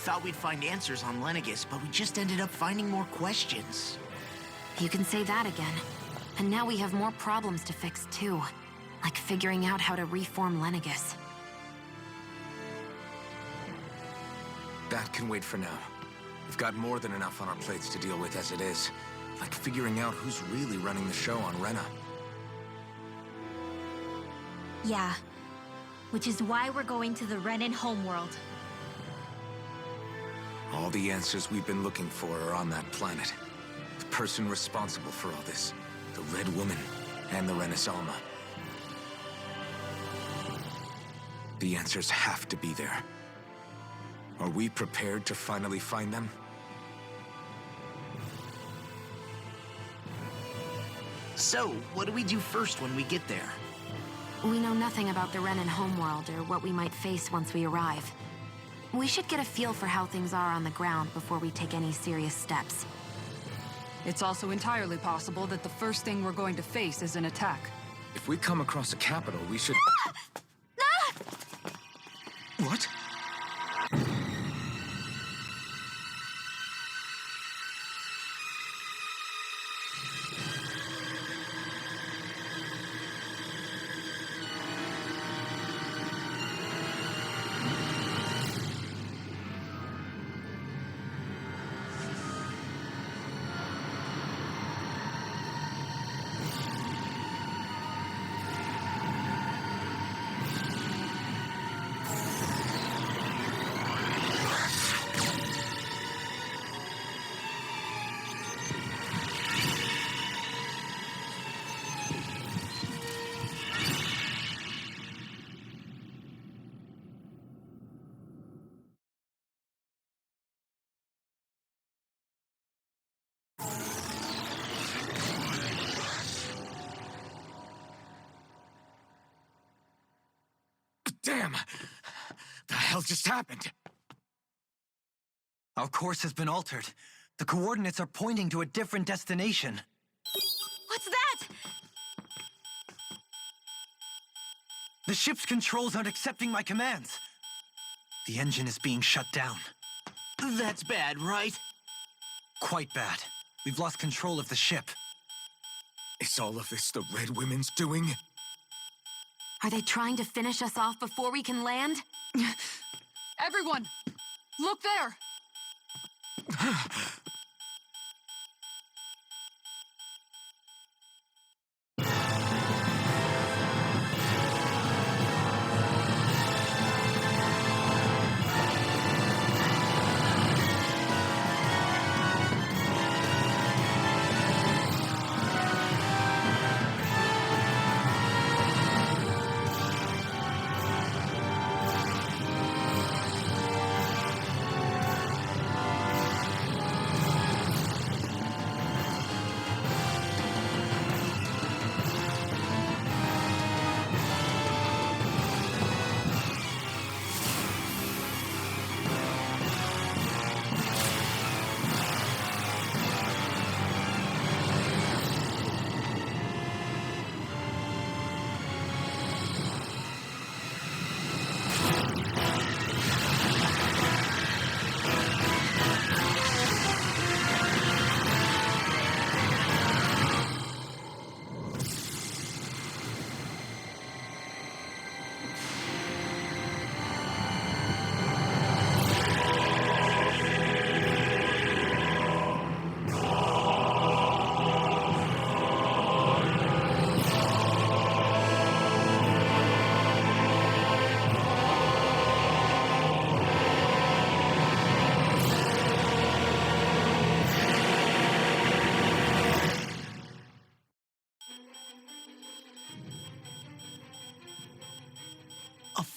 thought we'd find answers on Lenegis, but we just ended up finding more questions. You can say that again. And now we have more problems to fix, too. Like figuring out how to reform Lenegis. That can wait for now. We've got more than enough on our plates to deal with as it is. Like figuring out who's really running the show on Rena. Yeah. Which is why we're going to the Renan homeworld. All the answers we've been looking for are on that planet. The person responsible for all this. The Red Woman and the Renaissama. The answers have to be there. Are we prepared to finally find them? So, what do we do first when we get there? We know nothing about the Renan homeworld or what we might face once we arrive. We should get a feel for how things are on the ground before we take any serious steps. It's also entirely possible that the first thing we're going to face is an attack. If we come across a capital, we should... What? Damn! The hell just happened? Our course has been altered. The coordinates are pointing to a different destination. What's that? The ship's controls aren't accepting my commands. The engine is being shut down. That's bad, right? Quite bad. We've lost control of the ship. Is all of this the Red Women's doing? Are they trying to finish us off before we can land? Everyone! Look there!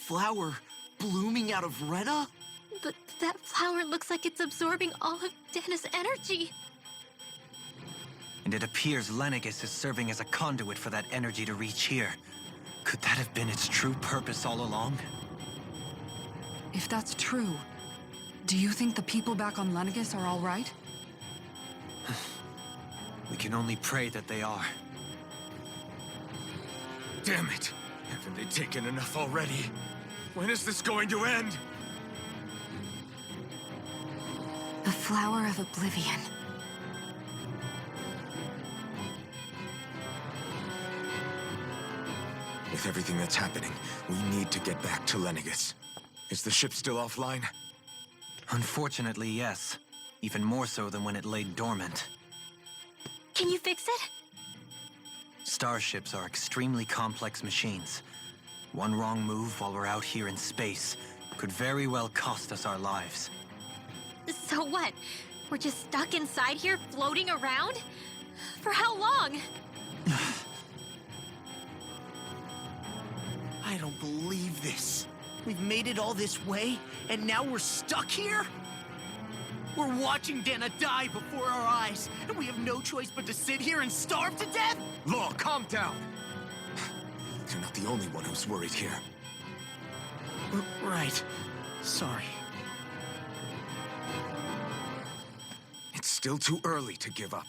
Flower blooming out of Rena? But that flower looks like it's absorbing all of Dana's energy. And it appears Lenegis is serving as a conduit for that energy to reach here. Could that have been its true purpose all along? If that's true, do you think the people back on Lenegis are all right? We can only pray that they are. Damn it! Haven't they taken enough already? When is this going to end? Flower of Oblivion. With everything that's happening, we need to get back to Lenegis. Is the ship still offline? Unfortunately, yes. Even more so than when it lay dormant. Can you fix it? Starships are extremely complex machines. One wrong move while we're out here in space could very well cost us our lives. So what? We're just stuck inside here, floating around? For how long? I don't believe this. We've made it all this way, and now we're stuck here? We're watching Dana die before our eyes, and we have no choice but to sit here and starve to death? Law, calm down! You're not the only one who's worried here. Right. Sorry. It's still too early to give up.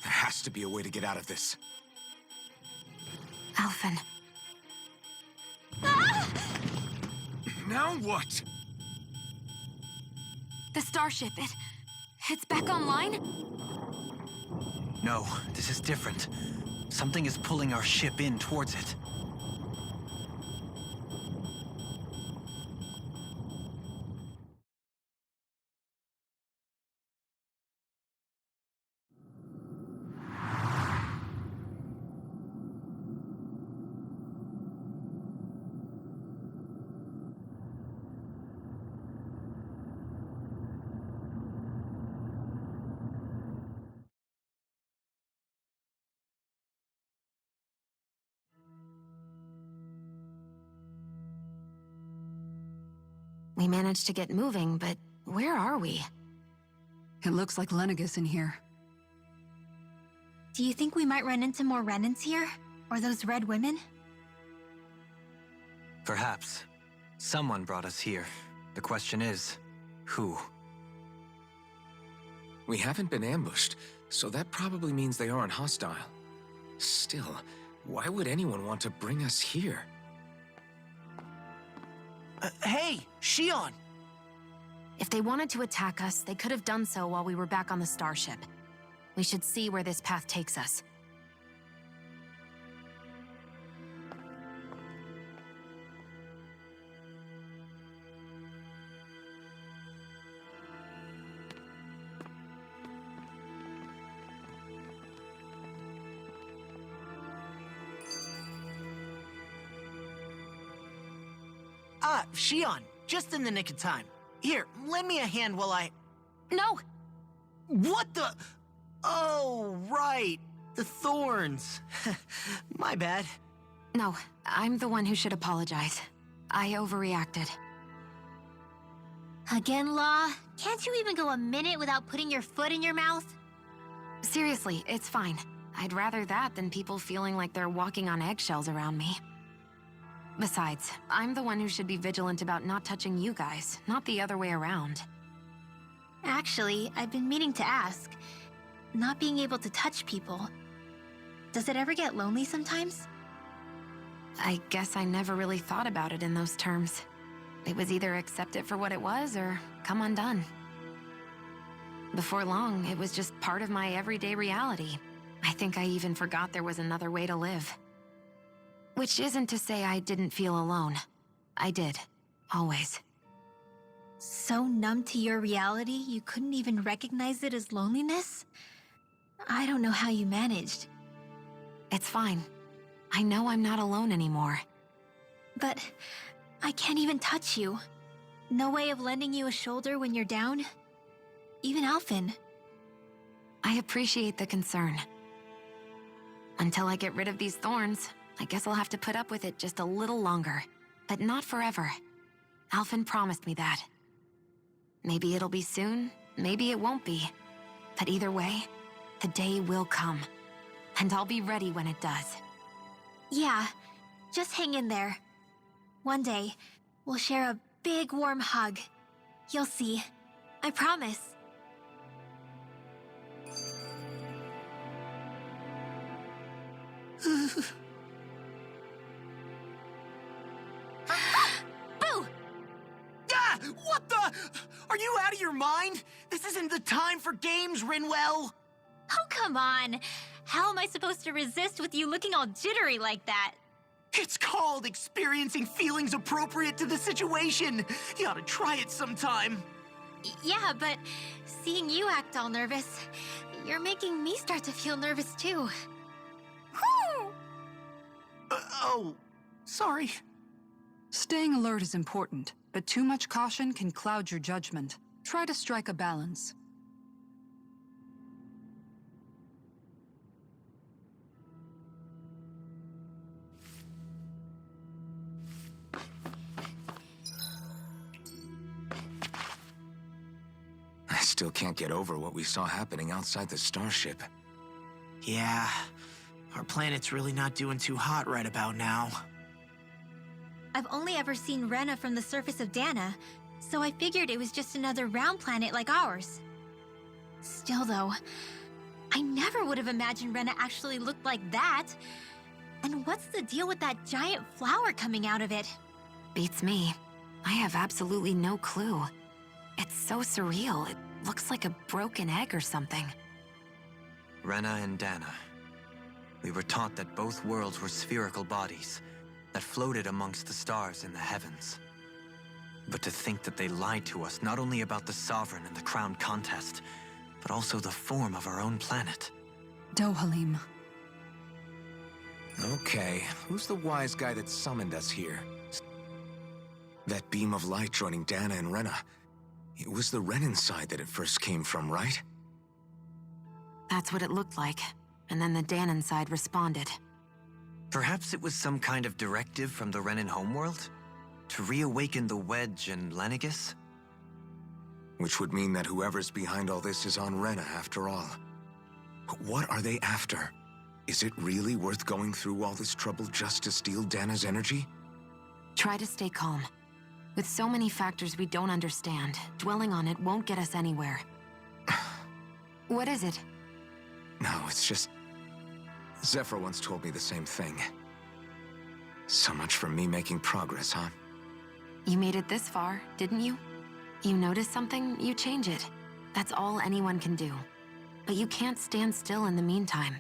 There has to be a way to get out of this. Alphen. Now what? The starship, it's back online? No, this is different. Something is pulling our ship in towards it. We managed to get moving, but where are we? It looks like Lenegis in here. Do you think we might run into more Renans here? Or those red women? Perhaps. Someone brought us here. The question is, who? We haven't been ambushed, so that probably means they aren't hostile. Still, why would anyone want to bring us here? Hey, Shion! If they wanted to attack us, they could have done so while we were back on the starship. We should see where this path takes us. Shion, just in the nick of time. Here, lend me a hand while I... No! What the... Oh, right. The thorns. My bad. No, I'm the one who should apologize. I overreacted. Again, Law? Can't you even go a minute without putting your foot in your mouth? Seriously, it's fine. I'd rather that than people feeling like they're walking on eggshells around me. Besides, I'm the one who should be vigilant about not touching you guys, not the other way around. Actually, I've been meaning to ask. Not being able to touch people, does it ever get lonely sometimes? I guess I never really thought about it in those terms. It was either accept it for what it was or come undone. Before long, it was just part of my everyday reality. I think I even forgot there was another way to live. Which isn't to say I didn't feel alone. I did. Always. So numb to your reality, you couldn't even recognize it as loneliness? I don't know how you managed. It's fine. I know I'm not alone anymore. But I can't even touch you. No way of lending you a shoulder when you're down? Even Alphen. I appreciate the concern. Until I get rid of these thorns, I guess I'll have to put up with it just a little longer. But not forever. Alphen promised me that. Maybe it'll be soon, maybe it won't be. But either way, the day will come. And I'll be ready when it does. Yeah, just hang in there. One day, we'll share a big warm hug. You'll see. I promise. Ah! What the? Are you out of your mind? This isn't the time for games, Rinwell. Oh, come on. How am I supposed to resist with you looking all jittery like that? It's called experiencing feelings appropriate to the situation. You ought to try it sometime. Yeah, but seeing you act all nervous, you're making me start to feel nervous too. Whew! Oh, sorry. Staying alert is important, but too much caution can cloud your judgment. Try to strike a balance. I still can't get over what we saw happening outside the starship. Yeah, our planet's really not doing too hot right about now. I've only ever seen Rena from the surface of Dana, so I figured it was just another round planet like ours. Still though, I never would have imagined Rena actually looked like that. And what's the deal with that giant flower coming out of it? Beats me. I have absolutely no clue. It's so surreal. It looks like a broken egg or something. Rena and Dana. We were taught that both worlds were spherical bodies that floated amongst the stars in the heavens. But to think that they lied to us not only about the Sovereign and the Crown contest, but also the form of our own planet. Dohalim. Okay, who's the wise guy that summoned us here? That beam of light joining Dana and Rena. It was the Renan side that it first came from, right? That's what it looked like. And then the Danon side responded. Perhaps it was some kind of directive from the Renan homeworld? To reawaken the Wedge and Lenegis? Which would mean that whoever's behind all this is on Rena after all. But what are they after? Is it really worth going through all this trouble just to steal Dana's energy? Try to stay calm. With so many factors we don't understand, dwelling on it won't get us anywhere. What is it? No, it's just... Zephyr once told me the same thing. So much for me making progress, huh? You made it this far, didn't you? You notice something, you change it. That's all anyone can do. But you can't stand still in the meantime.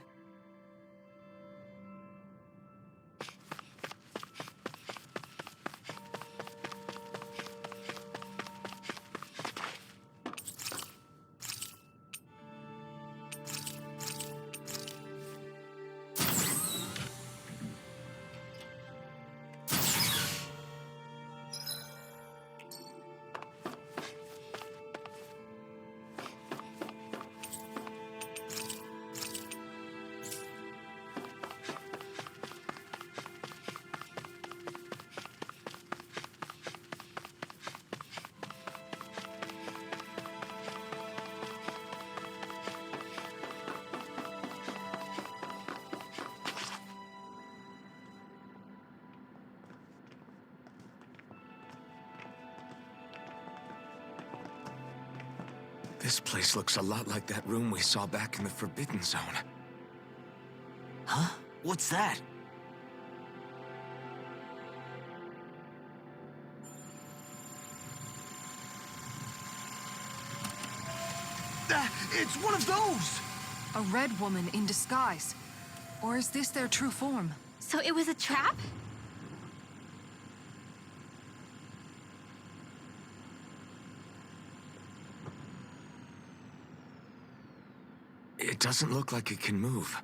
This place looks a lot like that room we saw back in the Forbidden Zone. Huh? What's that? It's one of those! A red woman in disguise. Or is this their true form? So it was a trap? It doesn't look like it can move.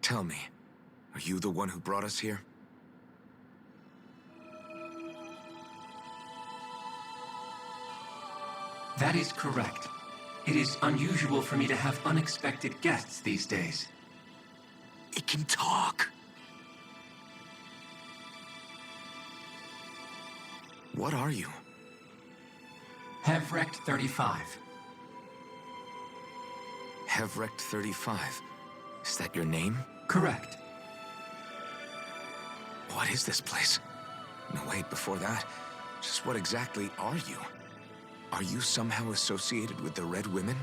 Tell me, are you the one who brought us here? That is correct. It is unusual for me to have unexpected guests these days. It can talk. What are you? Hevrect 35. Hevrect 35. Is that your name? Correct. What is this place? No, wait, before that, just what exactly are you? Are you somehow associated with the Red Women?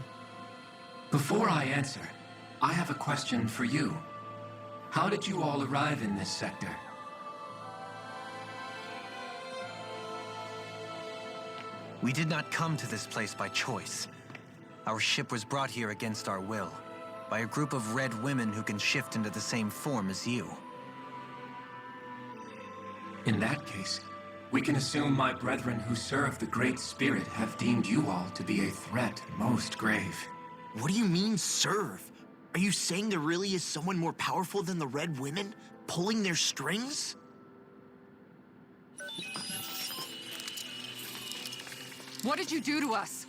Before I answer, I have a question for you. How did you all arrive in this sector? We did not come to this place by choice. Our ship was brought here against our will, by a group of red women who can shift into the same form as you. In that case, we can assume my brethren who serve the Great Spirit have deemed you all to be a threat most grave. What do you mean, serve? Are you saying there really is someone more powerful than the Red Women, pulling their strings? What did you do to us?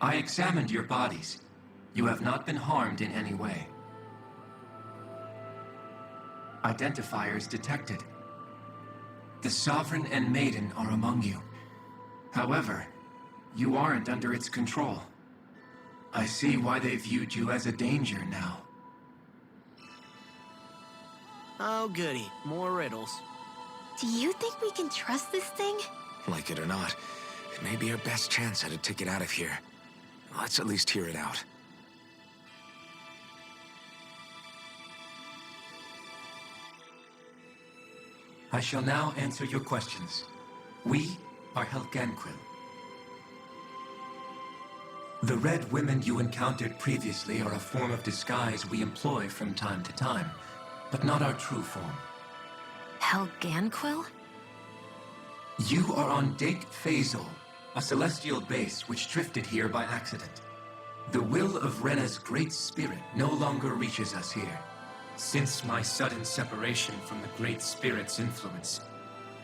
I examined your bodies. You have not been harmed in any way. Identifiers detected. The Sovereign and Maiden are among you. However, you aren't under its control. I see why they viewed you as a danger now. Oh, goody. More riddles. Do you think we can trust this thing? Like it or not, it may be our best chance at a ticket out of here. Let's at least hear it out. I shall now answer your questions. We are Helganquil. The red women you encountered previously are a form of disguise we employ from time to time, but not our true form. Helganquil? You are on Date Phasol, a celestial base which drifted here by accident. The will of Rena's great spirit no longer reaches us here. Since my sudden separation from the Great Spirit's influence,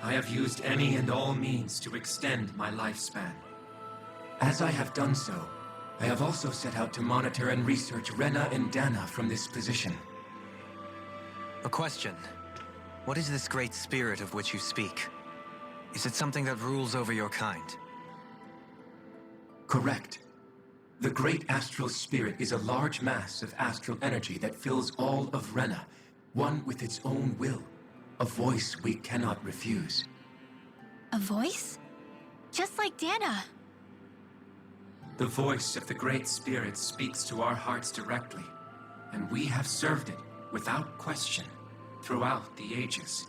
I have used any and all means to extend my lifespan. As I have done so, I have also set out to monitor and research Rena and Dana from this position. A question. What is this Great Spirit of which you speak? Is it something that rules over your kind? Correct. The Great Astral Spirit is a large mass of astral energy that fills all of Rena, one with its own will, a voice we cannot refuse. A voice? Just like Dana. The voice of the Great Spirit speaks to our hearts directly, and we have served it without question throughout the ages.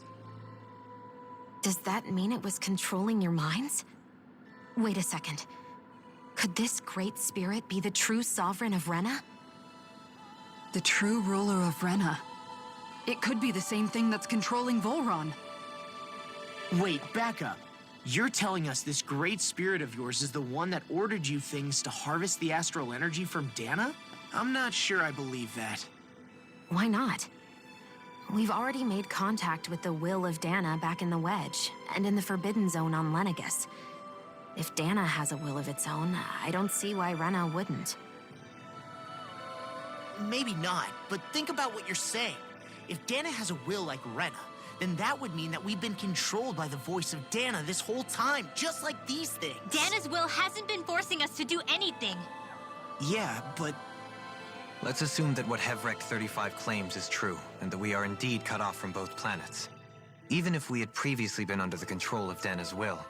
Does that mean it was controlling your minds? Wait a second. Could this Great Spirit be the true Sovereign of Rena? The true ruler of Rena. It could be the same thing that's controlling Volron. Wait, back up. You're telling us this great spirit of yours is the one that ordered you things to harvest the astral energy from Dana? I'm not sure I believe that. Why not? We've already made contact with the will of Dana back in the Wedge, and in the Forbidden Zone on Lenegus. If Dana has a will of its own, I don't see why Rena wouldn't. Maybe not, but think about what you're saying. If Dana has a will like Rena, then that would mean that we've been controlled by the voice of Dana this whole time, just like these things. Dana's will hasn't been forcing us to do anything. Yeah, but Let's assume that what Hevrek 35 claims is true, and that we are indeed cut off from both planets. Even if we had previously been under the control of Dana's will,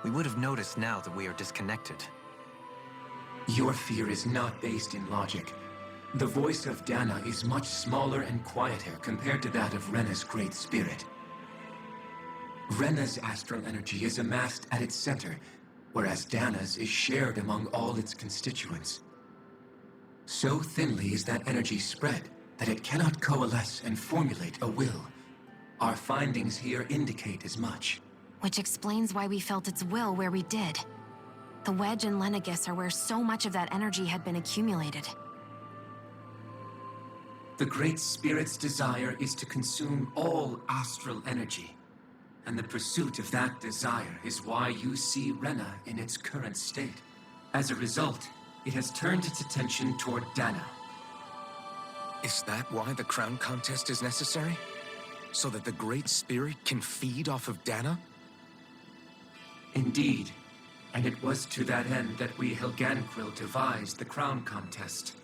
we would have noticed now that we are disconnected. Your fear is not based in logic. The voice of Dana is much smaller and quieter compared to that of Rena's Great Spirit. Rena's astral energy is amassed at its center, whereas Dana's is shared among all its constituents. So thinly is that energy spread that it cannot coalesce and formulate a will. Our findings here indicate as much. Which explains why we felt its will where we did. The Wedge and Lenegus are where so much of that energy had been accumulated. The Great Spirit's desire is to consume all astral energy. And the pursuit of that desire is why you see Rena in its current state. As a result, it has turned its attention toward Dana. Is that why the crown contest is necessary? So that the Great Spirit can feed off of Dana? Indeed. And it was to that end that we Helganquil devised the crown contest.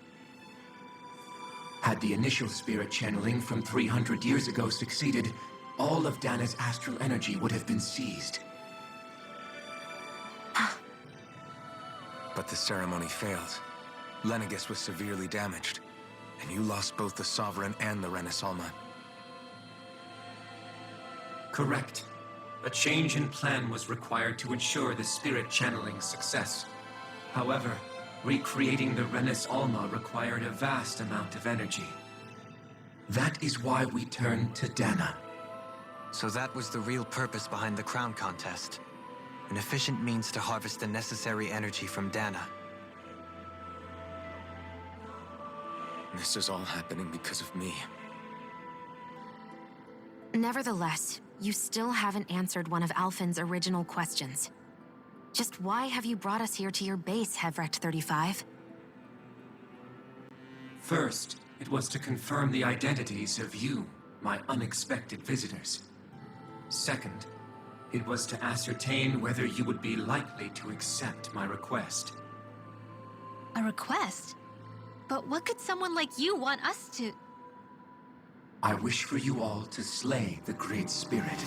Had the initial spirit channeling from 300 years ago succeeded, all of Dana's astral energy would have been seized. But the ceremony failed. Lenegus was severely damaged. And you lost both the Sovereign and the Renis Alma. Correct. A change in plan was required to ensure the spirit channeling's success. However, recreating the Renis Alma required a vast amount of energy. That is why we turned to Dana. So that was the real purpose behind the crown contest. An efficient means to harvest the necessary energy from Dana. This is all happening because of me. Nevertheless, you still haven't answered one of Alphen's original questions. Just why have you brought us here to your base, Hevrecht 35? First, it was to confirm the identities of you, my unexpected visitors. Second, it was to ascertain whether you would be likely to accept my request. A request? But what could someone like you want us to... I wish for you all to slay the Great Spirit.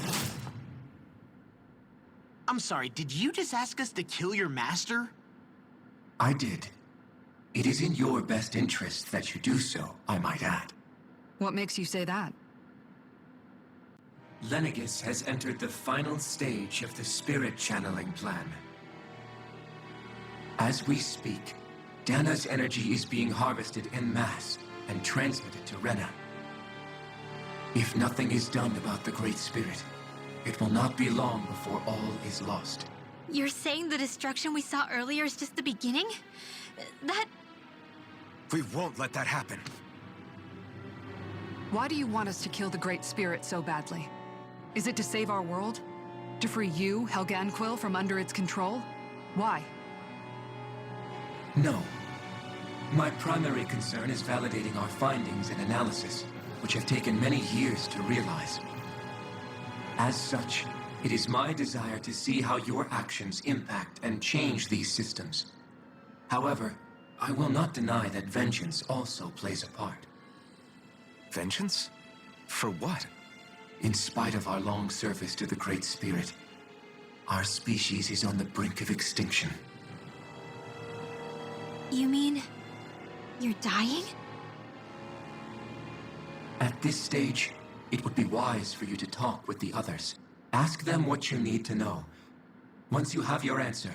I'm sorry, did you just ask us to kill your master? I did. It is in your best interest that you do so, I might add. What makes you say that? Lenegis has entered the final stage of the spirit channeling plan. As we speak, Dana's energy is being harvested en masse and transmitted to Rena. If nothing is done about the Great Spirit, it will not be long before all is lost. You're saying the destruction we saw earlier is just the beginning? That... We won't let that happen. Why do you want us to kill the Great Spirit so badly? Is it to save our world? To free you, Helganquil, from under its control? Why? No. My primary concern is validating our findings and analysis, which have taken many years to realize. As such, it is my desire to see how your actions impact and change these systems. However, I will not deny that vengeance also plays a part. Vengeance? For what? In spite of our long service to the Great Spirit, our species is on the brink of extinction. You mean... you're dying? At this stage, it would be wise for you to talk with the others. Ask them what you need to know. Once you have your answer,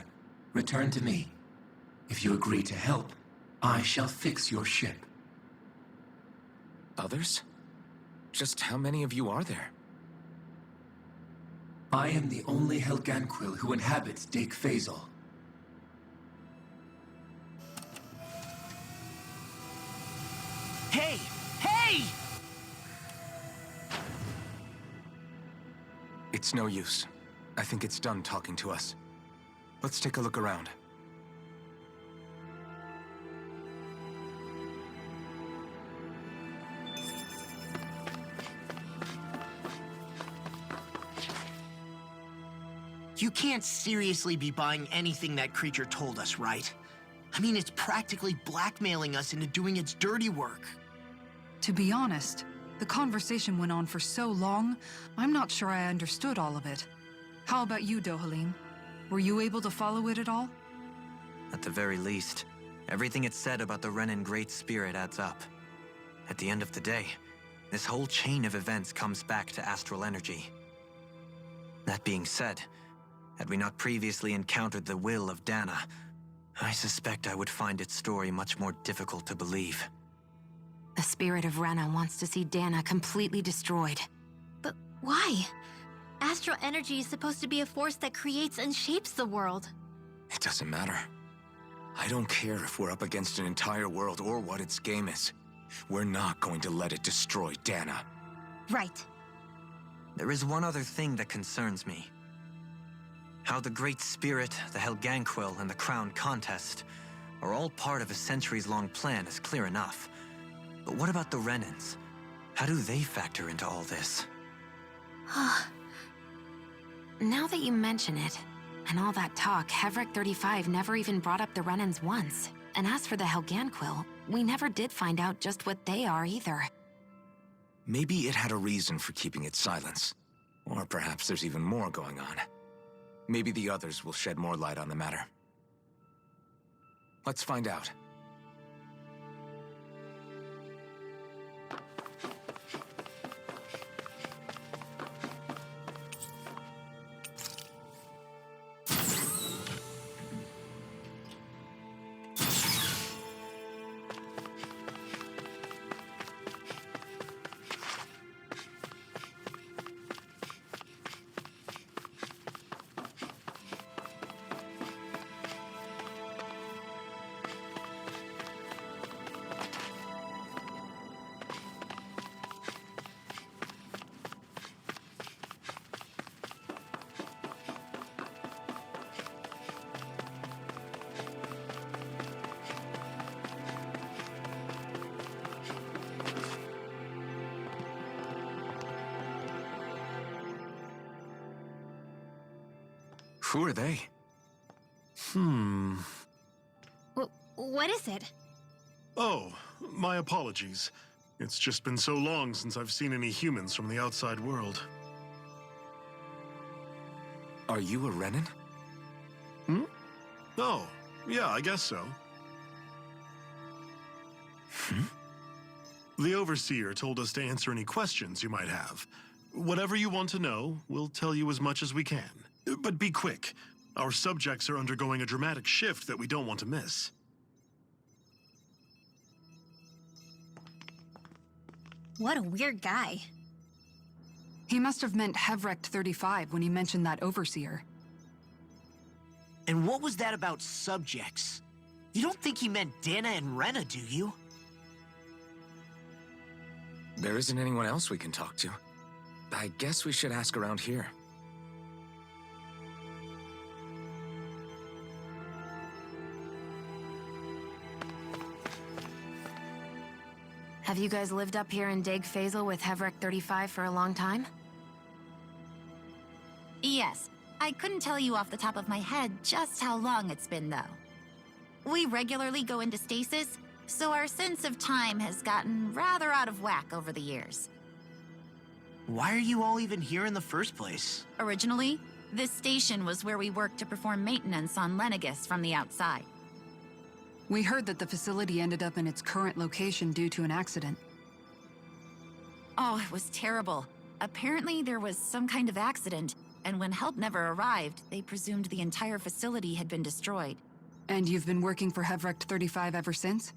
return to me. If you agree to help, I shall fix your ship. Others? Just how many of you are there? I am the only Helganquil who inhabits Dake Faisal. Hey! Hey! It's no use. I think it's done talking to us. Let's take a look around. You can't seriously be buying anything that creature told us, right? I mean, it's practically blackmailing us into doing its dirty work. To be honest, the conversation went on for so long, I'm not sure I understood all of it. How about you, Dohalim? Were you able to follow it at all? At the very least, everything it said about the Renan Great Spirit adds up. At the end of the day, this whole chain of events comes back to astral energy. That being said, had we not previously encountered the will of Dana, I suspect I would find its story much more difficult to believe. The spirit of Rena wants to see Dana completely destroyed. But why? Astral energy is supposed to be a force that creates and shapes the world. It doesn't matter. I don't care if we're up against an entire world or what its game is. We're not going to let it destroy Dana. Right. There is one other thing that concerns me. How the Great Spirit, the Helganquil, and the Crown Contest are all part of a centuries-long plan is clear enough. But what about the Renans? How do they factor into all this? Now that you mention it, and all that talk, Hevrecht 35 never even brought up the Renans once. And as for the Helganquil, we never did find out just what they are either. Maybe it had a reason for keeping its silence. Or perhaps there's even more going on. Maybe the others will shed more light on the matter. Let's find out. Who are they? What is it? Oh, my apologies. It's just been so long since I've seen any humans from the outside world. Are you a Renan? Oh, yeah, I guess so. The Overseer told us to answer any questions you might have. Whatever you want to know, we'll tell you as much as we can. But be quick. Our subjects are undergoing a dramatic shift that we don't want to miss. What a weird guy. He must have meant Hevrecht 35 when he mentioned that Overseer. And what was that about subjects? You don't think he meant Dana and Rena, do you? There isn't anyone else we can talk to. I guess we should ask around here. Have you guys lived up here in Deg Faisal with Hevrecht 35 for a long time? Yes. I couldn't tell you off the top of my head just how long it's been, though. We regularly go into stasis, so our sense of time has gotten rather out of whack over the years. Why are you all even here in the first place? Originally, this station was where we worked to perform maintenance on Lenegis from the outside. We heard that the facility ended up in its current location due to an accident. Oh, it was terrible. Apparently, there was some kind of accident, and when help never arrived, they presumed the entire facility had been destroyed. And you've been working for Hevrecht 35 ever since?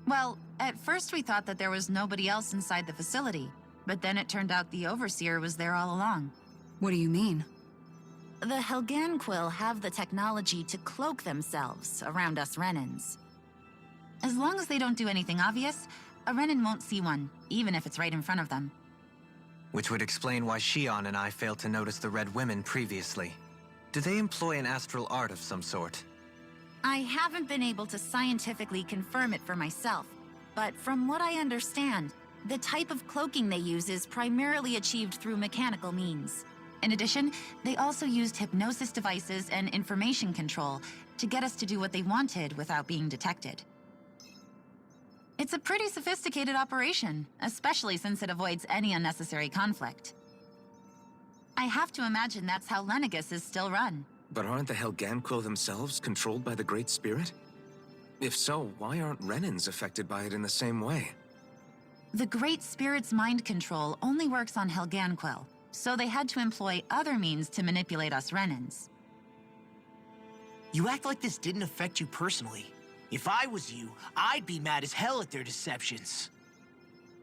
Well, at first we thought that there was nobody else inside the facility, but then it turned out the Overseer was there all along. What do you mean? The Helganquil have the technology to cloak themselves around us Renans. As long as they don't do anything obvious, a Renan won't see one, even if it's right in front of them. Which would explain why Shion and I failed to notice the Red Women previously. Do they employ an astral art of some sort? I haven't been able to scientifically confirm it for myself, but from what I understand, the type of cloaking they use is primarily achieved through mechanical means. In addition, they also used hypnosis devices and information control to get us to do what they wanted without being detected. It's a pretty sophisticated operation, especially since it avoids any unnecessary conflict. I have to imagine that's how Lenegis is still run. But aren't the Helganquil themselves controlled by the Great Spirit? If so, why aren't Renans affected by it in the same way? The Great Spirit's mind control only works on Helganquil, so they had to employ other means to manipulate us Renans. You act like this didn't affect you personally. If I was you, I'd be mad as hell at their deceptions.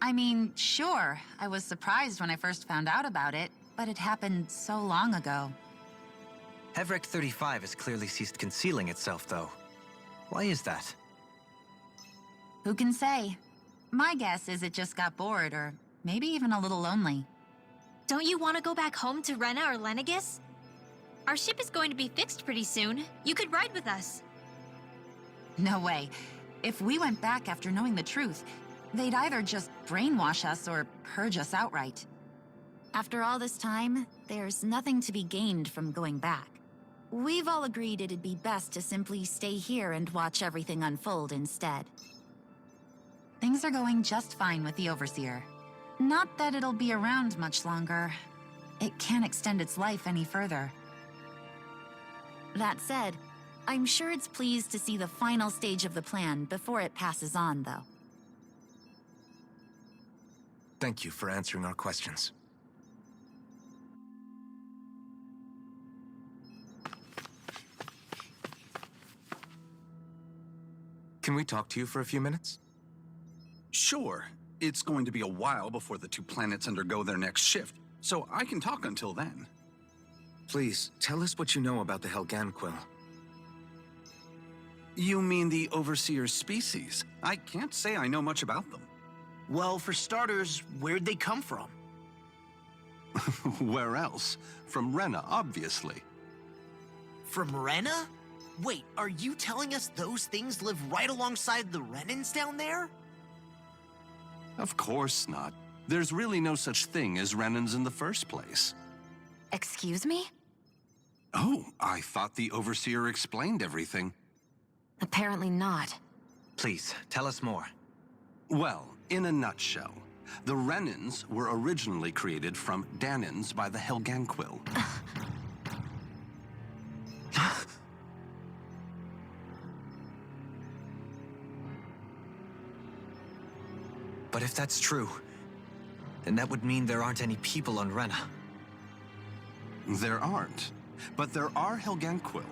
I mean, sure, I was surprised when I first found out about it, but it happened so long ago. Hevrecht 35 has clearly ceased concealing itself, though. Why is that? Who can say? My guess is it just got bored, or maybe even a little lonely. Don't you want to go back home to Rena or Lenegis? Our ship is going to be fixed pretty soon. You could ride with us. No way. If we went back after knowing the truth, they'd either just brainwash us or purge us outright. After all this time, there's nothing to be gained from going back. We've all agreed it'd be best to simply stay here and watch everything unfold instead. Things are going just fine with the Overseer. Not that it'll be around much longer. It can't extend its life any further. That said, I'm sure it's pleased to see the final stage of the plan before it passes on, though. Thank you for answering our questions. Can we talk to you for a few minutes? Sure. It's going to be a while before the two planets undergo their next shift, so I can talk until then. Please, tell us what you know about the Helganquil. You mean the Overseer species? I can't say I know much about them. Well, for starters, where'd they come from? Where else? From Rena, obviously. From Rena? Wait, are you telling us those things live right alongside the Renans down there? Of course not. There's really no such thing as Renans in the first place. Excuse me? Oh, I thought the Overseer explained everything. Apparently not. Please, tell us more. Well, in a nutshell, the Renans were originally created from Danans by the Helganquil. But if that's true, then that would mean there aren't any people on Rena. There aren't, but there are Helganquil.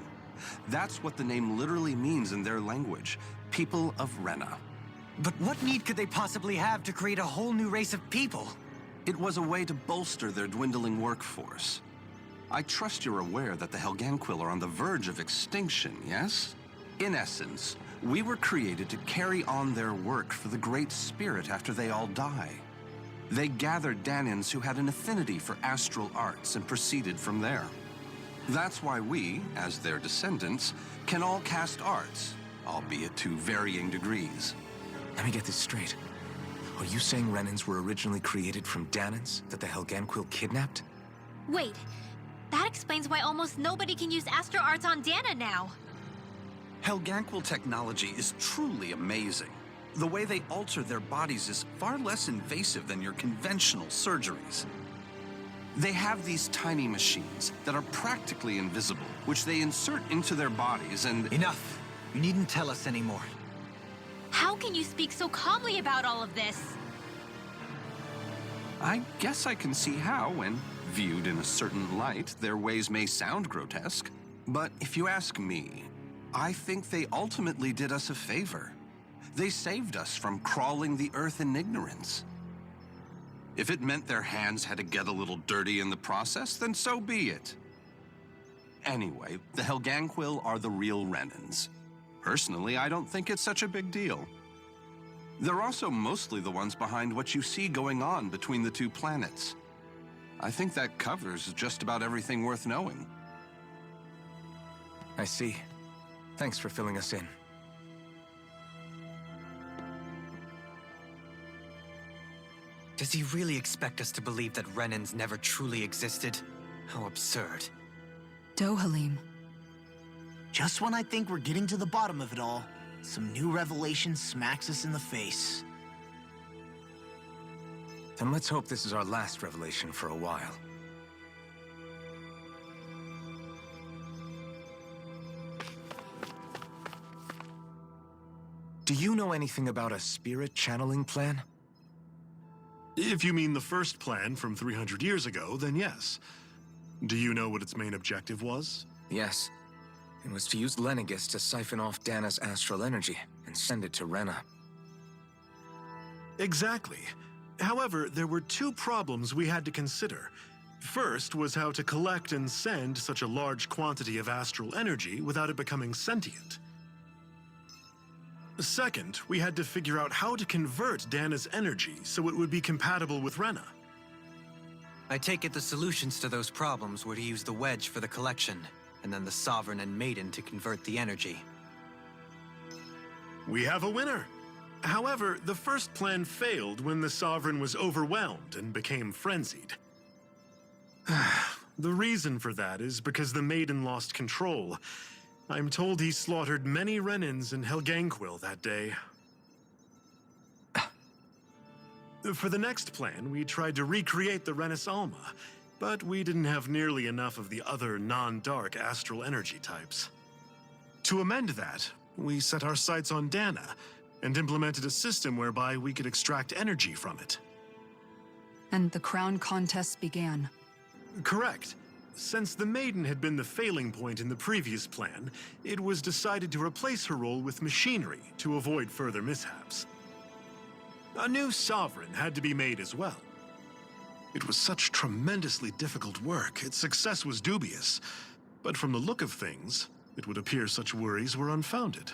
That's what the name literally means in their language, people of Rena. But what need could they possibly have to create a whole new race of people? It was a way to bolster their dwindling workforce. I trust you're aware that the Helganquil are on the verge of extinction, yes? In essence, we were created to carry on their work for the Great Spirit after they all die. They gathered Danans who had an affinity for astral arts and proceeded from there. That's why we, as their descendants, can all cast arts, albeit to varying degrees. Let me get this straight. Are you saying Renans were originally created from Danans that the Helganquil kidnapped? Wait, that explains why almost nobody can use astral arts on Dana now. Helganquil technology is truly amazing. The way they alter their bodies is far less invasive than your conventional surgeries. They have these tiny machines that are practically invisible, which they insert into their bodies and— Enough! You needn't tell us anymore. How can you speak so calmly about all of this? I guess I can see how, when viewed in a certain light, their ways may sound grotesque. But if you ask me, I think they ultimately did us a favor. They saved us from crawling the earth in ignorance. If it meant their hands had to get a little dirty in the process, then so be it. Anyway, the Helganquil are the real Renans. Personally, I don't think it's such a big deal. They're also mostly the ones behind what you see going on between the two planets. I think that covers just about everything worth knowing. I see. Thanks for filling us in. Does he really expect us to believe that Renans never truly existed? How absurd. Dohalim. Just when I think we're getting to the bottom of it all, some new revelation smacks us in the face. Then let's hope this is our last revelation for a while. Do you know anything about a spirit channeling plan? If you mean the first plan from 300 years ago, then yes. Do you know what its main objective was? Yes. It was to use Lenegis to siphon off Dana's astral energy and send it to Rena. Exactly. However, there were two problems we had to consider. First was how to collect and send such a large quantity of astral energy without it becoming sentient. Second, we had to figure out how to convert Dana's energy so it would be compatible with Rena. I take it the solutions to those problems were to use the wedge for the collection, and then the Sovereign and Maiden to convert the energy. We have a winner. However, the first plan failed when the Sovereign was overwhelmed and became frenzied. The reason for that is because the Maiden lost control. I'm told he slaughtered many Renans and Helganquil that day. For the next plan, we tried to recreate the Renis Alma, but we didn't have nearly enough of the other non-dark astral energy types. To amend that, we set our sights on Dana and implemented a system whereby we could extract energy from it. And the crown contest began. Correct. Since the Maiden had been the failing point in the previous plan, it was decided to replace her role with machinery to avoid further mishaps. A new Sovereign had to be made as well. It was such tremendously difficult work, its success was dubious. But from the look of things, it would appear such worries were unfounded.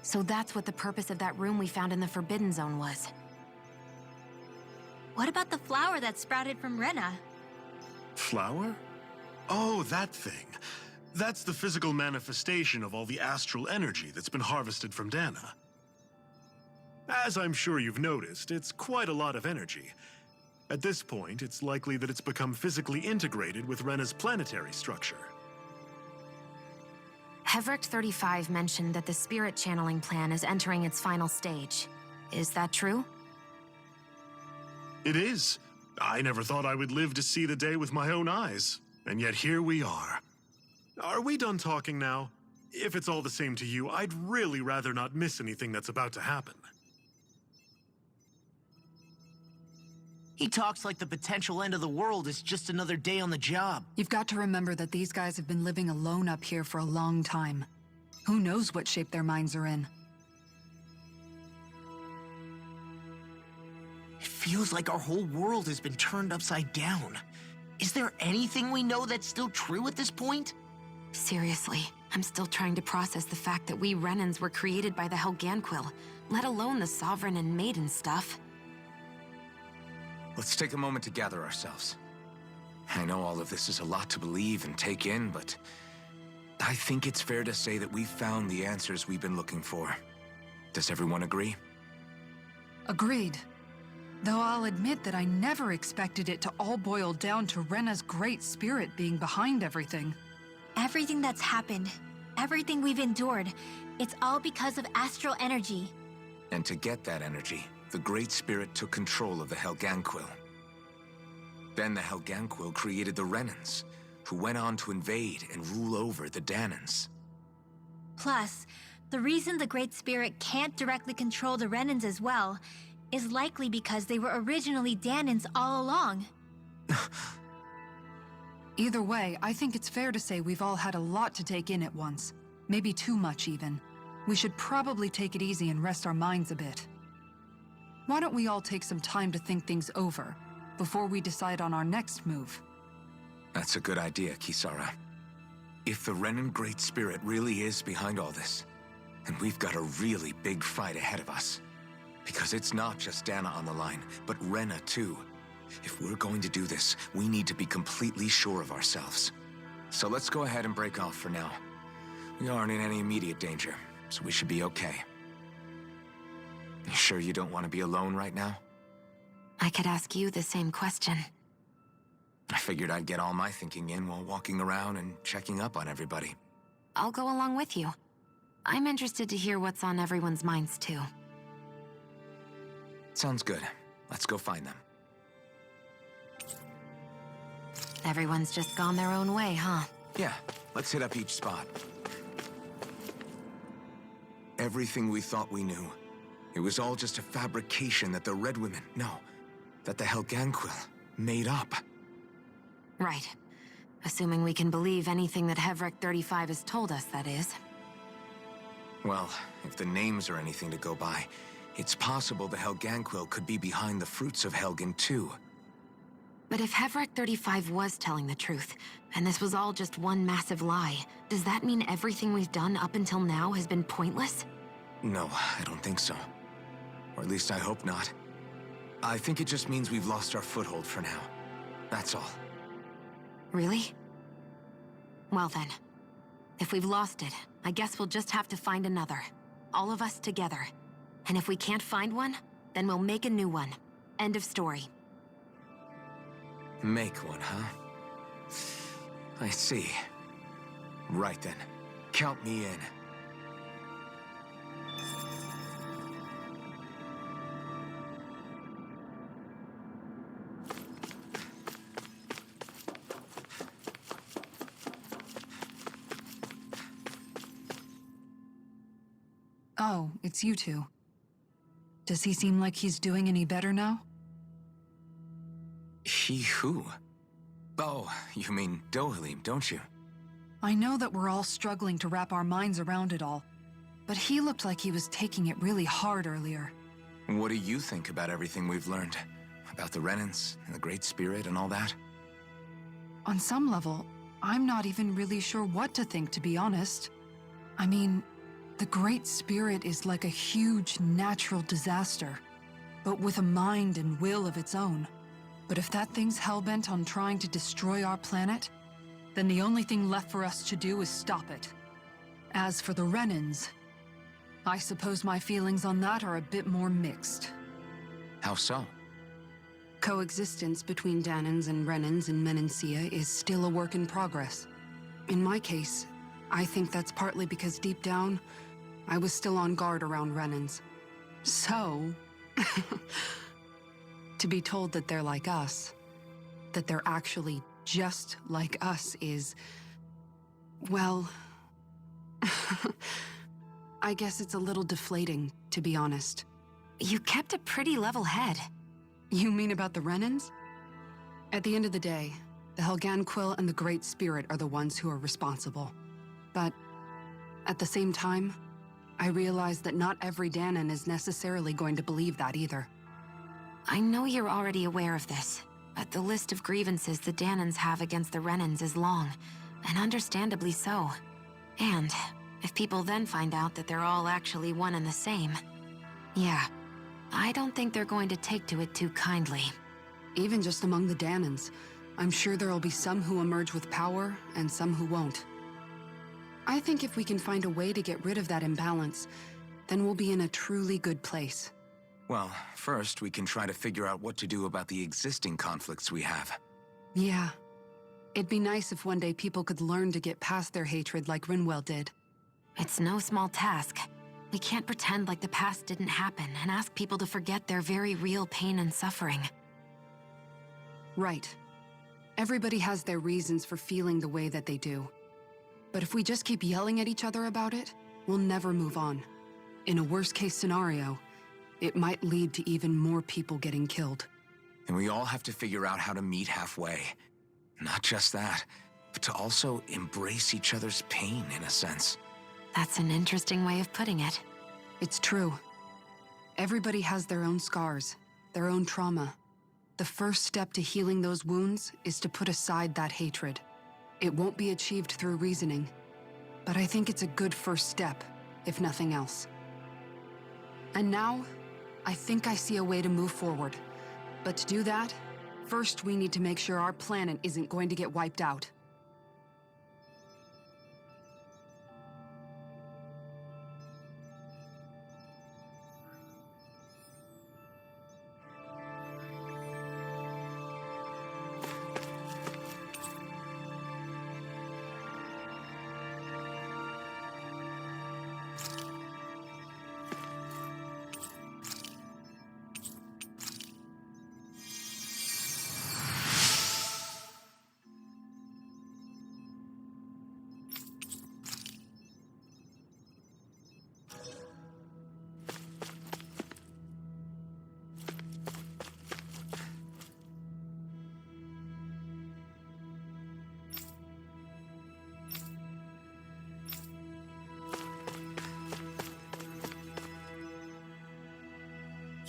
So that's what the purpose of that room we found in the Forbidden Zone was. What about the flower that sprouted from Rena? Flower? Oh, that thing. That's the physical manifestation of all the astral energy that's been harvested from Dana. As I'm sure you've noticed, it's quite a lot of energy. At this point, it's likely that it's become physically integrated with Rena's planetary structure. Hevric 35 mentioned that the spirit channeling plan is entering its final stage. Is that true? It is. I never thought I would live to see the day with my own eyes, and yet here we are. Are we done talking now? If it's all the same to you, I'd really rather not miss anything that's about to happen. He talks like the potential end of the world is just another day on the job. You've got to remember that these guys have been living alone up here for a long time. Who knows what shape their minds are in? It feels like our whole world has been turned upside down. Is there anything we know that's still true at this point? Seriously, I'm still trying to process the fact that we Renans were created by the Helganquil, let alone the Sovereign and Maiden stuff. Let's take a moment to gather ourselves. I know all of this is a lot to believe and take in, but I think it's fair to say that we've found the answers we've been looking for. Does everyone agree? Agreed. Though I'll admit that I never expected it to all boil down to Rena's great spirit being behind everything. Everything that's happened, everything we've endured, it's all because of astral energy. And to get that energy, the Great Spirit took control of the Helganquil. Then the Helganquil created the Renans, who went on to invade and rule over the Danans. Plus, the reason the Great Spirit can't directly control the Renans as well is likely because they were originally Danans all along. Either way, I think it's fair to say we've all had a lot to take in at once. Maybe too much, even. We should probably take it easy and rest our minds a bit. Why don't we all take some time to think things over, before we decide on our next move? That's a good idea, Kisara. If the Renan Great Spirit really is behind all this, then we've got a really big fight ahead of us. Because it's not just Dana on the line, but Rena too. If we're going to do this, we need to be completely sure of ourselves. So let's go ahead and break off for now. We aren't in any immediate danger, so we should be okay. You sure you don't want to be alone right now? I could ask you the same question. I figured I'd get all my thinking in while walking around and checking up on everybody. I'll go along with you. I'm interested to hear what's on everyone's minds, too. Sounds good. Let's go find them. Everyone's just gone their own way, huh? Yeah, let's hit up each spot. Everything we thought we knew, it was all just a fabrication that the Red Women, that the Helganquil made up. Right. Assuming we can believe anything that Hevric 35 has told us, that is. Well, if the names are anything to go by, it's possible the Helganquil could be behind the fruits of Helgen too. But if Hevric 35 was telling the truth, and this was all just one massive lie, does that mean everything we've done up until now has been pointless? No, I don't think so. Or at least I hope not. I think it just means we've lost our foothold for now. That's all. Really? Well then, if we've lost it, I guess we'll just have to find another. All of us together. And if we can't find one, then we'll make a new one. End of story. Make one, huh? I see. Right then. Count me in. Oh, it's you two. Does he seem like he's doing any better now? He who? Oh, you mean Dohalim, don't you? I know that we're all struggling to wrap our minds around it all, but he looked like he was taking it really hard earlier. What do you think about everything we've learned? About the Renans and the Great Spirit and all that? On some level, I'm not even really sure what to think, to be honest. I mean, the Great Spirit is like a huge natural disaster, but with a mind and will of its own. But if that thing's hellbent on trying to destroy our planet, then the only thing left for us to do is stop it. As for the Renans, I suppose my feelings on that are a bit more mixed. How so? Coexistence between Danans and Renans in Menancia is still a work in progress. In my case, I think that's partly because deep down, I was still on guard around Renans. So, to be told that they're like us, that they're actually just like us is, well, I guess it's a little deflating, to be honest. You kept a pretty level head. You mean about the Renans? At the end of the day, the Helganquil and the Great Spirit are the ones who are responsible. But at the same time, I realize that not every Danan is necessarily going to believe that either. I know you're already aware of this, but the list of grievances the Danans have against the Renans is long, and understandably so. And if people then find out that they're all actually one and the same, yeah, I don't think they're going to take to it too kindly. Even just among the Danans, I'm sure there'll be some who emerge with power and some who won't. I think if we can find a way to get rid of that imbalance, then we'll be in a truly good place. Well, first we can try to figure out what to do about the existing conflicts we have. Yeah. It'd be nice if one day people could learn to get past their hatred like Rinwell did. It's no small task. We can't pretend like the past didn't happen and ask people to forget their very real pain and suffering. Right. Everybody has their reasons for feeling the way that they do. But if we just keep yelling at each other about it, we'll never move on. In a worst-case scenario, it might lead to even more people getting killed. And we all have to figure out how to meet halfway. Not just that, but to also embrace each other's pain, in a sense. That's an interesting way of putting it. It's true. Everybody has their own scars, their own trauma. The first step to healing those wounds is to put aside that hatred. It won't be achieved through reasoning, but I think it's a good first step, if nothing else. And now, I think I see a way to move forward. But to do that, first we need to make sure our planet isn't going to get wiped out.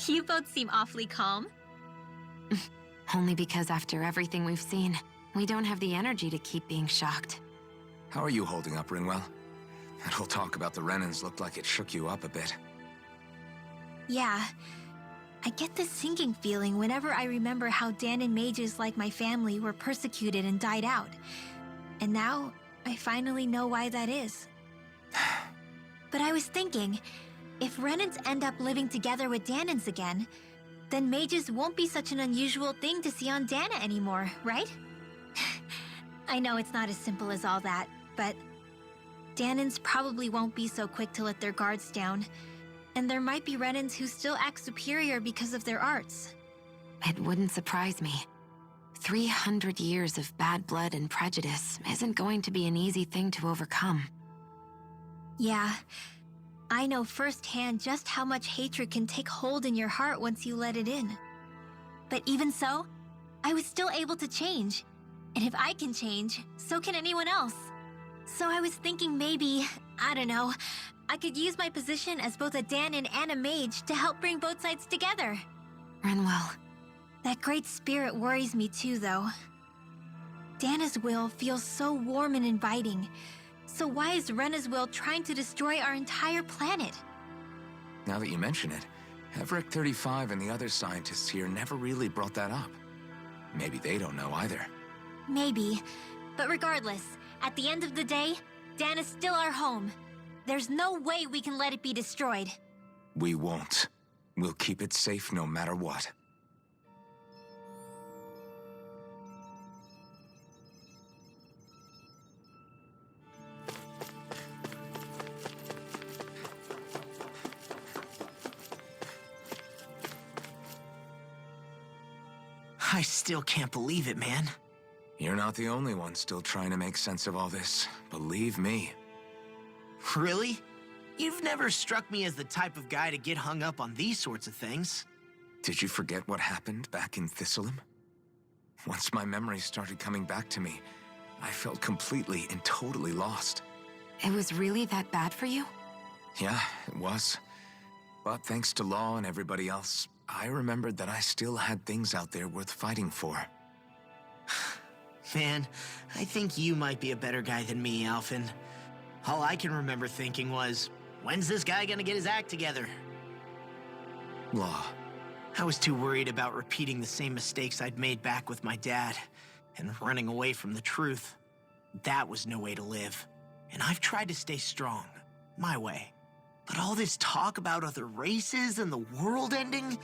You both seem awfully calm. Only because after everything we've seen, we don't have the energy to keep being shocked. How are you holding up, Rinwell? That whole talk about the Renans looked like it shook you up a bit. Yeah. I get this sinking feeling whenever I remember how Danan mages like my family were persecuted and died out. And now, I finally know why that is. But I was thinking, if Renans end up living together with Danans again, then mages won't be such an unusual thing to see on Dana anymore, right? I know it's not as simple as all that, but Danans probably won't be so quick to let their guards down, and there might be Renans who still act superior because of their arts. It wouldn't surprise me. 300 years of bad blood and prejudice isn't going to be an easy thing to overcome. Yeah. I know firsthand just how much hatred can take hold in your heart once you let it in. But even so, I was still able to change. And if I can change, so can anyone else. So I was thinking maybe, I don't know, I could use my position as both a Danan and a mage to help bring both sides together. Rinwell. That great spirit worries me too, though. Dana's will feels so warm and inviting. So why is Rena's will trying to destroy our entire planet? Now that you mention it, Everett 35 and the other scientists here never really brought that up. Maybe they don't know either. Maybe. But regardless, at the end of the day, Dana's still our home. There's no way we can let it be destroyed. We won't. We'll keep it safe no matter what. I still can't believe it, man. You're not the only one still trying to make sense of all this. Believe me. Really? You've never struck me as the type of guy to get hung up on these sorts of things. Did you forget what happened back in Thistleum? Once my memories started coming back to me, I felt completely and totally lost. It was really that bad for you? Yeah, it was. But thanks to Law and everybody else, I remembered that I still had things out there worth fighting for. Man, I think you might be a better guy than me, Alphen. All I can remember thinking was, when's this guy gonna get his act together? Law. I was too worried about repeating the same mistakes I'd made back with my dad, and running away from the truth. That was no way to live. And I've tried to stay strong, my way. But all this talk about other races and the world ending,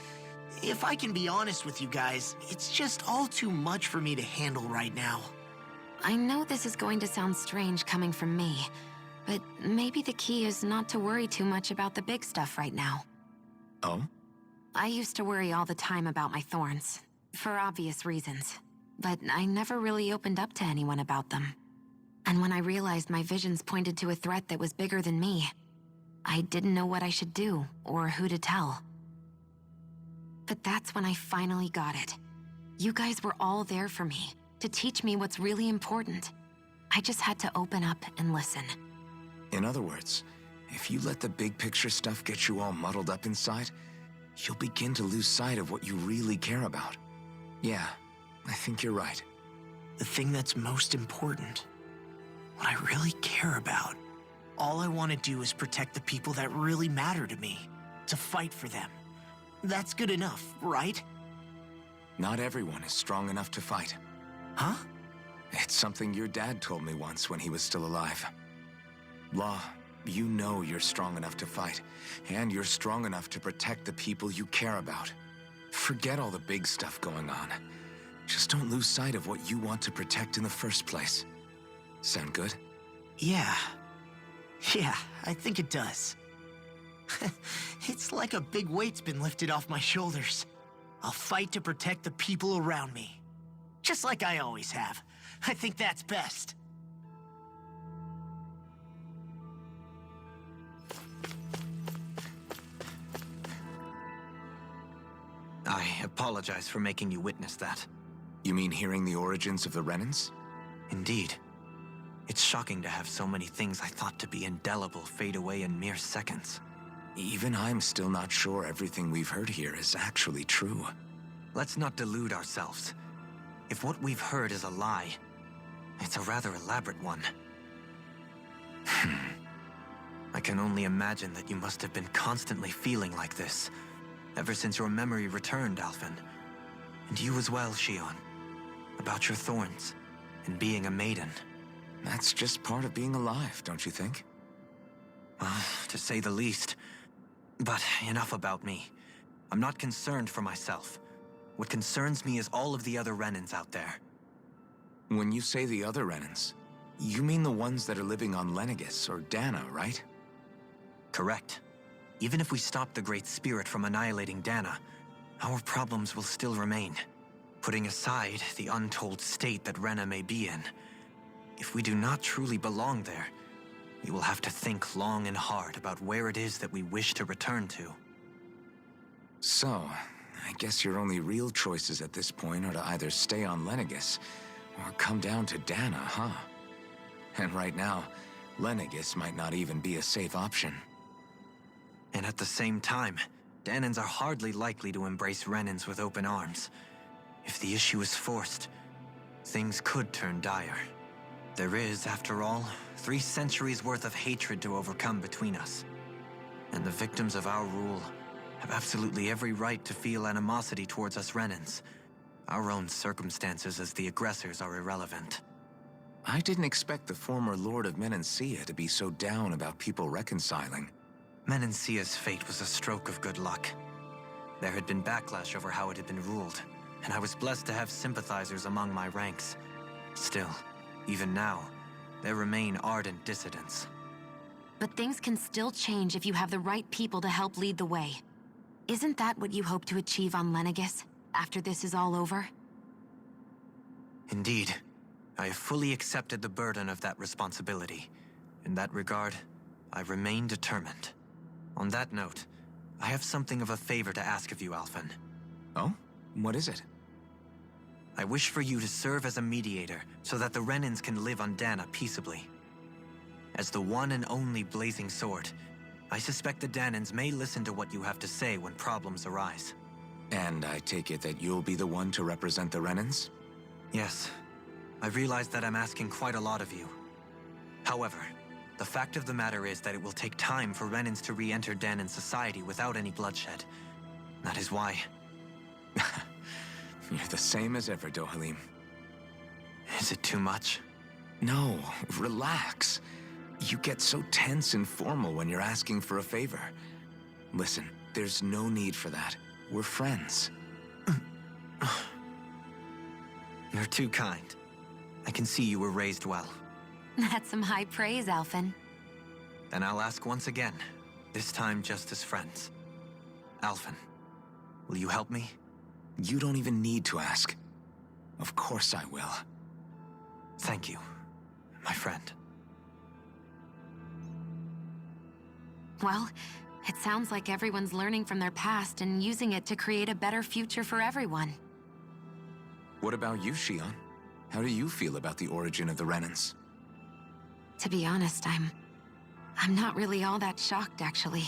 if I can be honest with you guys, it's just all too much for me to handle right now. I know this is going to sound strange coming from me, but maybe the key is not to worry too much about the big stuff right now. Oh? I used to worry all the time about my thorns, for obvious reasons, but I never really opened up to anyone about them. And when I realized my visions pointed to a threat that was bigger than me, I didn't know what I should do or who to tell. But that's when I finally got it. You guys were all there for me, to teach me what's really important. I just had to open up and listen. In other words, if you let the big picture stuff get you all muddled up inside, you'll begin to lose sight of what you really care about. Yeah, I think you're right. The thing that's most important, what I really care about. All I want to do is protect the people that really matter to me, to fight for them. That's good enough, right? Not everyone is strong enough to fight. Huh? It's something your dad told me once when he was still alive. Law, you know you're strong enough to fight, and you're strong enough to protect the people you care about. Forget all the big stuff going on. Just don't lose sight of what you want to protect in the first place. Sound good? Yeah, I think it does. It's like a big weight's been lifted off my shoulders. I'll fight to protect the people around me. Just like I always have. I think that's best. I apologize for making you witness that. You mean hearing the origins of the Renans? Indeed. It's shocking to have so many things I thought to be indelible fade away in mere seconds. Even I'm still not sure everything we've heard here is actually true. Let's not delude ourselves. If what we've heard is a lie, it's a rather elaborate one. I can only imagine that you must have been constantly feeling like this, ever since your memory returned, Alphen. And you as well, Xion. About your thorns, and being a maiden. That's just part of being alive, don't you think? Well, to say the least. But enough about me. I'm not concerned for myself. What concerns me is all of the other Renans out there. When you say the other Renans, you mean the ones that are living on Lenegis or Dana, right? Correct. Even if we stop the Great Spirit from annihilating Dana, our problems will still remain. Putting aside the untold state that Rena may be in, if we do not truly belong there, we will have to think long and hard about where it is that we wish to return to. So, I guess your only real choices at this point are to either stay on Lenegis or come down to Dana, huh? And right now, Lenegis might not even be a safe option. And at the same time, Danans are hardly likely to embrace Renans with open arms. If the issue is forced, things could turn dire. There is, after all, 3 centuries worth of hatred to overcome between us. And the victims of our rule have absolutely every right to feel animosity towards us Renans. Our own circumstances as the aggressors are irrelevant. I didn't expect the former Lord of Menancia to be so down about people reconciling. Menancia's fate was a stroke of good luck. There had been backlash over how it had been ruled, and I was blessed to have sympathizers among my ranks. Still, even now, there remain ardent dissidents. But things can still change if you have the right people to help lead the way. Isn't that what you hope to achieve on Lenegis, after this is all over? Indeed, I have fully accepted the burden of that responsibility. In that regard, I remain determined. On that note, I have something of a favor to ask of you, Alphen. Oh? What is it? I wish for you to serve as a mediator so that the Renans can live on Dana peaceably. As the one and only Blazing Sword, I suspect the Danans may listen to what you have to say when problems arise. And I take it that you'll be the one to represent the Renans? Yes. I realize that I'm asking quite a lot of you. However, the fact of the matter is that it will take time for Renans to re-enter Danan society without any bloodshed. That is why... You're the same as ever, Dohalim. Is it too much? No, relax. You get so tense and formal when you're asking for a favor. Listen, there's no need for that. We're friends. You're too kind. I can see you were raised well. That's some high praise, Alphen. Then I'll ask once again, this time just as friends. Alphen, will you help me? You don't even need to ask. Of course I will. Thank you, my friend. Well, it sounds like everyone's learning from their past and using it to create a better future for everyone. What about you, Shion? How do you feel about the origin of the Renans? To be honest, I'm not really all that shocked, actually.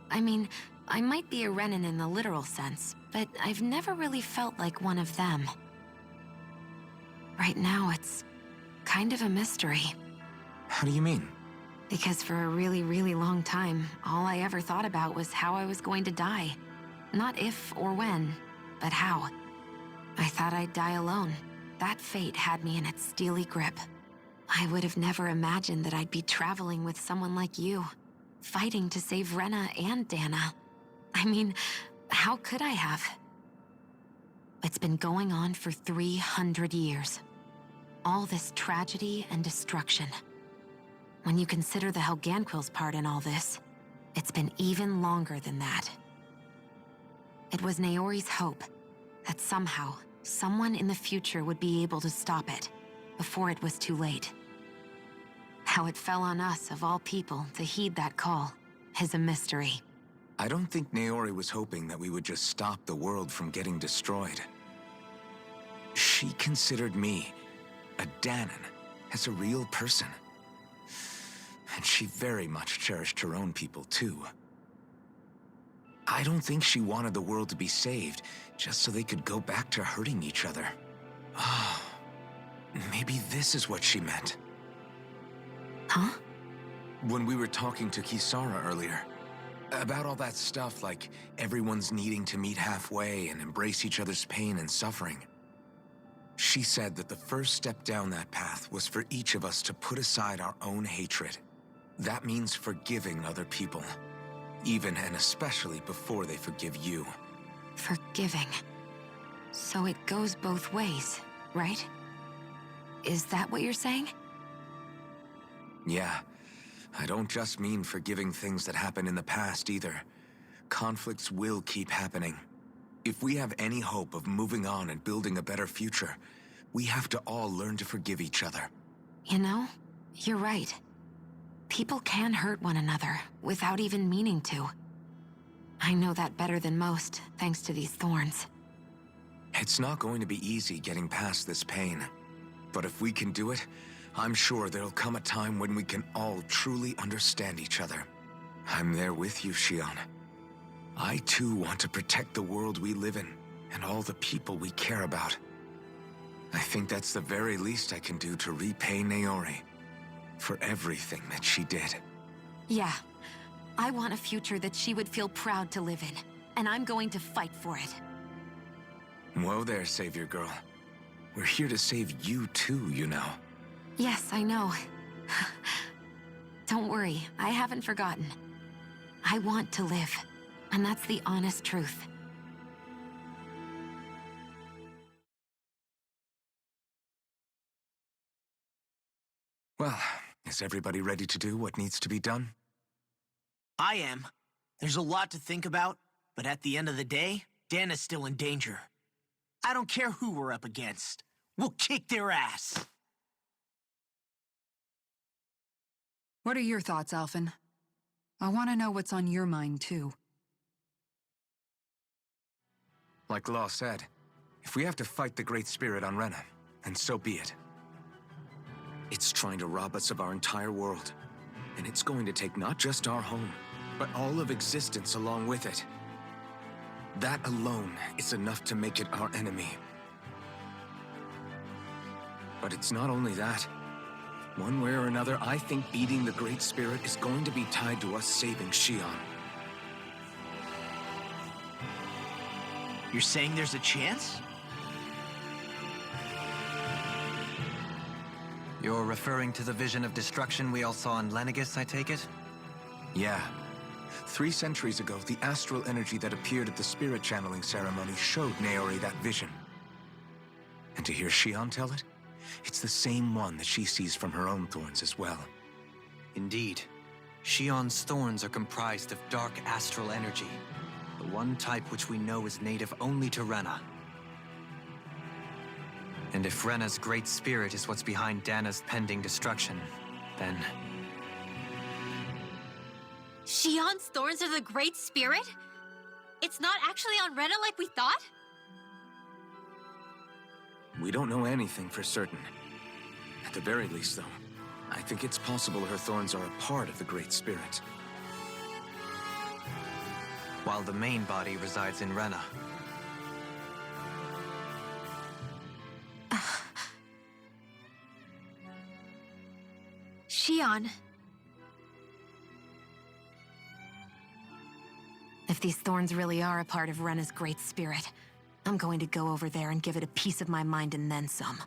I mean, I might be a Renan in the literal sense, but I've never really felt like one of them. Right now, it's kind of a mystery. How do you mean? Because for a really, really long time, all I ever thought about was how I was going to die. Not if or when, but how. I thought I'd die alone. That fate had me in its steely grip. I would have never imagined that I'd be traveling with someone like you, fighting to save Rena and Dana. I mean, how could I have? It's been going on for 300 years. All this tragedy and destruction. When you consider the Helganquil's part in all this, it's been even longer than that. It was Naori's hope that somehow, someone in the future would be able to stop it, before it was too late. How it fell on us, of all people, to heed that call, is a mystery. I don't think Naori was hoping that we would just stop the world from getting destroyed. She considered me, a Danan, as a real person. And she very much cherished her own people, too. I don't think she wanted the world to be saved, just so they could go back to hurting each other. Oh, maybe this is what she meant. Huh? When we were talking to Kisara earlier, about all that stuff like everyone's needing to meet halfway and embrace each other's pain and suffering. She said that the first step down that path was for each of us to put aside our own hatred. That means forgiving other people, even and especially before they forgive you. Forgiving. So it goes both ways, right? Is that what you're saying? Yeah. I don't just mean forgiving things that happened in the past either. Conflicts will keep happening. If we have any hope of moving on and building a better future, we have to all learn to forgive each other. You know, you're right. People can hurt one another without even meaning to. I know that better than most, thanks to these thorns. It's not going to be easy getting past this pain. But if we can do it, I'm sure there'll come a time when we can all truly understand each other. I'm there with you, Shion. I too want to protect the world we live in, and all the people we care about. I think that's the very least I can do to repay Naori for everything that she did. Yeah. I want a future that she would feel proud to live in, and I'm going to fight for it. Whoa there, Savior Girl. We're here to save you too, you know. Yes, I know. Don't worry, I haven't forgotten. I want to live, and that's the honest truth. Well, is everybody ready to do what needs to be done? I am. There's a lot to think about, but at the end of the day, Dana's still in danger. I don't care who we're up against. We'll kick their ass. What are your thoughts, Alphen? I want to know what's on your mind, too. Like Law said, if we have to fight the Great Spirit on Rena, then so be it. It's trying to rob us of our entire world. And it's going to take not just our home, but all of existence along with it. That alone is enough to make it our enemy. But it's not only that. One way or another, I think beating the Great Spirit is going to be tied to us saving Xion. You're saying there's a chance? You're referring to the vision of destruction we all saw in Lenegis, I take it? Yeah. 3 centuries ago, the astral energy that appeared at the spirit channeling ceremony showed Naori that vision. And to hear Xion tell it, it's the same one that she sees from her own thorns as well. Indeed. Xion's thorns are comprised of dark astral energy, the one type which we know is native only to Rena. And if Rena's great spirit is what's behind Dana's pending destruction, then... Xion's thorns are the Great Spirit? It's not actually on Rena like we thought? We don't know anything for certain. At the very least, though, I think it's possible her thorns are a part of the Great Spirit. While the main body resides in Rena. Xion. If these thorns really are a part of Rena's Great Spirit, I'm going to go over there and give it a piece of my mind and then some.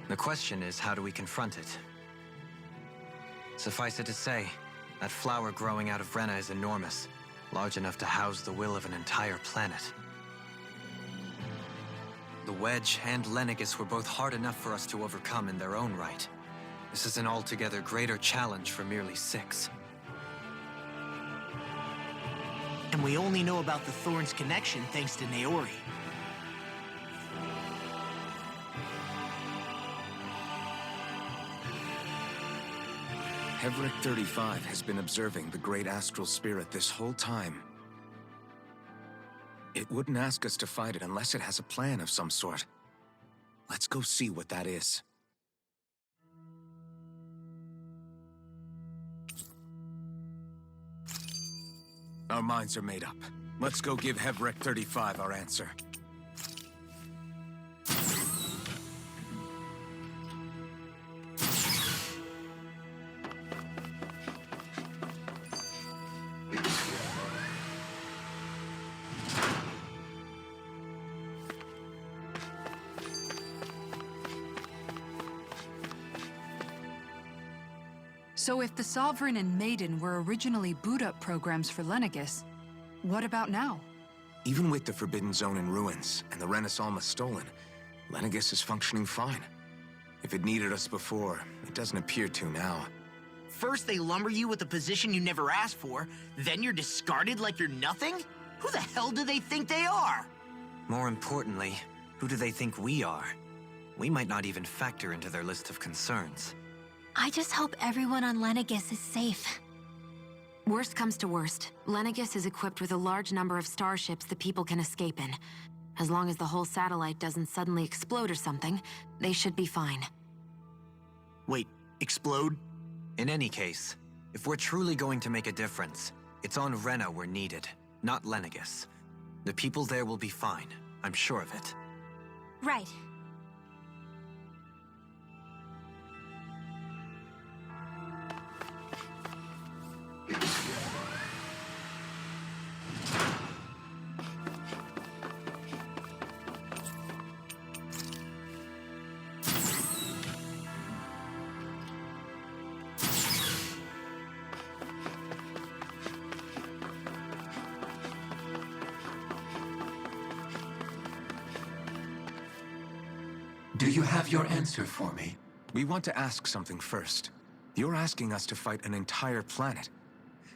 The question is, how do we confront it? Suffice it to say, that flower growing out of Rena is enormous, large enough to house the will of an entire planet. The Wedge and Lenegis were both hard enough for us to overcome in their own right. This is an altogether greater challenge for merely 6. And we only know about the Thorns connection thanks to Naori. Hevric 35 has been observing the Great Astral Spirit this whole time. It wouldn't ask us to fight it unless it has a plan of some sort. Let's go see what that is. Our minds are made up. Let's go give Hevric 35 our answer. So if the Sovereign and Maiden were originally boot-up programs for Lenegis, what about now? Even with the Forbidden Zone in ruins and the Renis Alma stolen, Lenegis is functioning fine. If it needed us before, it doesn't appear to now. First they lumber you with a position you never asked for, then you're discarded like you're nothing? Who the hell do they think they are? More importantly, who do they think we are? We might not even factor into their list of concerns. I just hope everyone on Lenegis is safe. Worst comes to worst, Lenegis is equipped with a large number of starships that people can escape in. As long as the whole satellite doesn't suddenly explode or something, they should be fine. Wait, explode? In any case, if we're truly going to make a difference, it's on Rena we're needed, not Lenegis. The people there will be fine, I'm sure of it. Right. Do you have your answer for me? We want to ask something first. You're asking us to fight an entire planet.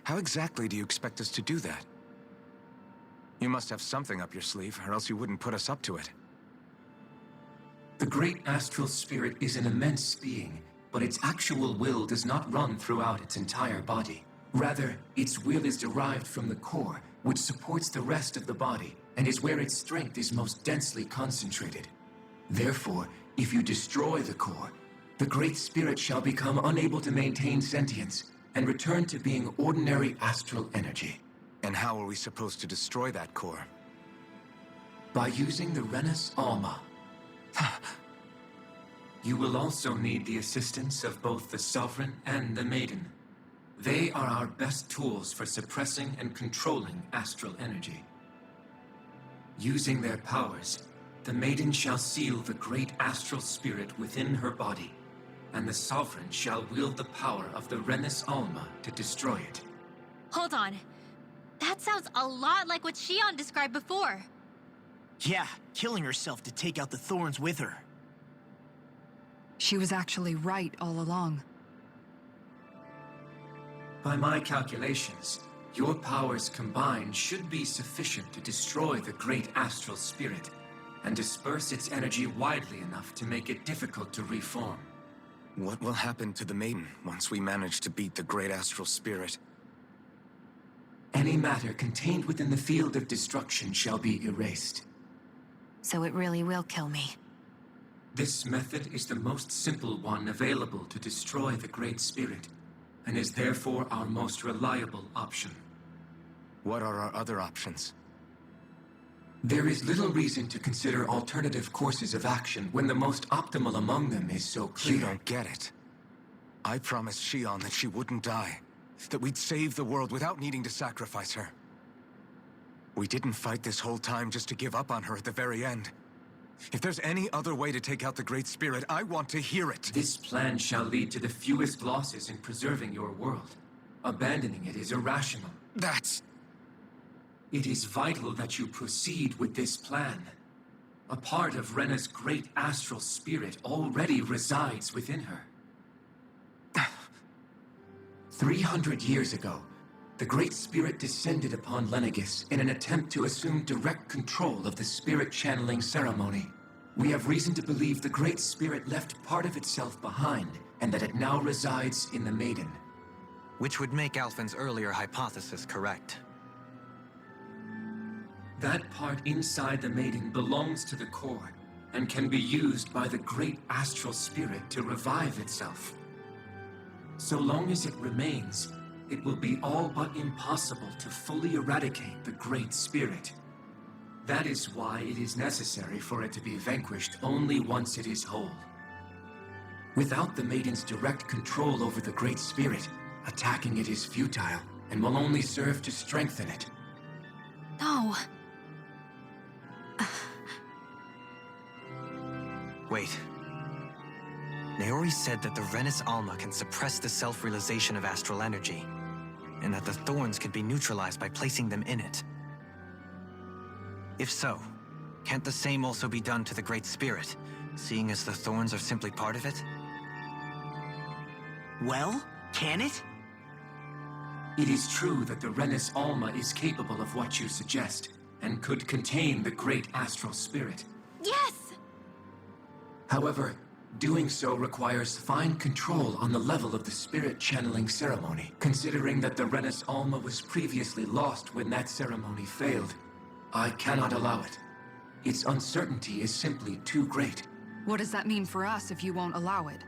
How exactly do you expect us to do that? You must have something up your sleeve, or else you wouldn't put us up to it. The great astral spirit is an immense being, but its actual will does not run throughout its entire body. Rather, its will is derived from the core, which supports the rest of the body, and is where its strength is most densely concentrated. Therefore, if you destroy the core, the Great Spirit shall become unable to maintain sentience and return to being ordinary astral energy. And how are we supposed to destroy that core? By using the Renus Alma. You will also need the assistance of both the Sovereign and the Maiden. They are our best tools for suppressing and controlling astral energy. Using their powers, the Maiden shall seal the great astral spirit within her body, and the Sovereign shall wield the power of the Renus Alma to destroy it. Hold on. That sounds a lot like what Shion described before. Yeah, killing herself to take out the thorns with her. She was actually right all along. By my calculations, your powers combined should be sufficient to destroy the great astral spirit and disperse its energy widely enough to make it difficult to reform. What will happen to the Maiden once we manage to beat the great astral spirit? Any matter contained within the field of destruction shall be erased. So it really will kill me. This method is the most simple one available to destroy the Great Spirit, and is therefore our most reliable option. What are our other options? There is little reason to consider alternative courses of action when the most optimal among them is so clear. You don't get it. I promised Shion that she wouldn't die, that we'd save the world without needing to sacrifice her. We didn't fight this whole time just to give up on her at the very end. If there's any other way to take out the Great Spirit, I want to hear it. This plan shall lead to the fewest losses in preserving your world. Abandoning it is irrational. That's... It is vital that you proceed with this plan. A part of Rena's great astral spirit already resides within her. 300 years ago, the Great Spirit descended upon Lenegis in an attempt to assume direct control of the spirit channeling ceremony. We have reason to believe the Great Spirit left part of itself behind, and that it now resides in the Maiden. Which would make Alphen's earlier hypothesis correct. That part inside the Maiden belongs to the core, and can be used by the great astral spirit to revive itself. So long as it remains, it will be all but impossible to fully eradicate the Great Spirit. That is why it is necessary for it to be vanquished only once it is whole. Without the Maiden's direct control over the Great Spirit, attacking it is futile, and will only serve to strengthen it. No. Wait. Naori said that the Renus Alma can suppress the self-realization of astral energy, and that the thorns could be neutralized by placing them in it. If so, can't the same also be done to the Great Spirit, seeing as the thorns are simply part of it? Well, can it? It is true that the Renus Alma is capable of what you suggest, and could contain the great astral spirit. Yes! However, doing so requires fine control on the level of the spirit channeling ceremony, considering that the Renus Alma was previously lost when that ceremony failed. I cannot allow it. Its uncertainty is simply too great. What does that mean for us if you won't allow it?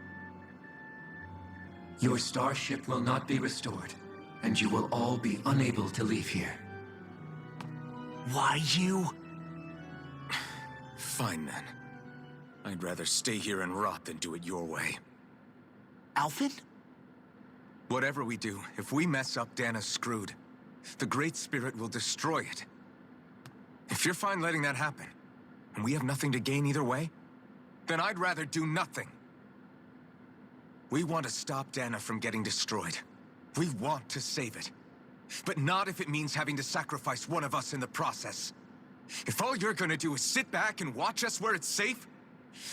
Your starship will not be restored, and you will all be unable to leave here. Why you? Fine then. I'd rather stay here and rot than do it your way. Alphen? Whatever we do, if we mess up, Dana's screwed. The Great Spirit will destroy it. If you're fine letting that happen, and we have nothing to gain either way, then I'd rather do nothing. We want to stop Dana from getting destroyed. We want to save it. But not if it means having to sacrifice one of us in the process. If all you're gonna do is sit back and watch us where it's safe,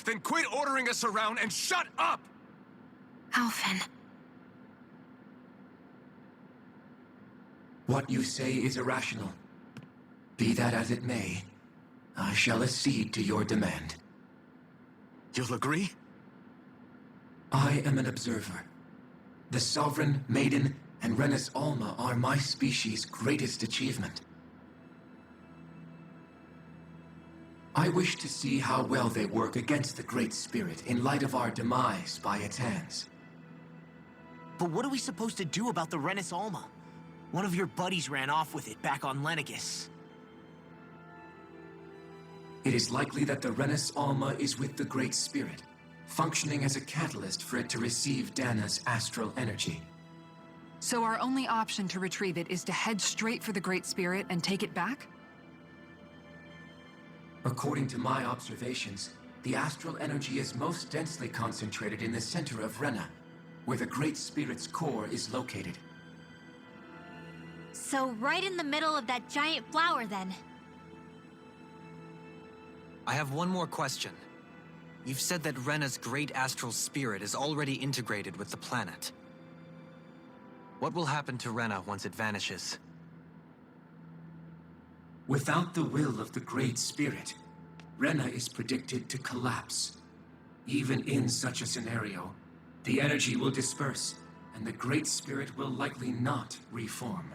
then quit ordering us around and shut up! Alphen. What you say is irrational. Be that as it may, I shall accede to your demand. You'll agree? I am an observer. The Sovereign, Maiden, and Renis Alma are my species' greatest achievement. I wish to see how well they work against the Great Spirit in light of our demise by its hands. But what are we supposed to do about the Renis Alma? One of your buddies ran off with it back on Lenegus. It is likely that the Renis Alma is with the Great Spirit, functioning as a catalyst for it to receive Dana's astral energy. So our only option to retrieve it is to head straight for the Great Spirit and take it back? According to my observations, the astral energy is most densely concentrated in the center of Rena, where the Great Spirit's core is located. So right in the middle of that giant flower, then. I have one more question. You've said that Rena's great astral spirit is already integrated with the planet. What will happen to Rena once it vanishes? Without the will of the Great Spirit, Rena is predicted to collapse. Even in such a scenario, the energy will disperse, and the Great Spirit will likely not reform.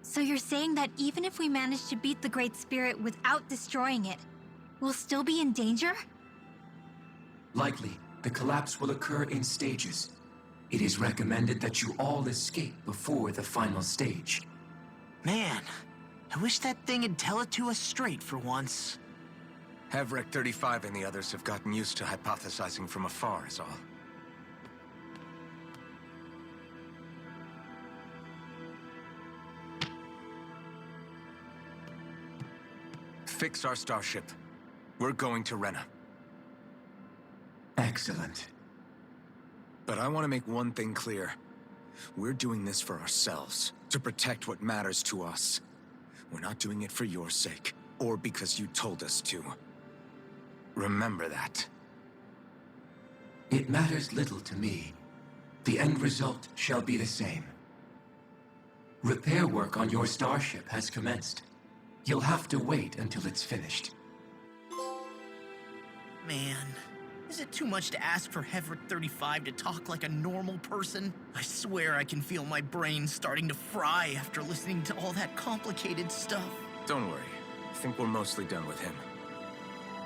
So you're saying that even if we manage to beat the Great Spirit without destroying it, we'll still be in danger? Likely, the collapse will occur in stages. It is recommended that you all escape before the final stage. Man, I wish that thing would tell it to us straight for once. Hevrek 35 and the others have gotten used to hypothesizing from afar is all. Fix our starship. We're going to Rena. Excellent. But I want to make one thing clear. We're doing this for ourselves, to protect what matters to us. We're not doing it for your sake, or because you told us to. Remember that. It matters little to me. The end result shall be the same. Repair work on your starship has commenced. You'll have to wait until it's finished. Man, is it too much to ask for Hevrek 35 to talk like a normal person? I swear I can feel my brain starting to fry after listening to all that complicated stuff. Don't worry. I think we're mostly done with him.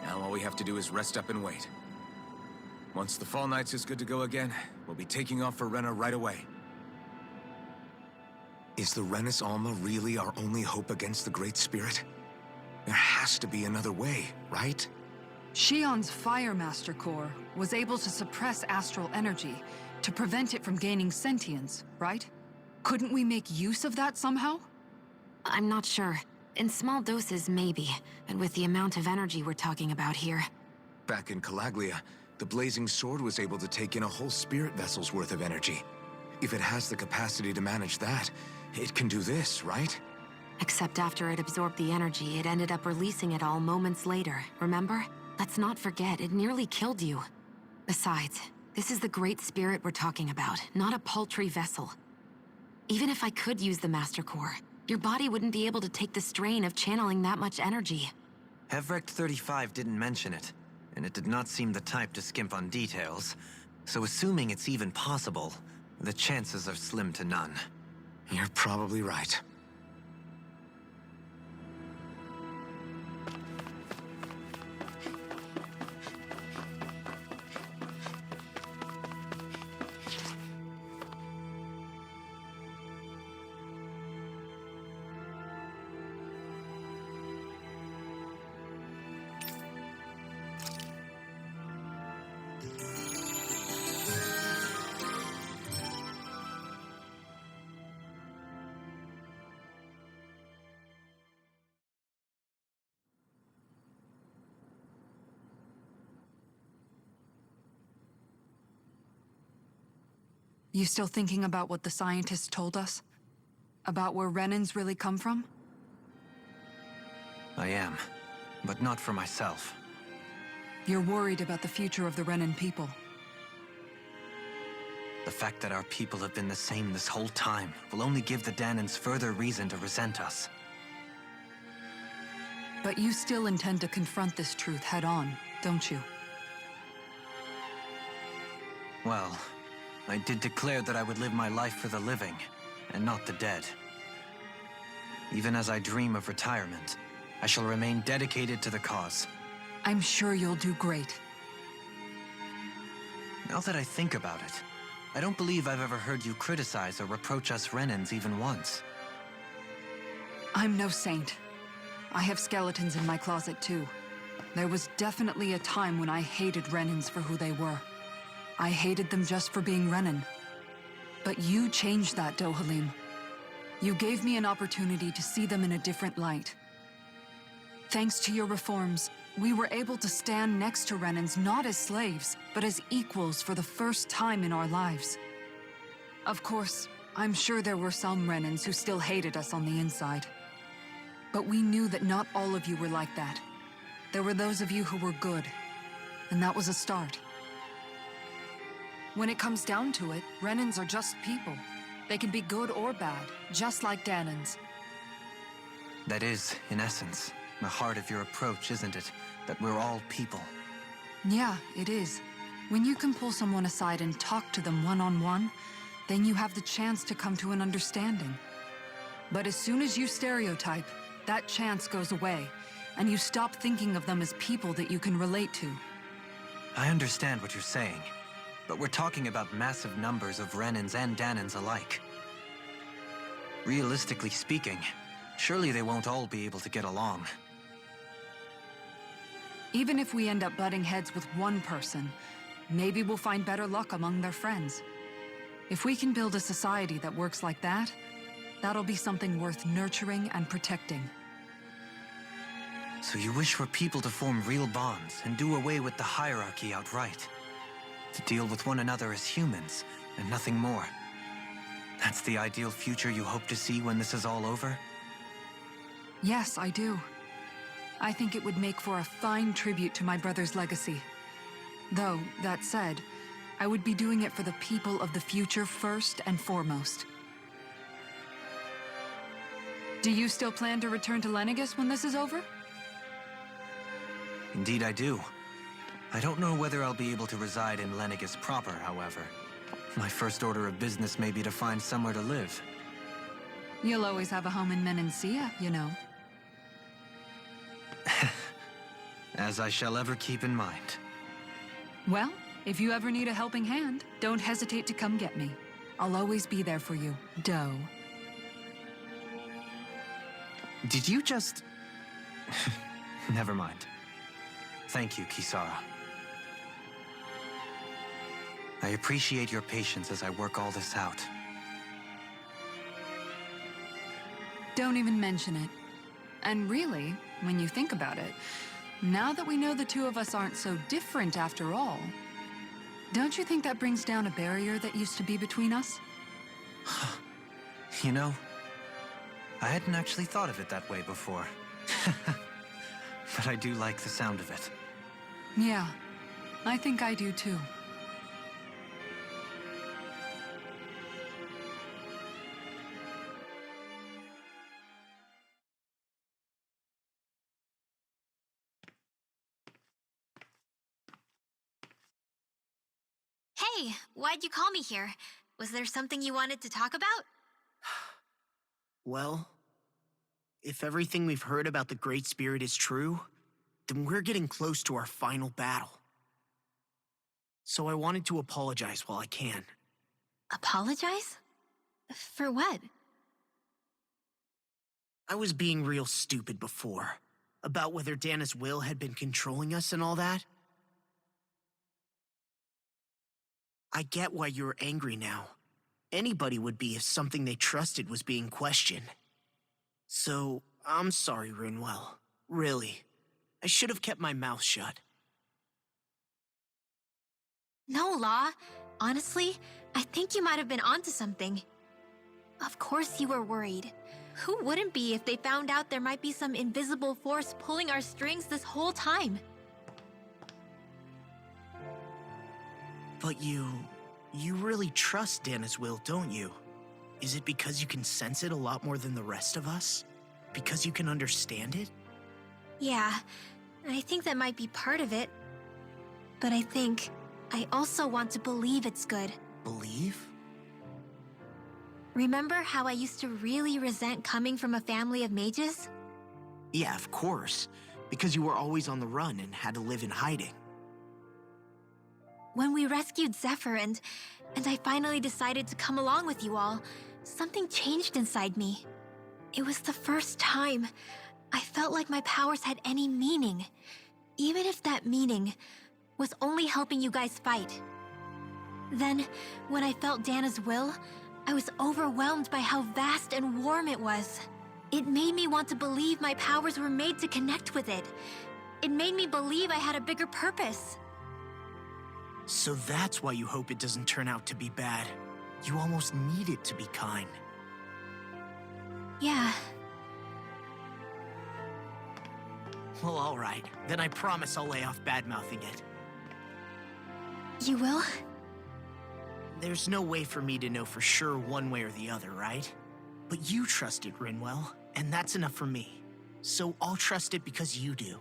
Now all we have to do is rest up and wait. Once the Fall Knights is good to go again, we'll be taking off for Rena right away. Is the Renis Alma really our only hope against the Great Spirit? There has to be another way, right? Shion's Fire Master Core was able to suppress astral energy to prevent it from gaining sentience, right? Couldn't we make use of that somehow? I'm not sure. In small doses, maybe. And with the amount of energy we're talking about here. Back in Calaglia, the Blazing Sword was able to take in a whole spirit vessel's worth of energy. If it has the capacity to manage that, it can do this, right? Except after it absorbed the energy, it ended up releasing it all moments later, remember? Let's not forget, it nearly killed you. Besides, this is the Great Spirit we're talking about, not a paltry vessel. Even if I could use the Master Core, your body wouldn't be able to take the strain of channeling that much energy. Hevrek 35 didn't mention it, and it did not seem the type to skimp on details. So assuming it's even possible, the chances are slim to none. You're probably right. You still thinking about what the scientists told us? About where Renans really come from? I am, but not for myself. You're worried about the future of the Renan people. The fact that our people have been the same this whole time will only give the Danans further reason to resent us. But you still intend to confront this truth head-on, don't you? Well, I did declare that I would live my life for the living, and not the dead. Even as I dream of retirement, I shall remain dedicated to the cause. I'm sure you'll do great. Now that I think about it, I don't believe I've ever heard you criticize or reproach us Renans even once. I'm no saint. I have skeletons in my closet too. There was definitely a time when I hated Renans for who they were. I hated them just for being Renan. But you changed that, Dohalim. You gave me an opportunity to see them in a different light. Thanks to your reforms, we were able to stand next to Renans not as slaves, but as equals for the first time in our lives. Of course, I'm sure there were some Renans who still hated us on the inside. But we knew that not all of you were like that. There were those of you who were good, and that was a start. When it comes down to it, Renans are just people. They can be good or bad, just like Danans. That is, in essence, the heart of your approach, isn't it? That we're all people. Yeah, it is. When you can pull someone aside and talk to them one-on-one, then you have the chance to come to an understanding. But as soon as you stereotype, that chance goes away, and you stop thinking of them as people that you can relate to. I understand what you're saying, but we're talking about massive numbers of Renans and Danans alike. Realistically speaking, surely they won't all be able to get along. Even if we end up butting heads with one person, maybe we'll find better luck among their friends. If we can build a society that works like that, that'll be something worth nurturing and protecting. So you wish for people to form real bonds and do away with the hierarchy outright? To deal with one another as humans, and nothing more? That's the ideal future you hope to see when this is all over? Yes, I do. I think it would make for a fine tribute to my brother's legacy. Though, that said, I would be doing it for the people of the future first and foremost. Do you still plan to return to Lenegis when this is over? Indeed I do. I don't know whether I'll be able to reside in Lenegis proper, however. My first order of business may be to find somewhere to live. You'll always have a home in Menancia, you know. As I shall ever keep in mind. Well, if you ever need a helping hand, don't hesitate to come get me. I'll always be there for you, Doe. Did you just... Never mind. Thank you, Kisara. I appreciate your patience as I work all this out. Don't even mention it. And really, when you think about it, now that we know the two of us aren't so different after all, don't you think that brings down a barrier that used to be between us? You know, I hadn't actually thought of it that way before. But I do like the sound of it. Yeah, I think I do too. Hey, why'd you call me here? Was there something you wanted to talk about? Well, if everything we've heard about the Great Spirit is true, then we're getting close to our final battle. So I wanted to apologize while I can. Apologize? For what? I was being real stupid before, about whether Dana's will had been controlling us and all that. I get why you're angry now. Anybody would be if something they trusted was being questioned. So, I'm sorry, Rinwell. Really. I should have kept my mouth shut. No, Law. Honestly, I think you might have been onto something. Of course you were worried. Who wouldn't be if they found out there might be some invisible force pulling our strings this whole time? But you really trust Dana's will, don't you? Is it because you can sense it a lot more than the rest of us? Because you can understand it? Yeah, I think that might be part of it. But I think I also want to believe it's good. Believe? Remember how I used to really resent coming from a family of mages? Yeah, of course. Because you were always on the run and had to live in hiding. When we rescued Zephyr and I finally decided to come along with you all, something changed inside me. It was the first time I felt like my powers had any meaning, even if that meaning was only helping you guys fight. Then, when I felt Dana's will, I was overwhelmed by how vast and warm it was. It made me want to believe my powers were made to connect with it. It made me believe I had a bigger purpose. So that's why you hope it doesn't turn out to be bad. You almost need it to be kind. Yeah. Well, all right. Then I promise I'll lay off bad-mouthing it. You will? There's no way for me to know for sure one way or the other, right? But you trust it, Rinwell, and that's enough for me. So I'll trust it because you do.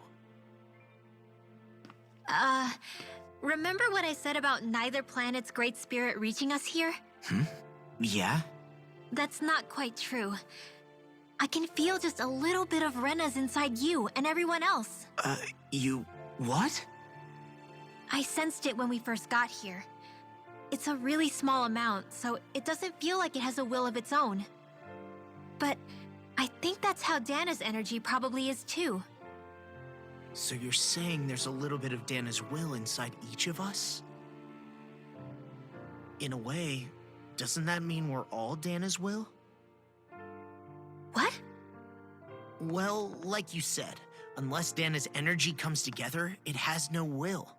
Remember what I said about neither planet's great spirit reaching us here? Yeah? That's not quite true. I can feel just a little bit of Rena's inside you and everyone else. You... what? I sensed it when we first got here. It's a really small amount, so it doesn't feel like it has a will of its own. But I think that's how Dana's energy probably is too. So you're saying there's a little bit of Dana's will inside each of us? In a way, doesn't that mean we're all Dana's will? What? Well, like you said, unless Dana's energy comes together, it has no will.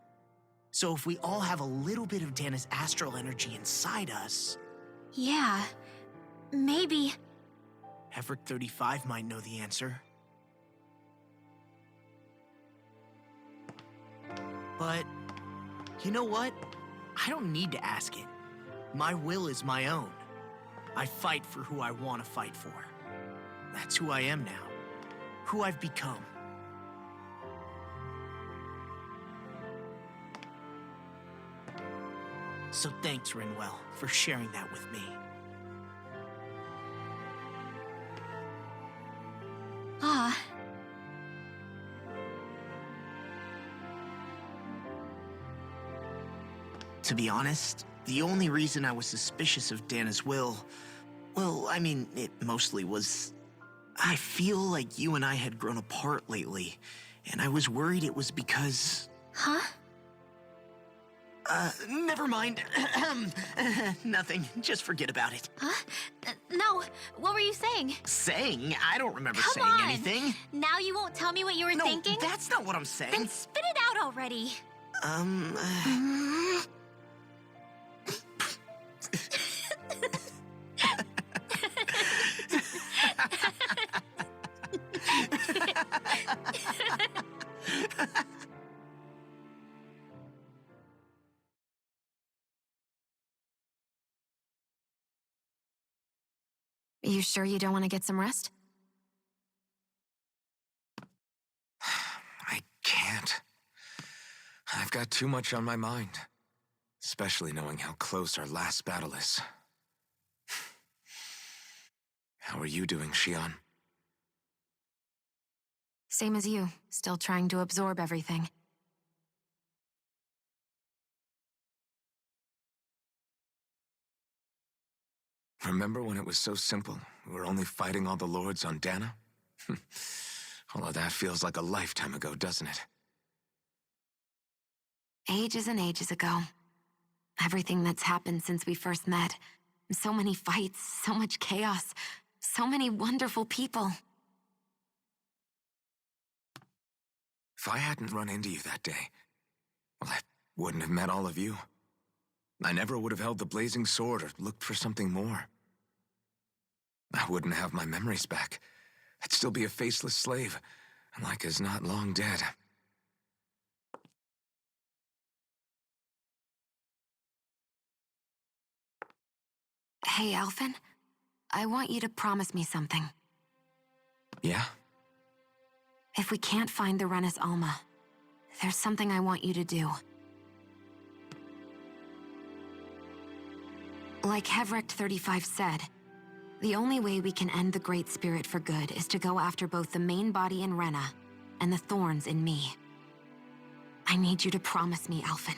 So if we all have a little bit of Dana's astral energy inside us... Yeah, maybe... Hefric 35 might know the answer. But, you know what? I don't need to ask it. My will is my own. I fight for who I want to fight for. That's who I am now. Who I've become. So thanks, Rinwell, for sharing that with me. Ah. To be honest, the only reason I was suspicious of Dana's will, well, I mean, it mostly was... I feel like you and I had grown apart lately, and I was worried it was because... Huh? Never mind. Nothing. Just forget about it. Huh? No, what were you saying? Saying? I don't remember Come saying on. anything. Now you won't tell me what you were thinking? No, that's not what I'm saying. Then spit it out already. You sure you don't want to get some rest? I can't. I've got too much on my mind. Especially knowing how close our last battle is. How are you doing, Xion? Same as you, still trying to absorb everything. Remember when it was so simple? We were only fighting all the lords on Dana? All of that feels like a lifetime ago, doesn't it? Ages and ages ago. Everything that's happened since we first met. So many fights, so much chaos, so many wonderful people. If I hadn't run into you that day, well, I wouldn't have met all of you. I never would have held the blazing sword or looked for something more. I wouldn't have my memories back. I'd still be a faceless slave, like as not long dead. Hey, Alphen. I want you to promise me something. Yeah? If we can't find the Renis Alma, there's something I want you to do. Like Hevrecht 35 said, the only way we can end the Great Spirit for good is to go after both the main body in Rena and the thorns in me. I need you to promise me, Alphen,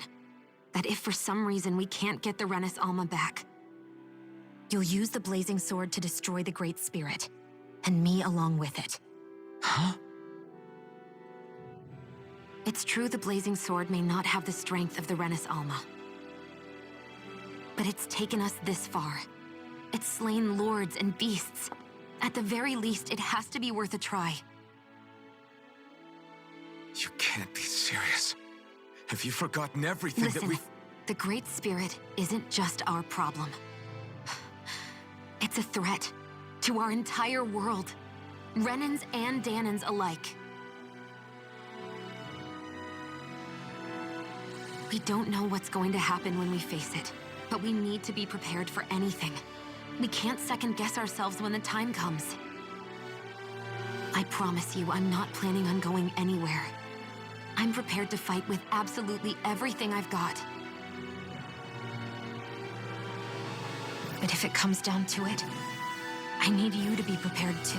that if for some reason we can't get the Renis Alma back, you'll use the Blazing Sword to destroy the Great Spirit, and me along with it. Huh? It's true the Blazing Sword may not have the strength of the Renis Alma. But it's taken us this far. It's slain lords and beasts. At the very least, it has to be worth a try. You can't be serious. Have you forgotten everything Listen, that we've... the Great Spirit isn't just our problem. It's a threat to our entire world. Renans and Dahnans alike. We don't know what's going to happen when we face it, but we need to be prepared for anything. We can't second-guess ourselves when the time comes. I promise you, I'm not planning on going anywhere. I'm prepared to fight with absolutely everything I've got. But if it comes down to it, I need you to be prepared too.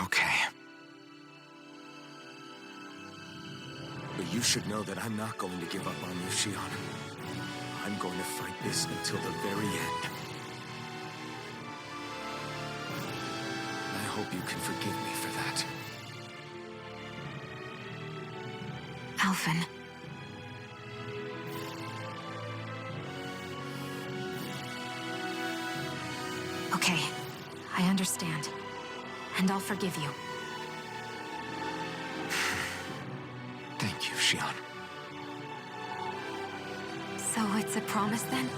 Okay. But you should know that I'm not going to give up on you, Shionne. I'm going to fight this until the very end. I hope you can forgive me for that. Alphen. Okay, I understand. And I'll forgive you. Thank you, Shionne. So it's a promise then?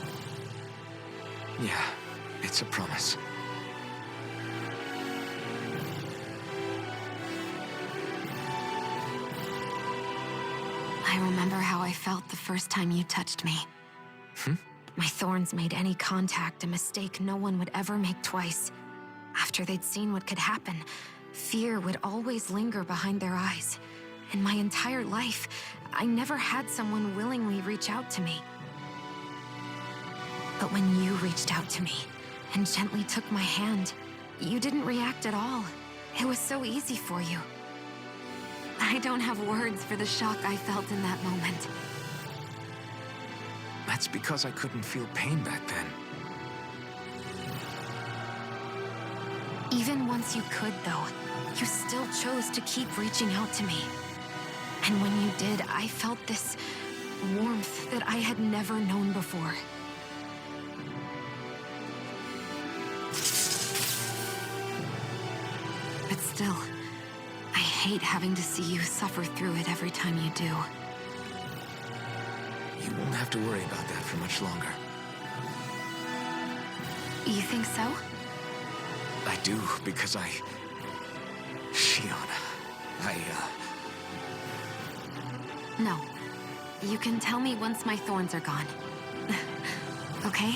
Yeah, it's a promise. I remember how I felt the first time you touched me. My thorns made any contact a mistake no one would ever make twice. After they'd seen what could happen, fear would always linger behind their eyes. In my entire life, I never had someone willingly reach out to me. But when you reached out to me and gently took my hand, you didn't react at all. It was so easy for you. I don't have words for the shock I felt in that moment. That's because I couldn't feel pain back then. Even once you could, though, you still chose to keep reaching out to me. And when you did, I felt this warmth that I had never known before. But still, I hate having to see you suffer through it every time you do. You won't have to worry about that for much longer. You think so? I do, because Shionne, No. You can tell me once my thorns are gone. Okay?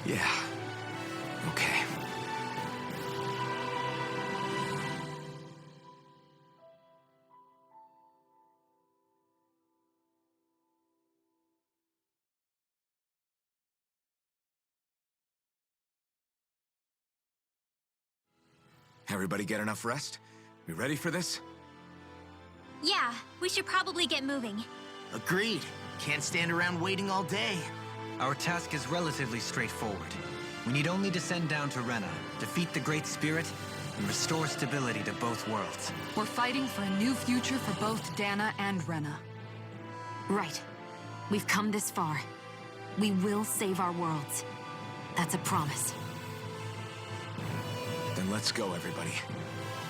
Yeah. Okay. Everybody get enough rest? We ready for this? Yeah, we should probably get moving. Agreed. Can't stand around waiting all day. Our task is relatively straightforward. We need only descend down to Rena, defeat the Great Spirit, and restore stability to both worlds. We're fighting for a new future for both Dana and Rena. Right. We've come this far. We will save our worlds. That's a promise. Then let's go, everybody.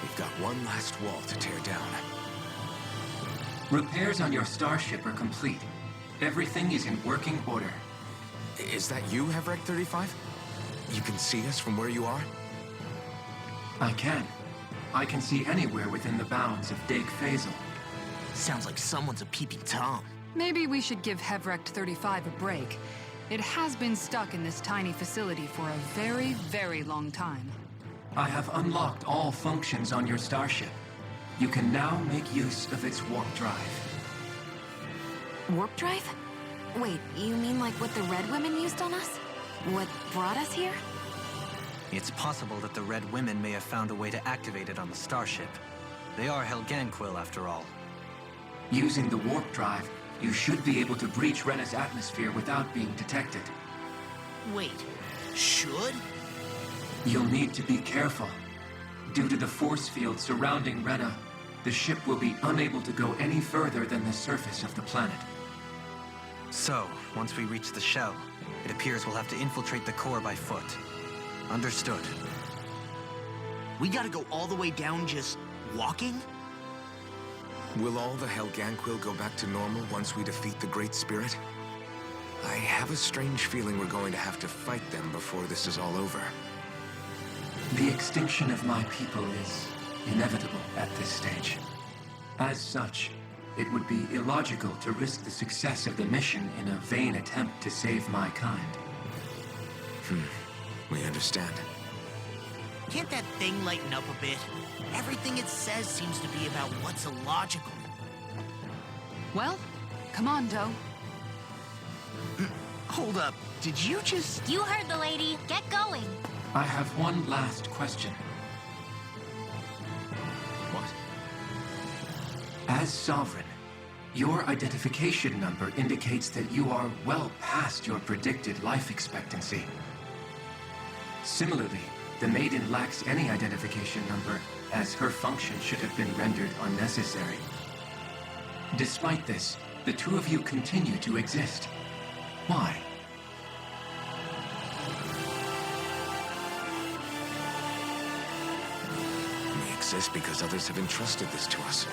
We've got one last wall to tear down. Repairs on your starship are complete. Everything is in working order. Is that you, Hevrecht 35? You can see us from where you are? I can. I can see anywhere within the bounds of Dake Faisal. Sounds like someone's a peeping Tom. Maybe we should give Hevrecht 35 a break. It has been stuck in this tiny facility for a very, very long time. I have unlocked all functions on your starship. You can now make use of its warp drive. Warp drive? Wait, you mean like what the Red Women used on us? What brought us here? It's possible that the Red Women may have found a way to activate it on the starship. They are Helganquil, after all. Using the warp drive, you should be able to breach Rena's atmosphere without being detected. Wait, should? You'll need to be careful. Due to the force field surrounding Rena, the ship will be unable to go any further than the surface of the planet. So, once we reach the shell, it appears we'll have to infiltrate the core by foot. Understood. We gotta go all the way down just walking? Will all the Helganquil go back to normal once we defeat the Great Spirit? I have a strange feeling we're going to have to fight them before this is all over. The extinction of my people is inevitable at this stage. As such, it would be illogical to risk the success of the mission in a vain attempt to save my kind. We understand. Can't that thing lighten up a bit? Everything it says seems to be about what's illogical. Well, come on, Doe. Hold up, did you just... You heard the lady. Get going. I have one last question. What? As Sovereign, your identification number indicates that you are well past your predicted life expectancy. Similarly, the Maiden lacks any identification number, as her function should have been rendered unnecessary. Despite this, the two of you continue to exist. Why? We exist because others have entrusted this to us.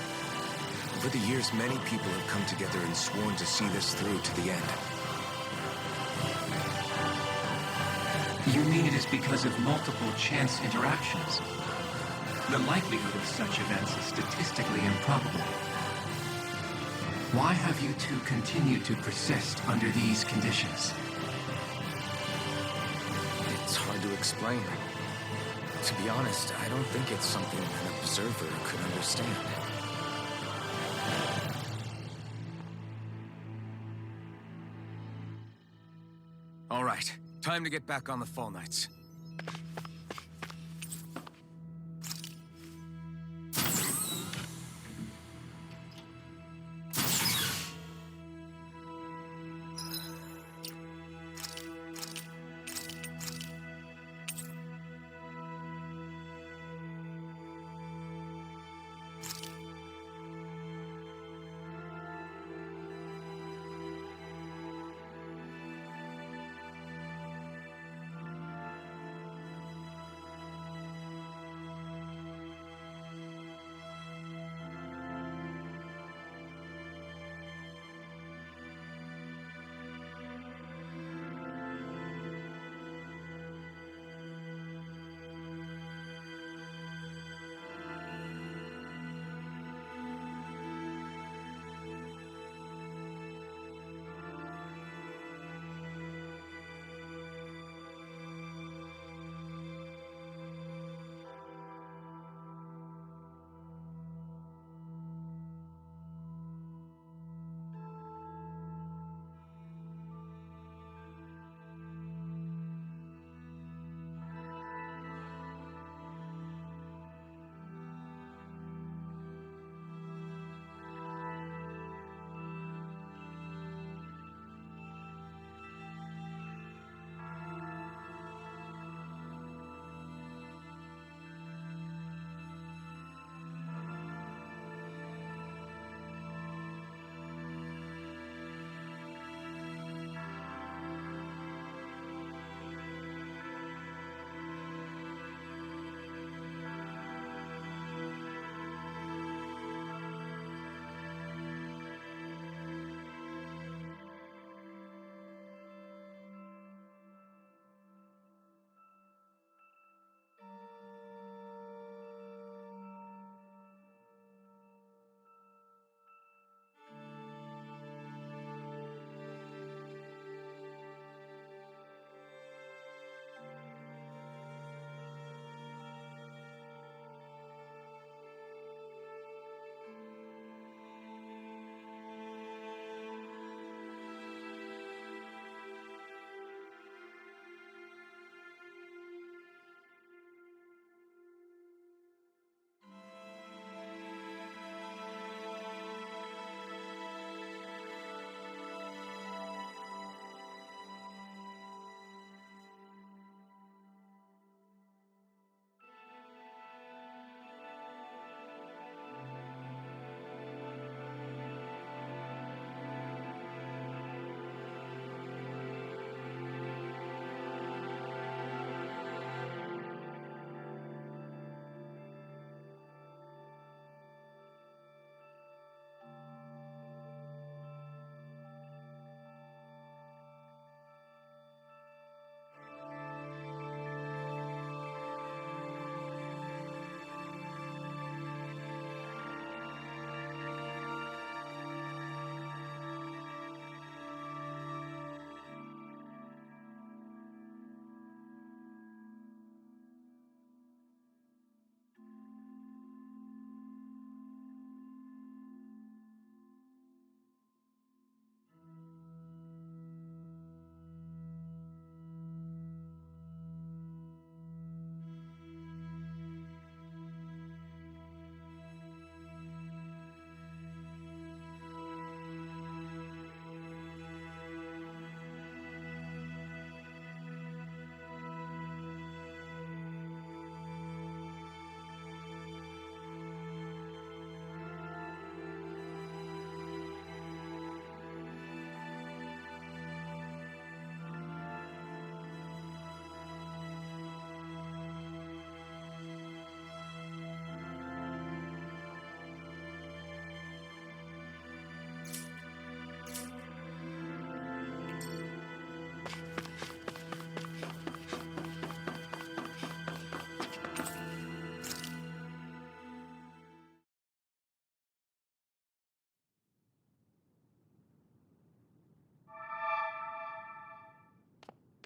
Over the years, many people have come together and sworn to see this through to the end. You mean it is because of multiple chance interactions? The likelihood of such events is statistically improbable. Why have you two continued to persist under these conditions? It's hard to explain. To be honest, I don't think it's something an observer could understand. All right, time to get back on the Fall Knights.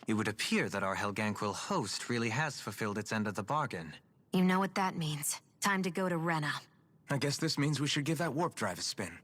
It would appear that our Helganquil host really has fulfilled its end of the bargain. You know what that means. Time to go to Rena. I guess this means we should give that warp drive a spin.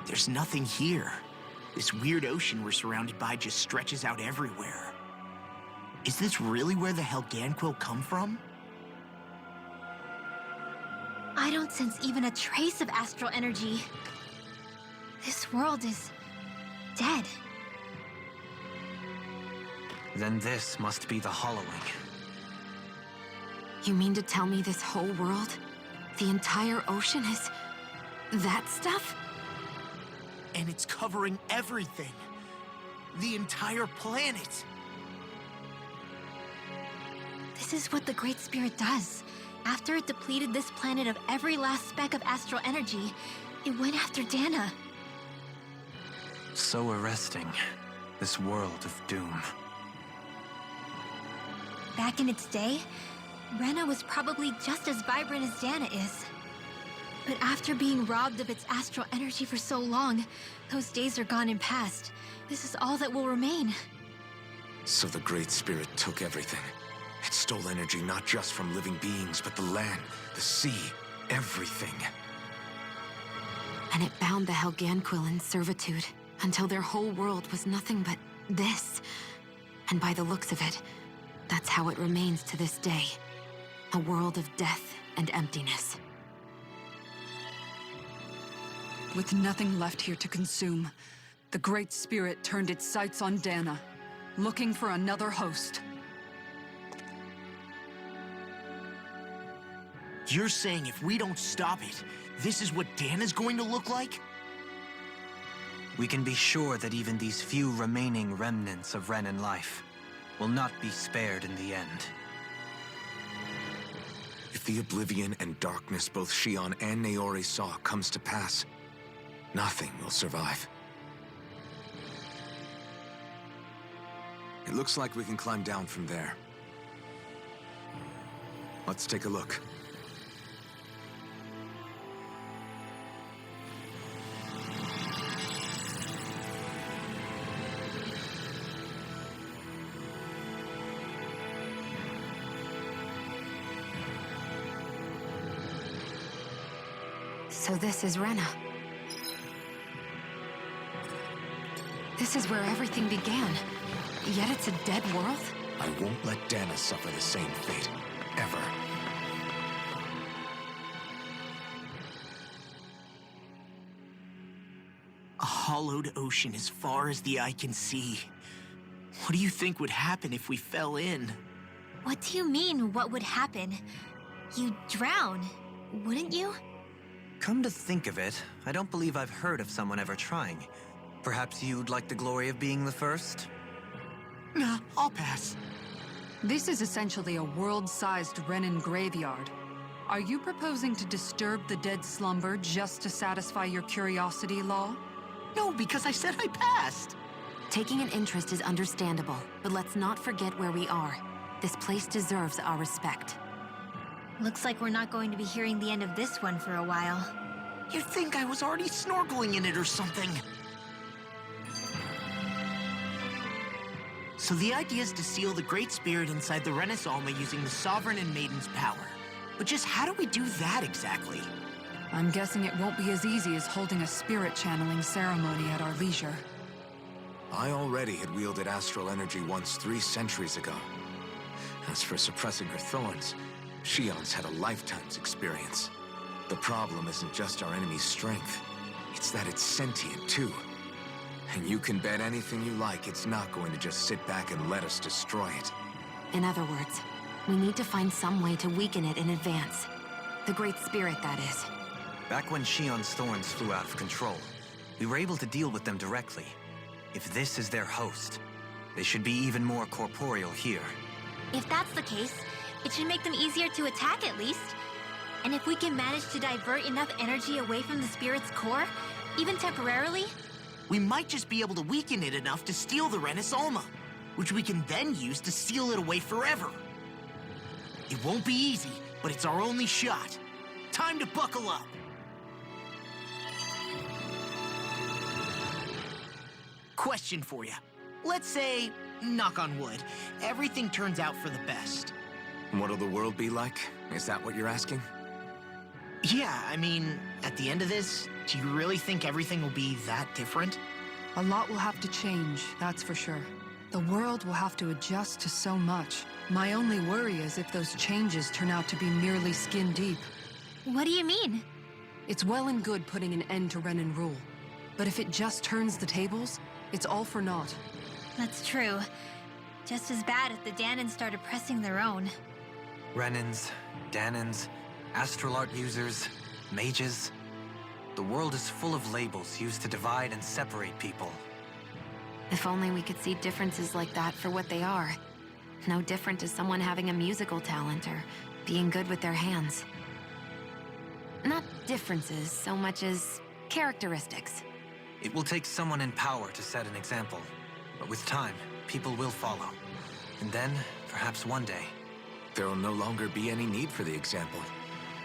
There's nothing here. This weird ocean we're surrounded by just stretches out everywhere. Is this really where the Helganquil come from? I don't sense even a trace of astral energy. This world is dead. Then this must be the hollowing. You mean to tell me this whole world, the entire ocean is that stuff? And it's covering everything. The entire planet. This is what the Great Spirit does. After it depleted this planet of every last speck of astral energy, it went after Dana. So arresting. This world of doom. Back in its day, Rena was probably just as vibrant as Dana is. But after being robbed of its astral energy for so long, those days are gone and past. This is all that will remain. So the Great Spirit took everything. It stole energy not just from living beings, but the land, the sea, everything. And it bound the Helganquil in servitude until their whole world was nothing but this. And by the looks of it, that's how it remains to this day. A world of death and emptiness. With nothing left here to consume, the Great Spirit turned its sights on Dana, looking for another host. You're saying if we don't stop it, this is what Dana's going to look like? We can be sure that even these few remaining remnants of Renan life will not be spared in the end. If the oblivion and darkness both Shion and Naori saw comes to pass, nothing will survive. It looks like we can climb down from there. Let's take a look. So this is Rena. This is where everything began. Yet it's a dead world? I won't let Dana suffer the same fate. Ever. A hollowed ocean as far as the eye can see. What do you think would happen if we fell in? What do you mean, what would happen? You'd drown, wouldn't you? Come to think of it, I don't believe I've heard of someone ever trying. Perhaps you'd like the glory of being the first? Nah, I'll pass. This is essentially a world-sized Renan graveyard. Are you proposing to disturb the dead slumber just to satisfy your curiosity, Law? No, because I said I passed. Taking an interest is understandable, but let's not forget where we are. This place deserves our respect. Looks like we're not going to be hearing the end of this one for a while. You'd think I was already snorkeling in it or something. So the idea is to seal the Great Spirit inside the Renis Alma using the Sovereign and Maiden's power. But just how do we do that exactly? I'm guessing it won't be as easy as holding a spirit channeling ceremony at our leisure. I already had wielded astral energy once 3 centuries ago. As for suppressing her thorns, Shion's had a lifetime's experience. The problem isn't just our enemy's strength. It's that it's sentient, too. And you can bet anything you like it's not going to just sit back and let us destroy it. In other words, we need to find some way to weaken it in advance. The Great Spirit, that is. Back when Shion's thorns flew out of control, we were able to deal with them directly. If this is their host, they should be even more corporeal here. If that's the case, it should make them easier to attack at least. And if we can manage to divert enough energy away from the spirit's core, even temporarily, We might just be able to weaken it enough to steal the Renis Alma, which we can then use to seal it away forever. It won't be easy, but it's our only shot. Time to buckle up. Question for you. Let's say, knock on wood, everything turns out for the best. What'll the world be like? Is that what you're asking? Yeah, I mean, at the end of this, do you really think everything will be that different? A lot will have to change, that's for sure. The world will have to adjust to so much. My only worry is if those changes turn out to be merely skin deep. what do you mean? It's well and good putting an end to Renan rule. But if it just turns the tables, it's all for naught. That's true. Just as bad if the Danans started pressing their own. Renans, Danans, astral art users, mages. The world is full of labels used to divide and separate people. If only we could see differences like that for what they are. No different to someone having a musical talent or being good with their hands. Not differences so much as characteristics. It will take someone in power to set an example. But with time, people will follow. And then, perhaps one day, There will no longer be any need for the example.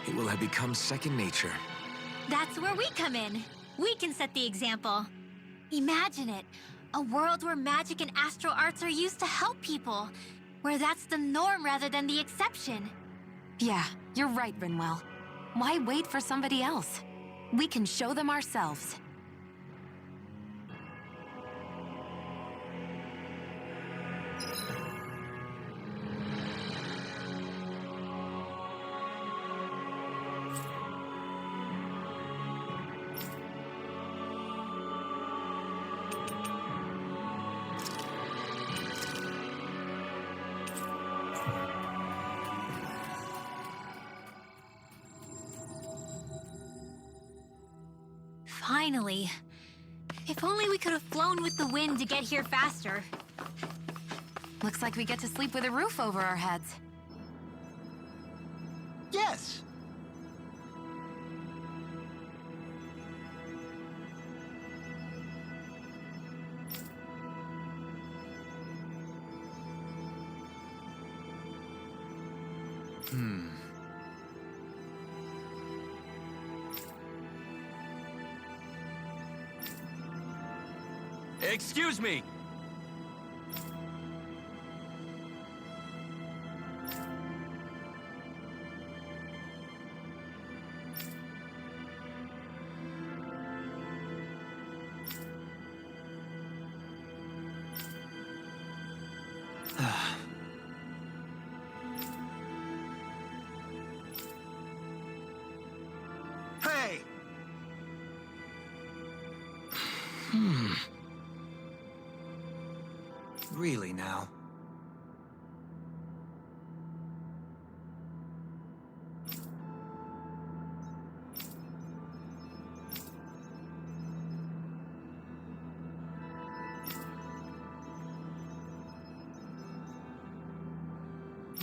It will have become second nature. That's where we come in. We can set the example. Imagine it. A world where magic and astral arts are used to help people. Where that's the norm rather than the exception. Yeah, you're right, Rinwell. Why wait for somebody else? We can show them ourselves. Finally. If only we could have flown with the wind to get here faster. Looks like we get to sleep with a roof over our heads. Yes. Excuse me! Hey! Really now?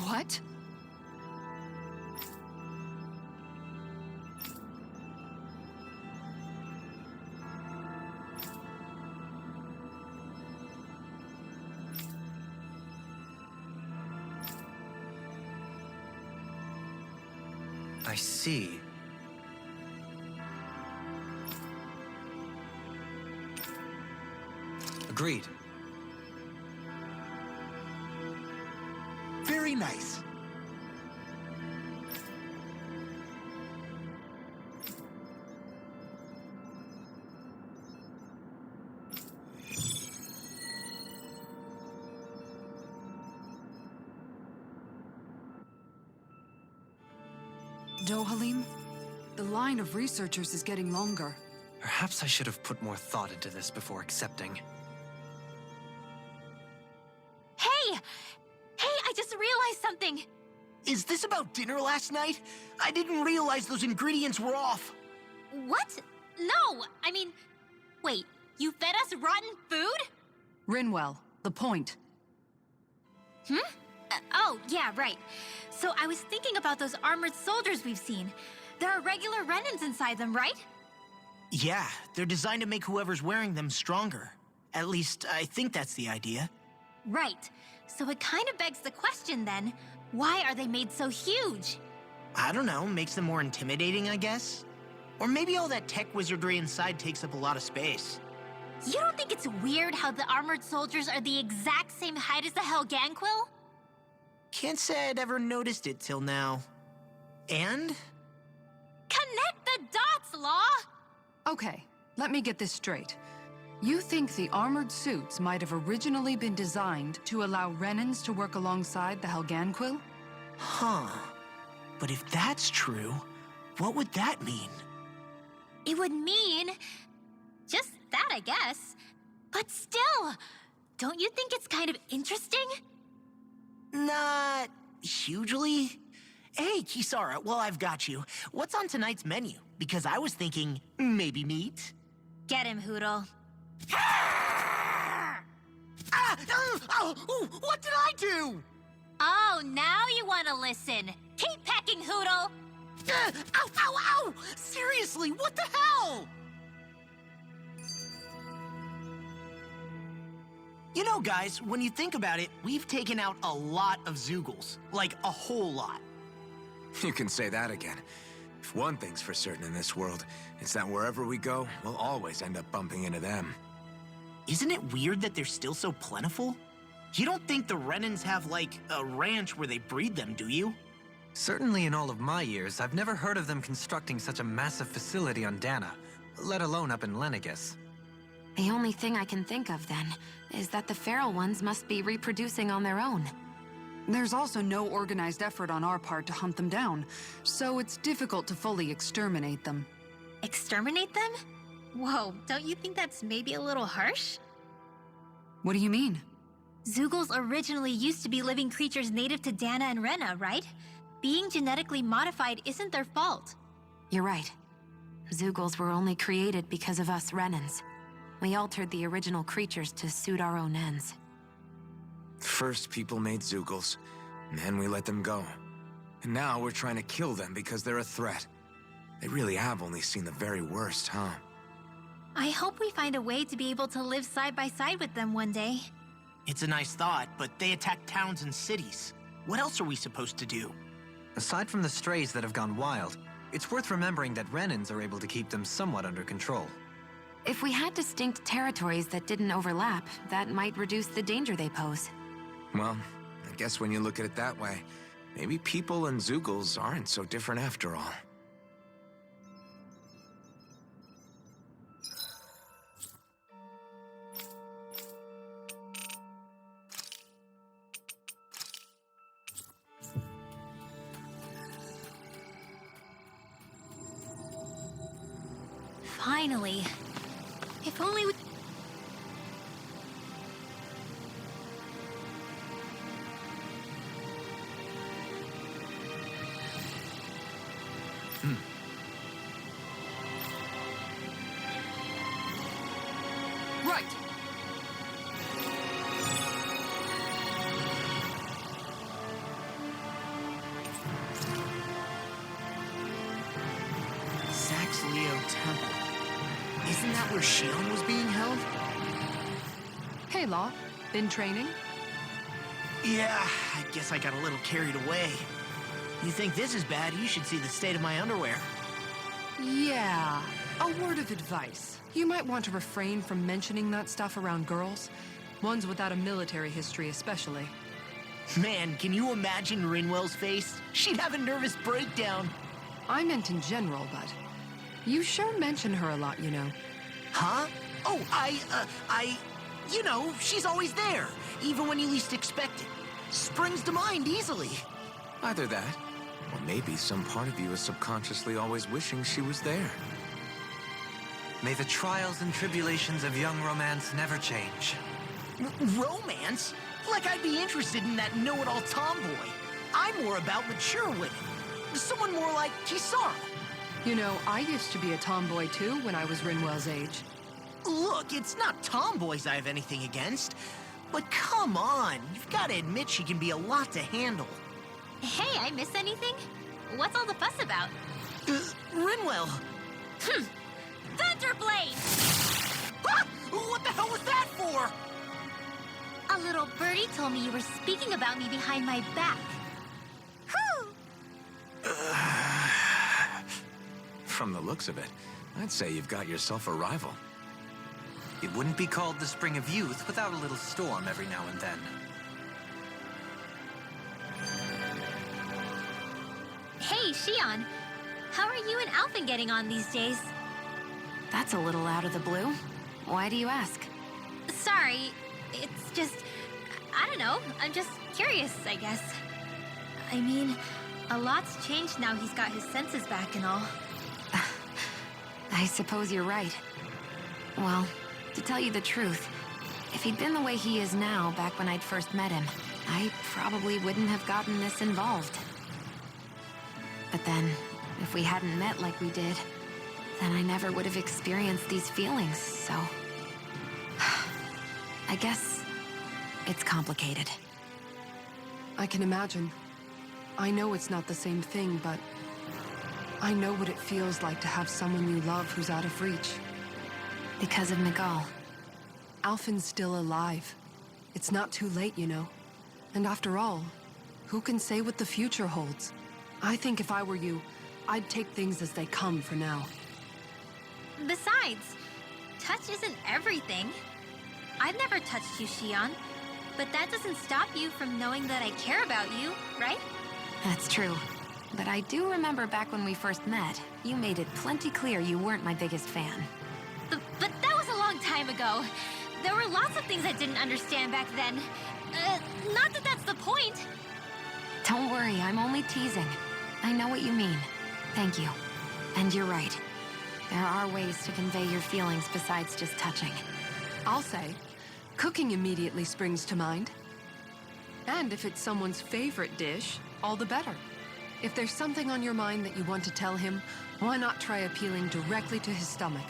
What? I see. Agreed. Very nice. Dohalim? The line of researchers is getting longer. Perhaps I should have put more thought into this before accepting. Hey! Hey, I just realized something! Is this about dinner last night? I didn't realize those ingredients were off. What? No! I mean, wait, you fed us rotten food? Rinwell, the point. Oh, yeah, right. So I was thinking about those armored soldiers we've seen. There are regular Renans inside them, right? Yeah, they're designed to make whoever's wearing them stronger. At least, I think that's the idea. Right. So it kind of begs the question then, why are they made so huge? I don't know, makes them more intimidating, I guess? Or maybe all that tech wizardry inside takes up a lot of space. You don't think it's weird how the armored soldiers are the exact same height as the Helganquil? Can't say I'd ever noticed it till now. And? Connect the dots, Law! Okay, let me get this straight. You think the armored suits might have originally been designed to allow Renans to work alongside the Helganquil? Huh. But if that's true, what would that mean? It would mean... just that, I guess. But still, don't you think it's kind of interesting? Not hugely. Hey, Kisara, well, I've got you. What's on tonight's menu? Because I was thinking maybe meat. Get him, Hootle. What did I do? Oh, now you want to listen. Keep pecking, Hootle. Ow! Seriously, what the hell? You know, guys, when you think about it, we've taken out a lot of Zeugles. Like, a whole lot. You can say that again. If one thing's for certain in this world, it's that wherever we go, we'll always end up bumping into them. Isn't it weird that they're still so plentiful? You don't think the Renans have, like, a ranch where they breed them, do you? Certainly in all of my years, I've never heard of them constructing such a massive facility on Dana, let alone up in Lenegis. The only thing I can think of, then, is that the feral ones must be reproducing on their own. There's also no organized effort on our part to hunt them down, so it's difficult to fully exterminate them. Exterminate them? Whoa, don't you think that's maybe a little harsh? What do you mean? Zeugles originally used to be living creatures native to Dana and Rena, right? Being genetically modified isn't their fault. You're right. Zeugles were only created because of us Renans. We altered the original creatures to suit our own ends. First, people made Zeugles, and then we let them go. And now we're trying to kill them because they're a threat. They really have only seen the very worst, huh? I hope we find a way to be able to live side by side with them one day. It's a nice thought, but they attack towns and cities. What else are we supposed to do? Aside from the strays that have gone wild, it's worth remembering that Renans are able to keep them somewhat under control. If we had distinct territories that didn't overlap, that might reduce the danger they pose. Well, I guess when you look at it that way, maybe people and Zeugles aren't so different after all. Finally. If only we... Right! Saxleo Temple. Isn't that where Shion was being held? Hey, Law. Been training? Yeah, I guess I got a little carried away. You think this is bad, you should see the state of my underwear. Yeah. A word of advice. You might want to refrain from mentioning that stuff around girls. Ones without a military history especially. Man, can you imagine Rinwell's face? She'd have a nervous breakdown. I meant in general, but... You sure mention her a lot, you know. Huh? Oh, you know, she's always there, even when you least expect it. Springs to mind easily. Either that, Or maybe some part of you is subconsciously always wishing she was there. May the trials and tribulations of young romance never change. Romance? Like I'd be interested in that know-it-all tomboy. I'm more about mature women. Someone more like Kisara. You know, I used to be a tomboy too when I was Rinwell's age. Look, it's not tomboys I have anything against. But come on, you've got to admit she can be a lot to handle. Hey, I miss anything? What's all the fuss about? Rinwell. Thunderblade! Ah! What the hell was that for? A little birdie told me you were speaking about me behind my back. Whew! From the looks of it, I'd say you've got yourself a rival. It wouldn't be called the Spring of Youth without a little storm every now and then. Hey, Shion. How are you and Alphen getting on these days? That's a little out of the blue. Why do you ask? Sorry, it's just... I don't know. I'm just curious, I guess. I mean, a lot's changed now he's got his senses back and all. I suppose you're right. Well, to tell you the truth, if he'd been the way he is now back when I'd first met him, I probably wouldn't have gotten this involved. But then, if we hadn't met like we did, then I never would have experienced these feelings, so... I guess it's complicated. I can imagine. I know it's not the same thing, but I know what it feels like to have someone you love who's out of reach. Because of Miguel. Alphen's still alive. It's not too late, you know. And after all, who can say what the future holds? I think if I were you, I'd take things as they come for now. Besides, touch isn't everything. I've never touched you, Shion, but that doesn't stop you from knowing that I care about you, right? That's true. But I do remember back when we first met, you made it plenty clear you weren't my biggest fan. But that was a long time ago. There were lots of things I didn't understand back then. Not that that's the point. Don't worry, I'm only teasing. I know what you mean. Thank you. And you're right. There are ways to convey your feelings besides just touching. I'll say, cooking immediately springs to mind. And if it's someone's favorite dish, all the better. If there's something on your mind that you want to tell him, why not try appealing directly to his stomach?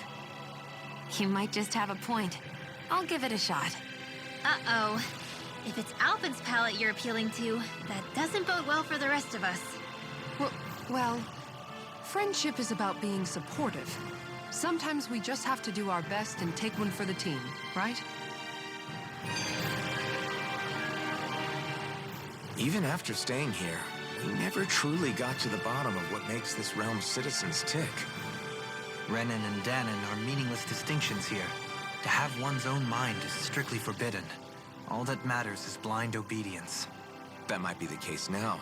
You might just have a point. I'll give it a shot. Uh-oh. If it's Alphen's palate you're appealing to, that doesn't bode well for the rest of us. Well, friendship is about being supportive. Sometimes we just have to do our best and take one for the team, right? Even after staying here, we never truly got to the bottom of what makes this realm's citizens tick. Renan and Danon are meaningless distinctions here. To have one's own mind is strictly forbidden. All that matters is blind obedience. That might be the case now,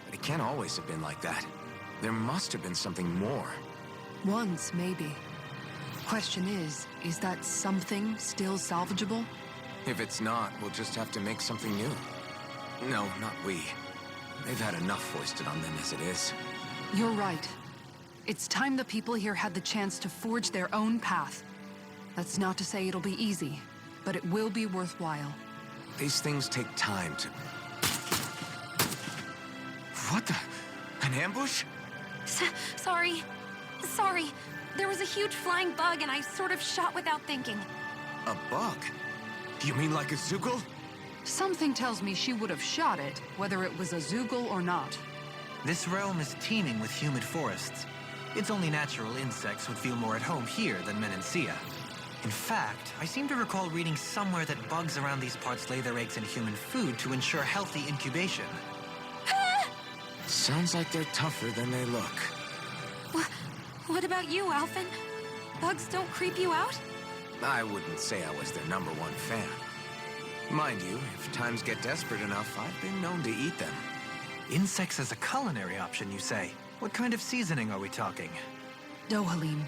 but it can't always have been like that. There must have been something more. Once, maybe. Question is that something still salvageable? If it's not, we'll just have to make something new. No, not we. They've had enough foisted on them as it is. You're right. It's time the people here had the chance to forge their own path. That's not to say it'll be easy, but it will be worthwhile. These things take time to... What the... An ambush? Sorry. There was a huge flying bug and I sort of shot without thinking. A bug? You mean like a Zeugl? Something tells me she would have shot it, whether it was a Zeugl or not. This realm is teeming with humid forests. It's only natural insects would feel more at home here than Menancia. In fact, I seem to recall reading somewhere that bugs around these parts lay their eggs in human food to ensure healthy incubation. Sounds like they're tougher than they look. What about you, Alphen? Bugs don't creep you out? I wouldn't say I was their #1 fan. Mind you, if times get desperate enough, I've been known to eat them. Insects as a culinary option, you say? What kind of seasoning are we talking? Dohalim,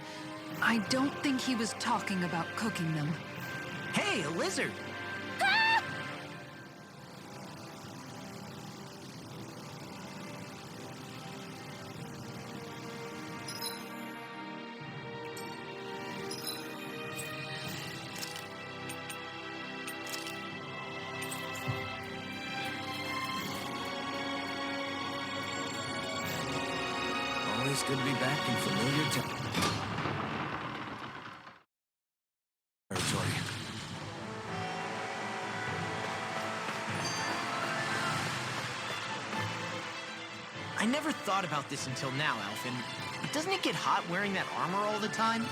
I don't think he was talking about cooking them. Hey, a lizard! good to be back in familiar territory. I never thought about this until now, Alphen. But doesn't it get hot wearing that armor all the time?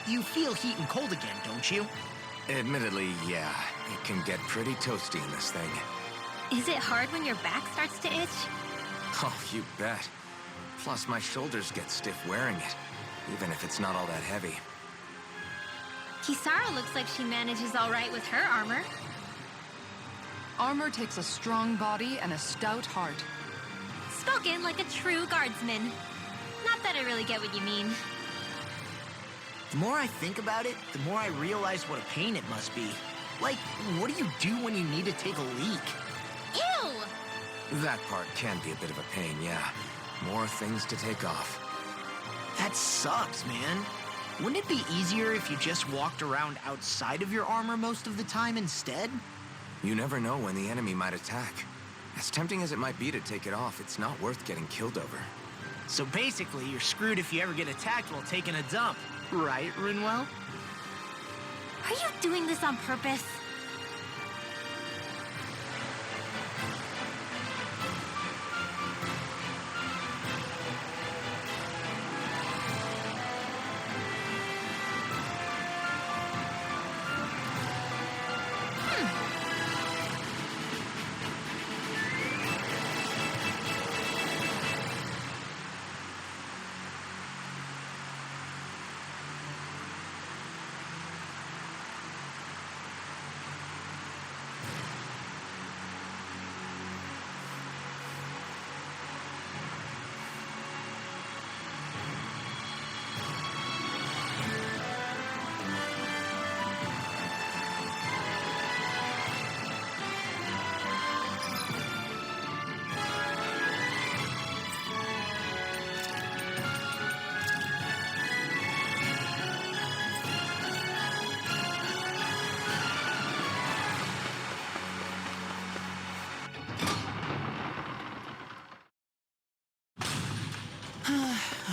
You feel heat and cold again, don't you? Admittedly, yeah. It can get pretty toasty in this thing. Is it hard when your back starts to itch? Oh, you bet. Plus, my shoulders get stiff wearing it, even if it's not all that heavy. Kisara looks like she manages all right with her armor. Armor takes a strong body and a stout heart. Spoken like a true guardsman. Not that I really get what you mean. The more I think about it, the more I realize what a pain it must be. Like, what do you do when you need to take a leak? Ew! That part can be a bit of a pain, yeah. More things to take off. That sucks, man. Wouldn't it be easier if you just walked around outside of your armor most of the time instead? You never know when the enemy might attack. As tempting as it might be to take it off, it's not worth getting killed over. So basically, you're screwed if you ever get attacked while taking a dump. Right, Rinwell? Are you doing this on purpose?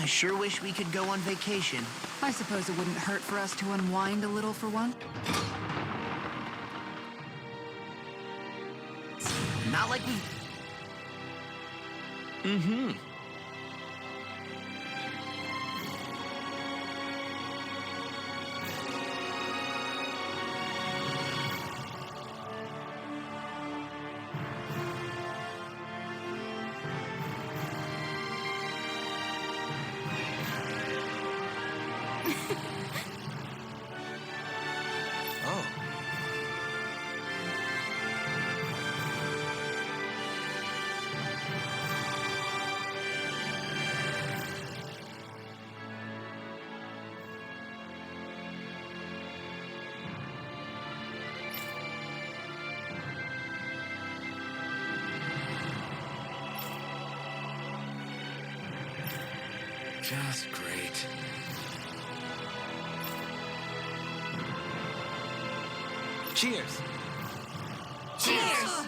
I sure wish we could go on vacation. I suppose it wouldn't hurt for us to unwind a little for one. Not like we... Mm-hmm. Oh. Just great. Cheers! Cheers!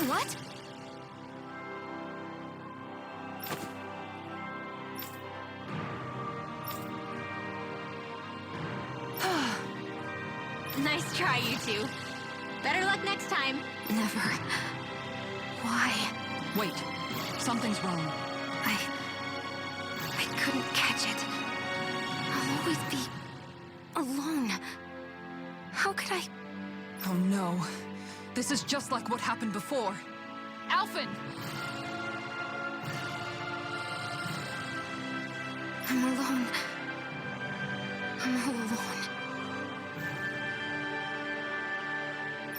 What? Nice try, you two. Better luck next time. Never. Why? Wait, something's wrong. I couldn't catch it. I'll always be alone. How could I? Oh no. This is just like what happened before. Alphen! I'm alone. I'm all alone.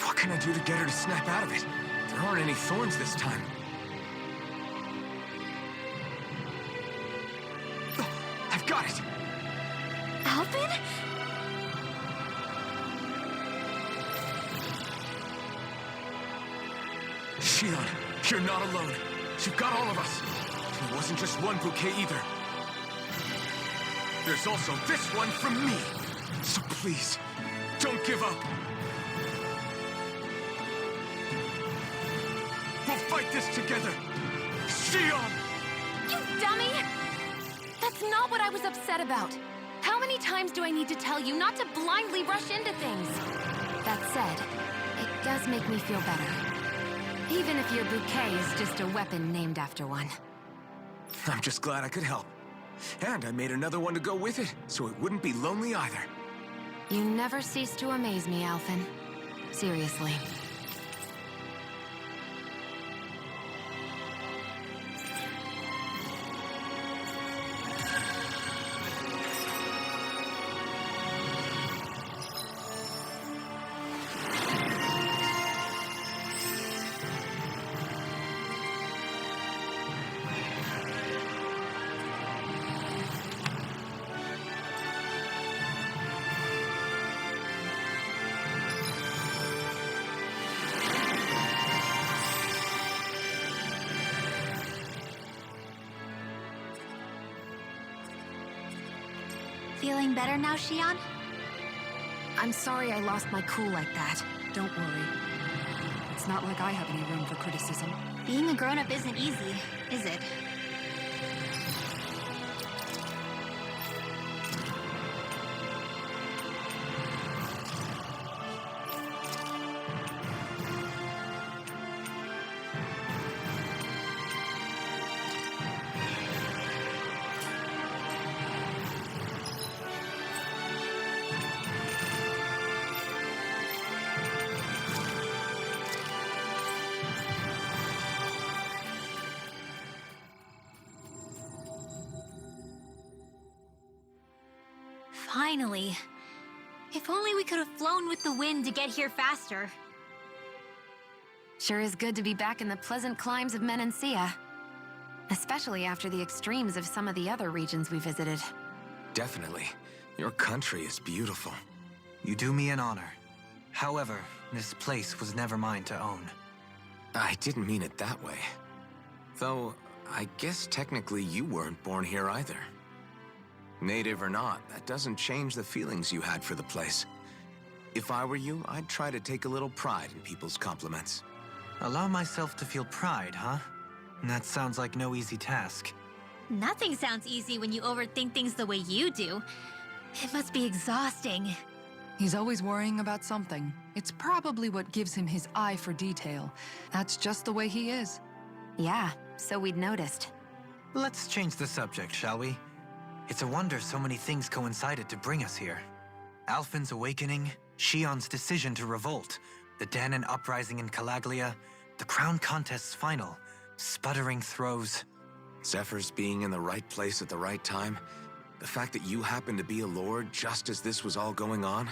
What can I do to get her to snap out of it? There aren't any thorns this time. Oh, I've got it! Alphen? Shion, you're not alone. You've got all of us. It wasn't just one bouquet either. There's also this one from me. So please, don't give up. We'll fight this together. Shion! You dummy! That's not what I was upset about. How many times do I need to tell you not to blindly rush into things? That said, it does make me feel better. Even if your bouquet is just a weapon named after one. I'm just glad I could help. And I made another one to go with it, so it wouldn't be lonely either. You never cease to amaze me, Alphen. Seriously. Feeling better now, Shion? I'm sorry I lost my cool like that. Don't worry. It's not like I have any room for criticism. Being a grown-up isn't easy, is it? Finally. If only we could have flown with the wind to get here faster. Sure is good to be back in the pleasant climes of Menancia. Especially after the extremes of some of the other regions we visited. Definitely. Your country is beautiful. You do me an honor. However, this place was never mine to own. I didn't mean it that way. Though, I guess technically you weren't born here either. Native or not, that doesn't change the feelings you had for the place. If I were you, I'd try to take a little pride in people's compliments. Allow myself to feel pride, huh? That sounds like no easy task. Nothing sounds easy when you overthink things the way you do. It must be exhausting. He's always worrying about something. It's probably what gives him his eye for detail. That's just the way he is. Yeah, so we'd noticed. Let's change the subject, shall we? It's a wonder so many things coincided to bring us here. Alphen's awakening, Shion's decision to revolt, the Dahnan uprising in Calaglia, the Crown Contest's final, sputtering throws. Zephyr's being in the right place at the right time, the fact that you happened to be a lord just as this was all going on.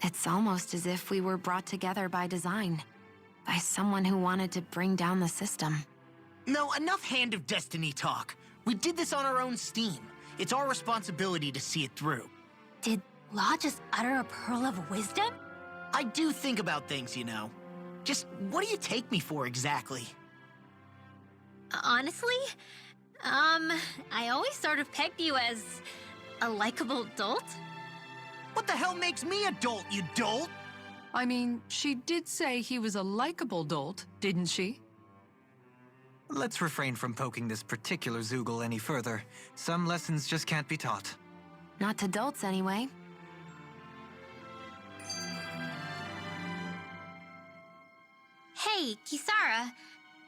It's almost as if we were brought together by design. By someone who wanted to bring down the system. No, enough Hand of Destiny talk. We did this on our own steam. It's our responsibility to see it through. Did Law just utter a pearl of wisdom? I do think about things, you know. Just what do you take me for exactly? Honestly, I always sort of pegged you as a likable dolt. What the hell makes me a dolt, you dolt? I mean, she did say he was a likable dolt, didn't she? Let's refrain from poking this particular Zoogle any further. Some lessons just can't be taught. Not to dolts, anyway. Hey, Kisara,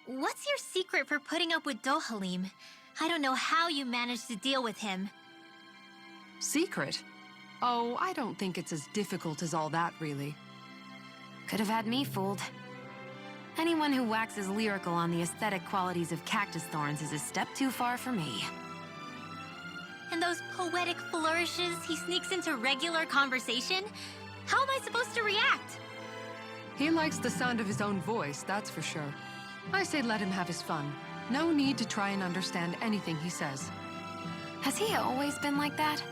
what's your secret for putting up with Dohalim? I don't know how you managed to deal with him. Secret? Oh, I don't think it's as difficult as all that, really. Could have had me fooled. Anyone who waxes lyrical on the aesthetic qualities of cactus thorns is a step too far for me. And those poetic flourishes he sneaks into regular conversation? How am I supposed to react? He likes the sound of his own voice, that's for sure. I say let him have his fun. No need to try and understand anything he says. Has he always been like that?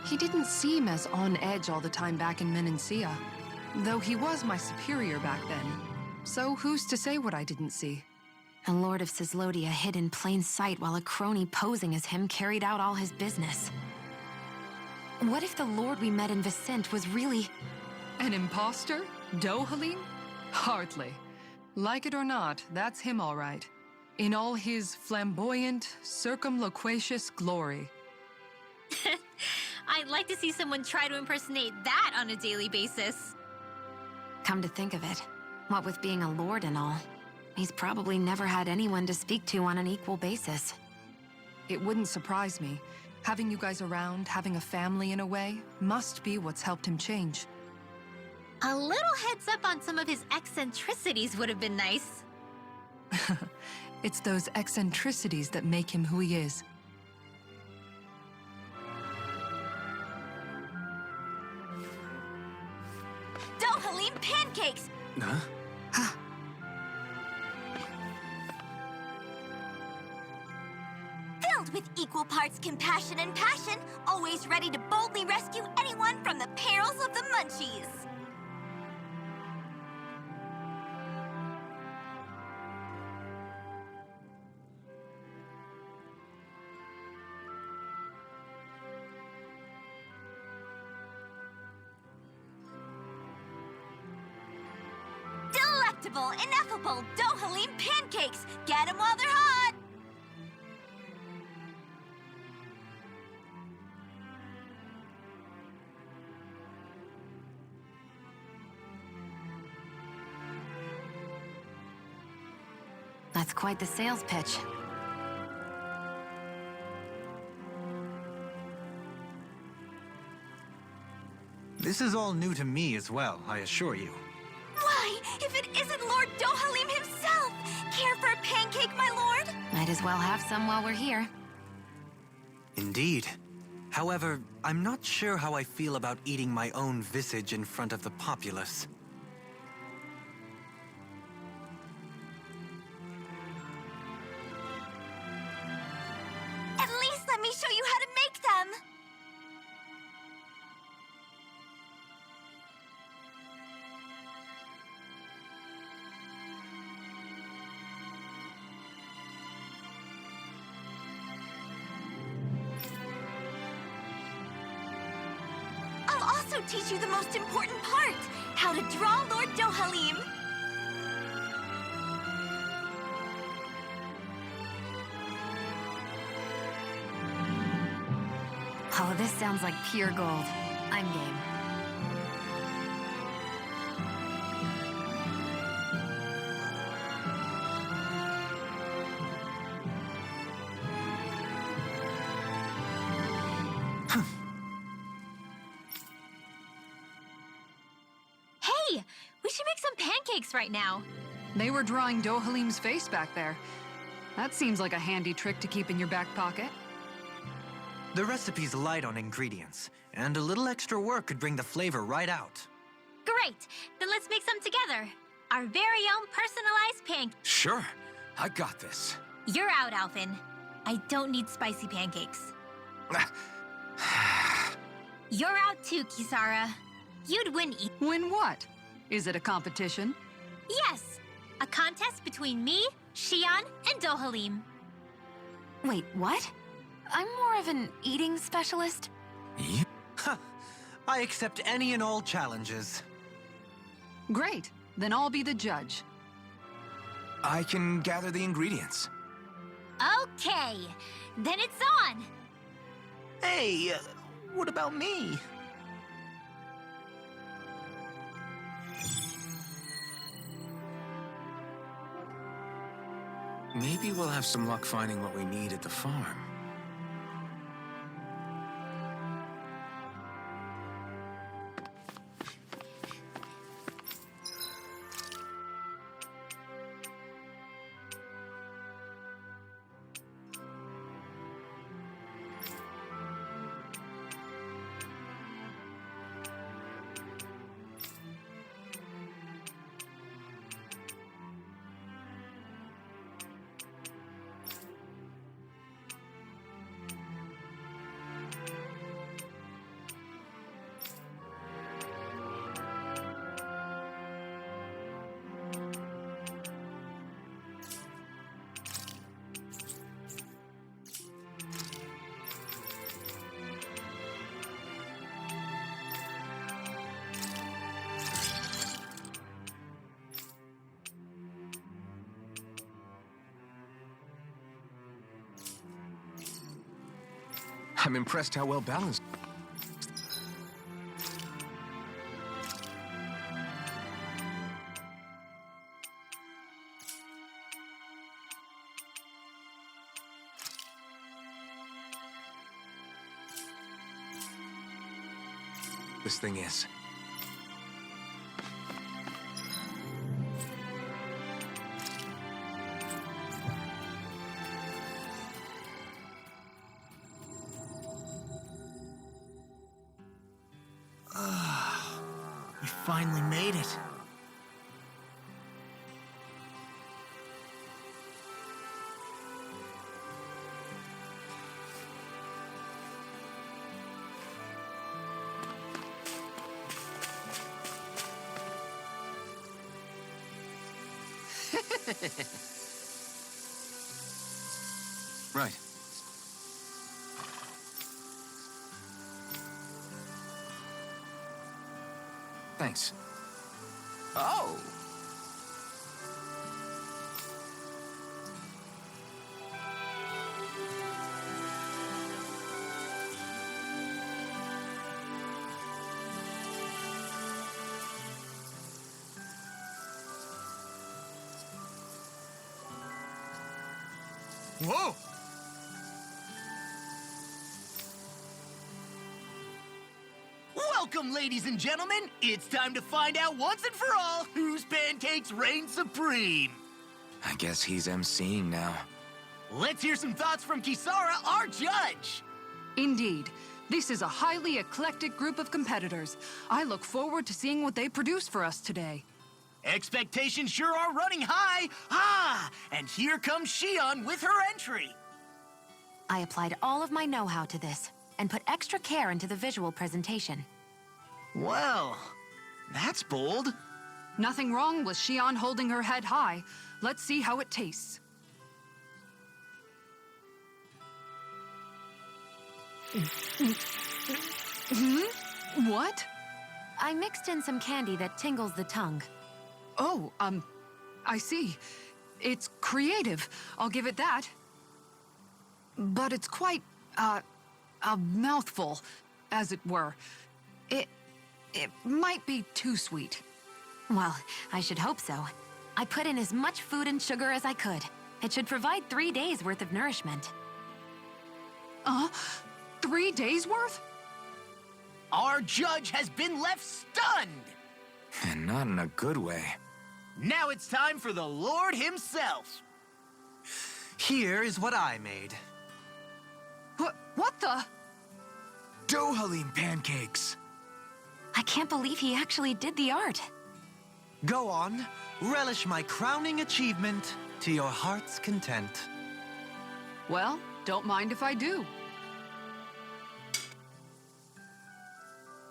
He didn't seem as on edge all the time back in Menancia, though he was my superior back then. So who's to say what I didn't see? A lord of Cislodia hid in plain sight while a crony posing as him carried out all his business. What if the lord we met in Vicent was really... An imposter? Dohalim? Hardly. Like it or not, that's him all right. In all his flamboyant, circumloquacious glory. I'd like to see someone try to impersonate that on a daily basis. Come to think of it, what with being a lord and all, he's probably never had anyone to speak to on an equal basis. It wouldn't surprise me. Having you guys around, having a family in a way, must be what's helped him change. A little heads up on some of his eccentricities would have been nice. It's those eccentricities that make him who he is. Dohalim pancakes! Huh? Filled with equal parts compassion and passion, always ready to boldly rescue anyone from the perils of the Munchies. Delectable, ineffable Dohalim pancakes! Get 'em while they're hot! That's quite the sales pitch. This is all new to me as well, I assure you. Why, if it isn't Lord Dohalim himself! Care for a pancake, my lord? Might as well have some while we're here. Indeed. However, I'm not sure how I feel about eating my own visage in front of the populace. At least let me show you how to make them! I'll also teach you the most important part, how to draw Lord Dohalim. Oh, this sounds like pure gold. I'm game. Hey, we should make some pancakes right now. They were drawing Dohalim's face back there. That seems like a handy trick to keep in your back pocket. The recipe's light on ingredients, and a little extra work could bring the flavor right out. Great, then let's make some together. Our very own personalized pancake. Sure, I got this. You're out, Alphen. I don't need spicy pancakes. You're out too, Kisara. You'd win Win what? Is it a competition? Yes, a contest between me, Xion, and Dohalim. Wait, what? I'm more of an eating specialist. I accept any and all challenges. Great, then I'll be the judge. I can gather the ingredients. Okay, then it's on. Hey, what about me? Maybe we'll have some luck finding what we need at the farm. I'm impressed how well balanced. This thing is. We finally made it. Right. Thanks. Oh! Whoa! Welcome, ladies and gentlemen. It's time to find out once and for all whose pancakes reign supreme. I guess he's emceeing now. Let's hear some thoughts from Kisara, our judge. Indeed. This is a highly eclectic group of competitors. I look forward to seeing what they produce for us today. Expectations sure are running high. And here comes Shion with her entry. I applied all of my know-how to this and put extra care into the visual presentation. Well, that's bold. Nothing wrong with Shion holding her head high. Let's see how it tastes. What? I mixed in some candy that tingles the tongue. Oh, I see. It's creative. I'll give it that. But it's quite, a mouthful, as it were. It might be too sweet. Well, I should hope so. I put in as much food and sugar as I could. It should provide 3 days' worth of nourishment. 3 days' worth? Our judge has been left stunned. And not in a good way. Now it's time for the Lord himself. Here is what I made. What the? Dohalim pancakes! I can't believe he actually did the art. Go on, relish my crowning achievement to your heart's content. Well, don't mind if I do.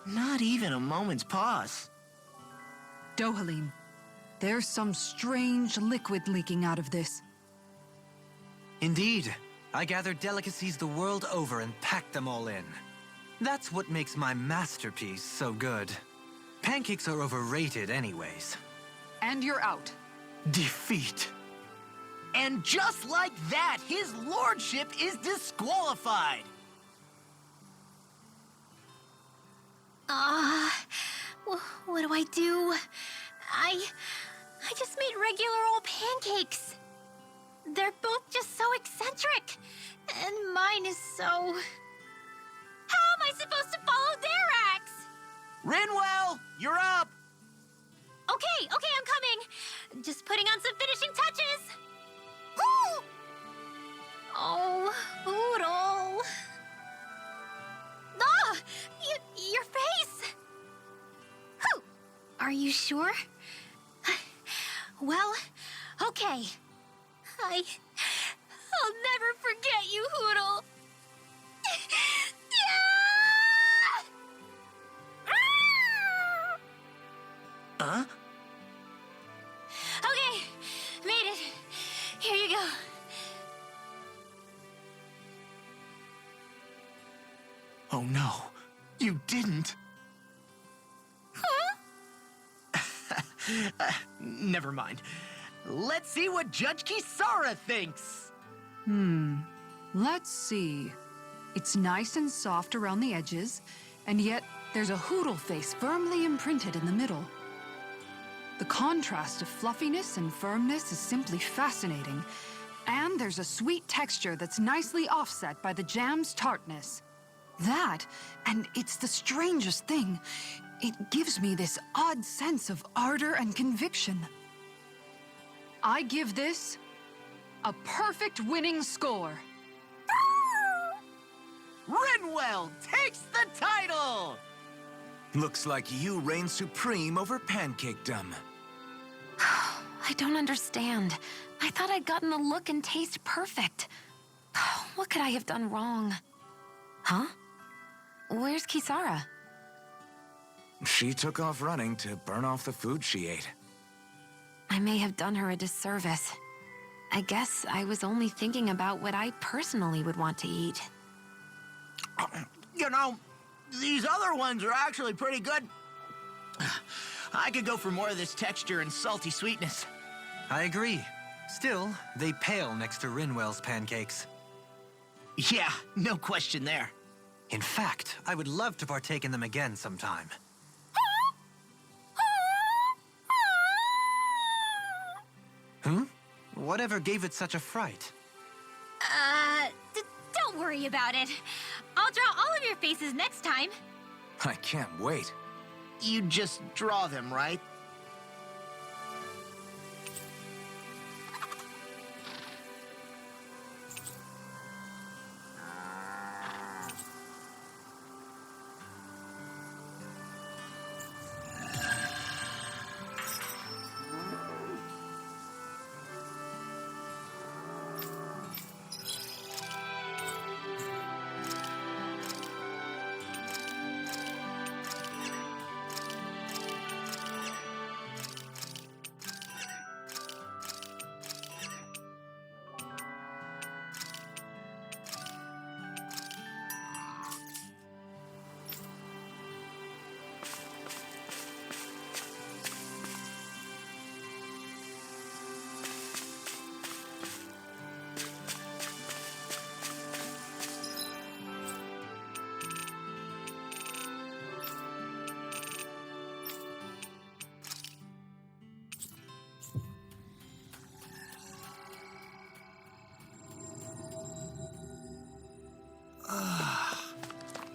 Not even a moment's pause. Dohalim, there's some strange liquid leaking out of this. Indeed. I gathered delicacies the world over and packed them all in. That's what makes my masterpiece so good. Pancakes are overrated anyways. And you're out. Defeat. And just like that, his lordship is disqualified. What do I do? I just made regular old pancakes. They're both just so eccentric. And mine is so... How am I supposed to follow their acts? Rinwell, you're up. Okay, I'm coming. Just putting on some finishing touches. Ooh! Oh, Oodle. Ah! Your face! Whew. Are you sure? Well, okay. I'll never forget you, Hoodle. Huh? Okay, made it. Here you go. Oh no, you didn't. Huh? Never mind. Let's see what Judge Kisara thinks. Let's see. It's nice and soft around the edges, and yet there's a Hootle face firmly imprinted in the middle. The contrast of fluffiness and firmness is simply fascinating. And there's a sweet texture that's nicely offset by the jam's tartness. That, and it's the strangest thing, it gives me this odd sense of ardor and conviction. I give this a perfect winning score. Rinwell takes the title! Looks like you reign supreme over pancakedom. I don't understand. I thought I'd gotten the look and taste perfect. What could I have done wrong? Huh? Where's Kisara? She took off running to burn off the food she ate. I may have done her a disservice. I guess I was only thinking about what I personally would want to eat. You know, these other ones are actually pretty good. I could go for more of this texture and salty sweetness. I agree. Still, they pale next to Rinwell's pancakes. Yeah, no question there. In fact, I would love to partake in them again sometime. Hmm? Whatever gave it such a fright? Don't worry about it. I'll draw all of your faces next time. I can't wait. You just draw them, right?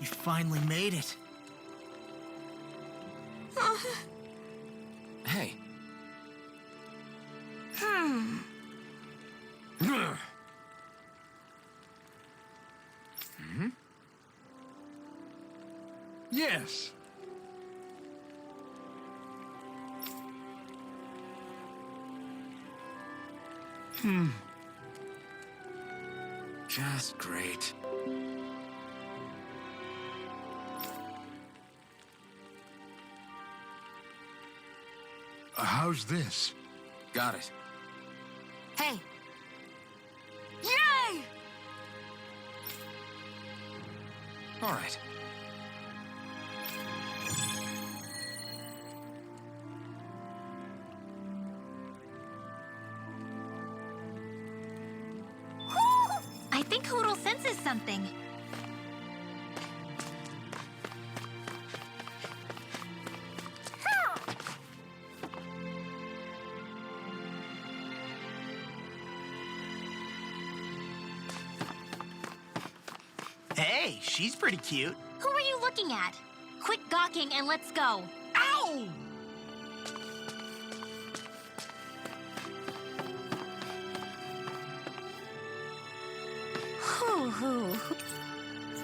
You finally made it. Hey. Yes. Just great. How's this? Got it. Hey, Yay! All right. I think Hootle senses something. Hey, she's pretty cute. Who are you looking at? Quit gawking and let's go. Ow! hoo hoo.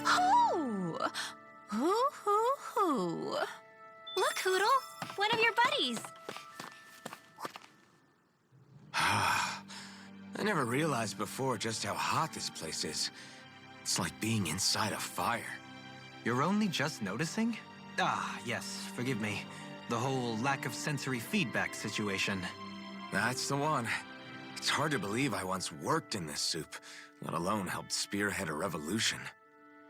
Hoo! Hoo hoo hoo. Look, Hootle, one of your buddies. I never realized before just how hot this place is. It's like being inside a fire. You're only just noticing? Ah, yes, forgive me. The whole lack of sensory feedback situation. That's the one. It's hard to believe I once worked in this soup, let alone helped spearhead a revolution.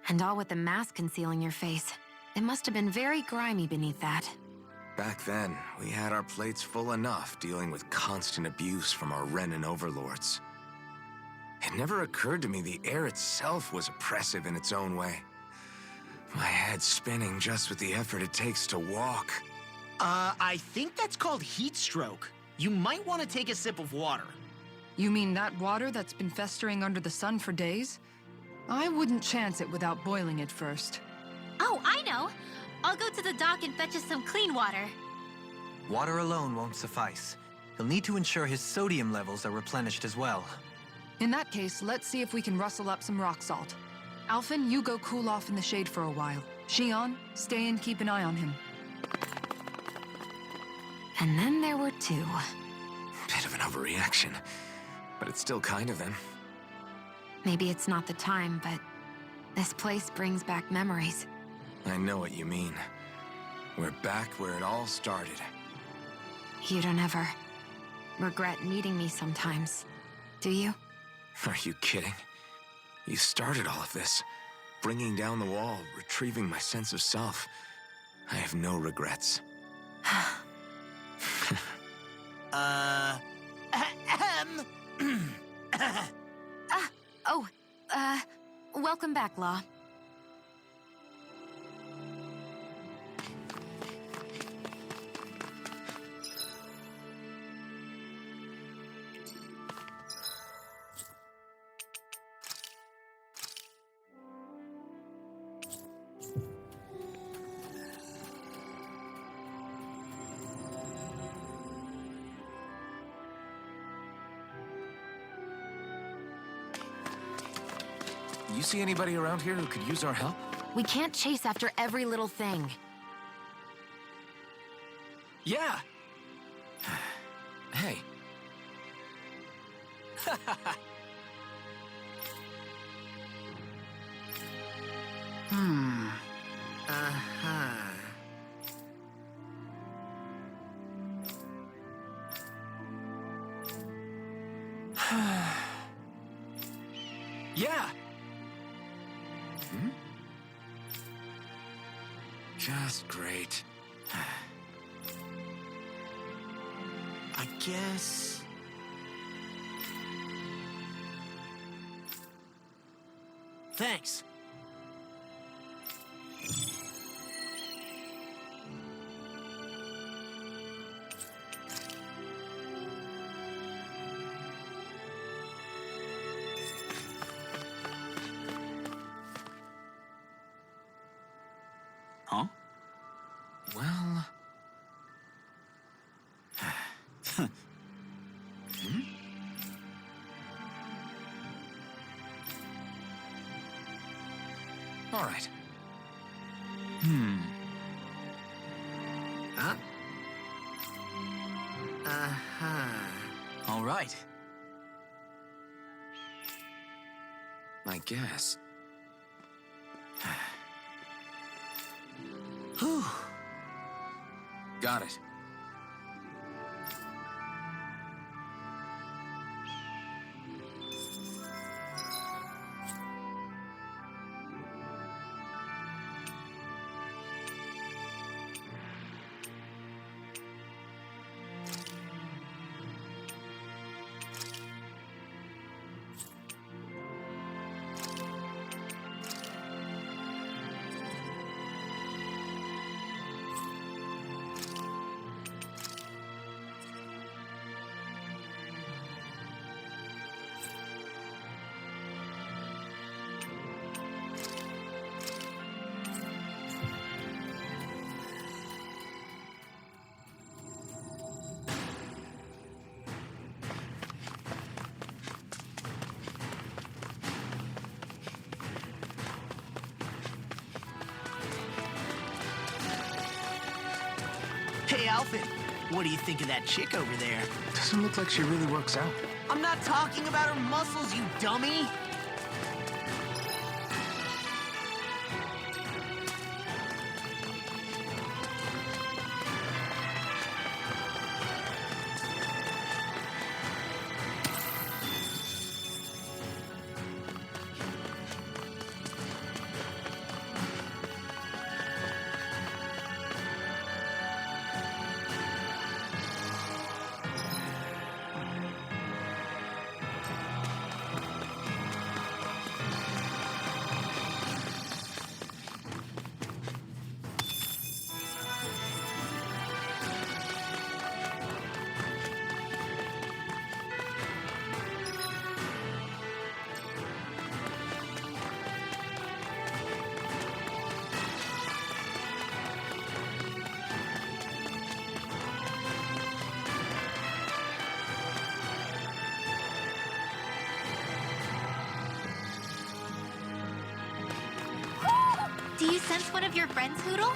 And all with the mask concealing your face. It must have been very grimy beneath that. Back then, we had our plates full enough dealing with constant abuse from our Renan overlords. It never occurred to me the air itself was oppressive in its own way. My head spinning just with the effort it takes to walk. I think that's called heat stroke. You might want to take a sip of water. You mean that water that's been festering under the sun for days? I wouldn't chance it without boiling it first. Oh, I know! I'll go to the dock and fetch us some clean water. Water alone won't suffice. He'll need to ensure his sodium levels are replenished as well. In that case, let's see if we can rustle up some rock salt. Alphen, you go cool off in the shade for a while. Xion, stay and keep an eye on him. And then there were two. Bit of an overreaction, but it's still kind of them. Maybe it's not the time, but this place brings back memories. I know what you mean. We're back where it all started. You don't ever regret meeting me sometimes, do you? Are you kidding? You started all of this. Bringing down the wall, retrieving my sense of self. I have no regrets. Welcome back, Law. You see anybody around here who could use our help? We can't chase after every little thing. Yeah! Hey. Yeah! Just great. I guess... Thanks. Huh? Well... All right. Huh? All right. I guess. Whew. Got it. Hey, Alphen, what do you think of that chick over there? Doesn't look like she really works out. I'm not talking about her muscles, you dummy! Do you sense one of your friends, Hootle?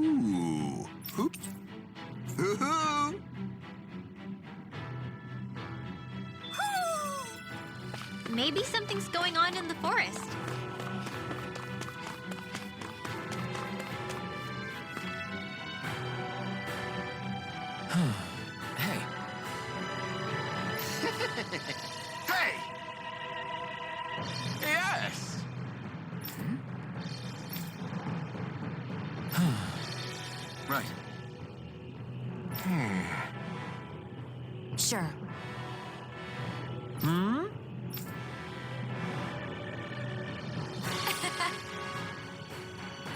Ooh. Hoop. Hoo-hoo. Maybe something's going on in the forest. Hey. Hey! Yes! Right. Sure.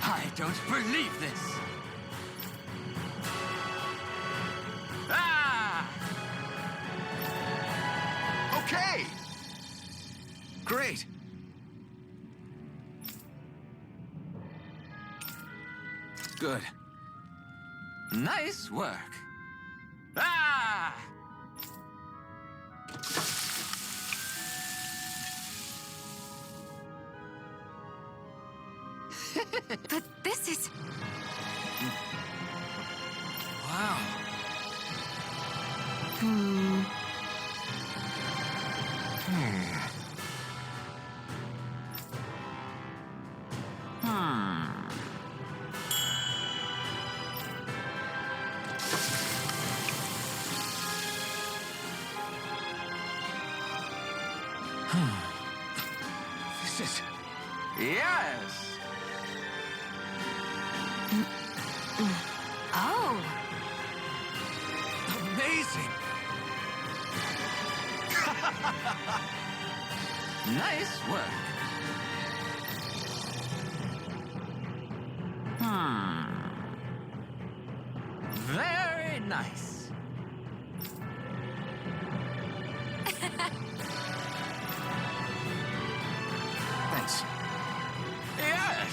I don't believe this. Ah! Okay. Great. Good. Nice work. Ah! But this is... Wow. This is... Yes! Oh! Amazing! Nice work. Very nice. Thanks. Yes!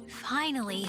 Finally.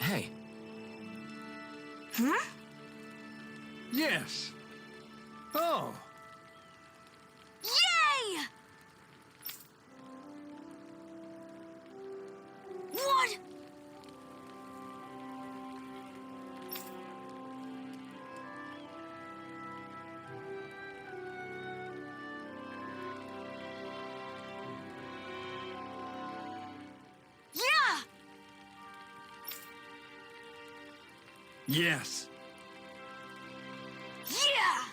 Hey. Huh? Yes. Oh. Yay! What? Yeah! Yes. Yeah!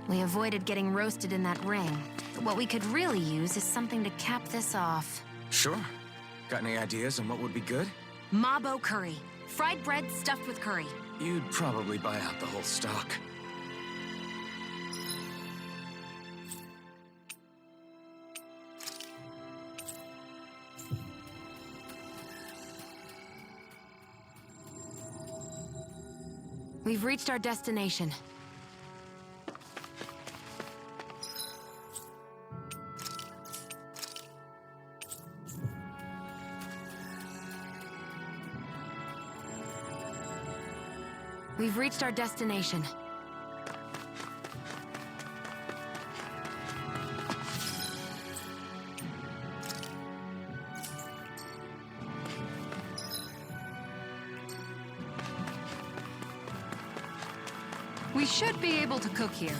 We avoided getting roasted in that ring, but what we could really use is something to cap this off. Sure. Got any ideas on what would be good? Mabo curry. Fried bread stuffed with curry. You'd probably buy out the whole stock. We've reached our destination. We've reached our destination. We should be able to cook here.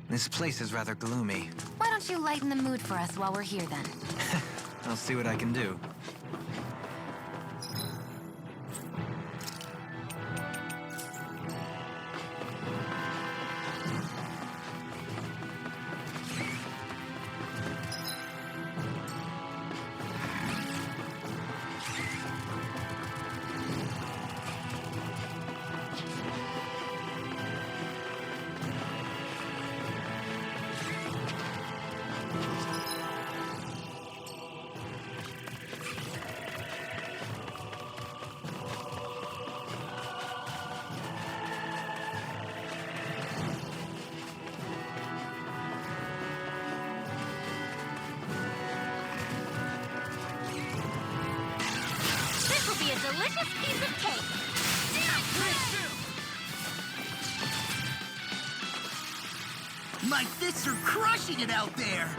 This place is rather gloomy. Why don't you lighten the mood for us while we're here then? I'll see what I can do. This will be a delicious piece of cake. My fists are crushing it out there!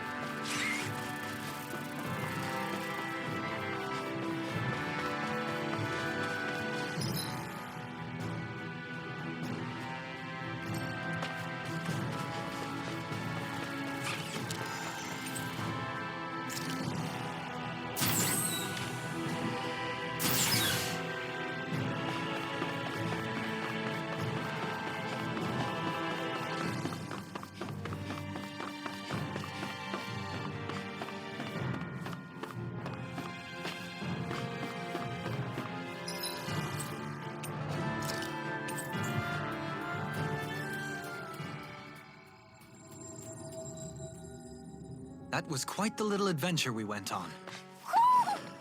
That was quite the little adventure we went on.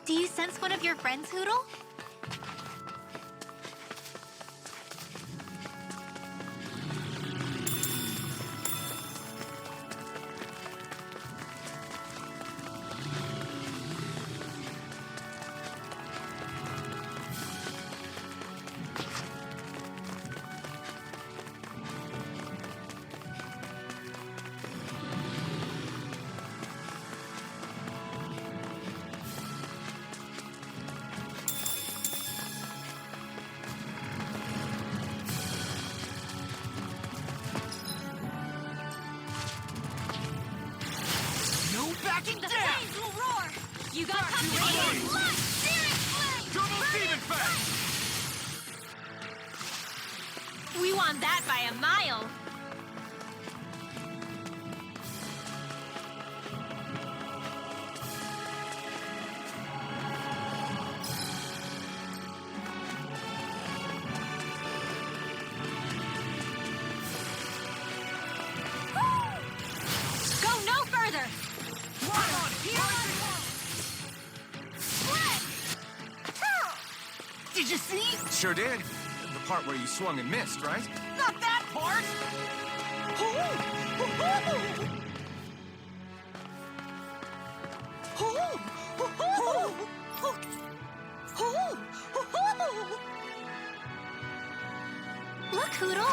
Do you sense one of your friends, Hootle? No backing The down! flames will roar! You got company! Right. Blood! Searing flame! Double Demon Fang! We won that by a mile. Go no further! Did you see? Sure did. The part where you swung and missed, right? Not that part! Look, Hootle!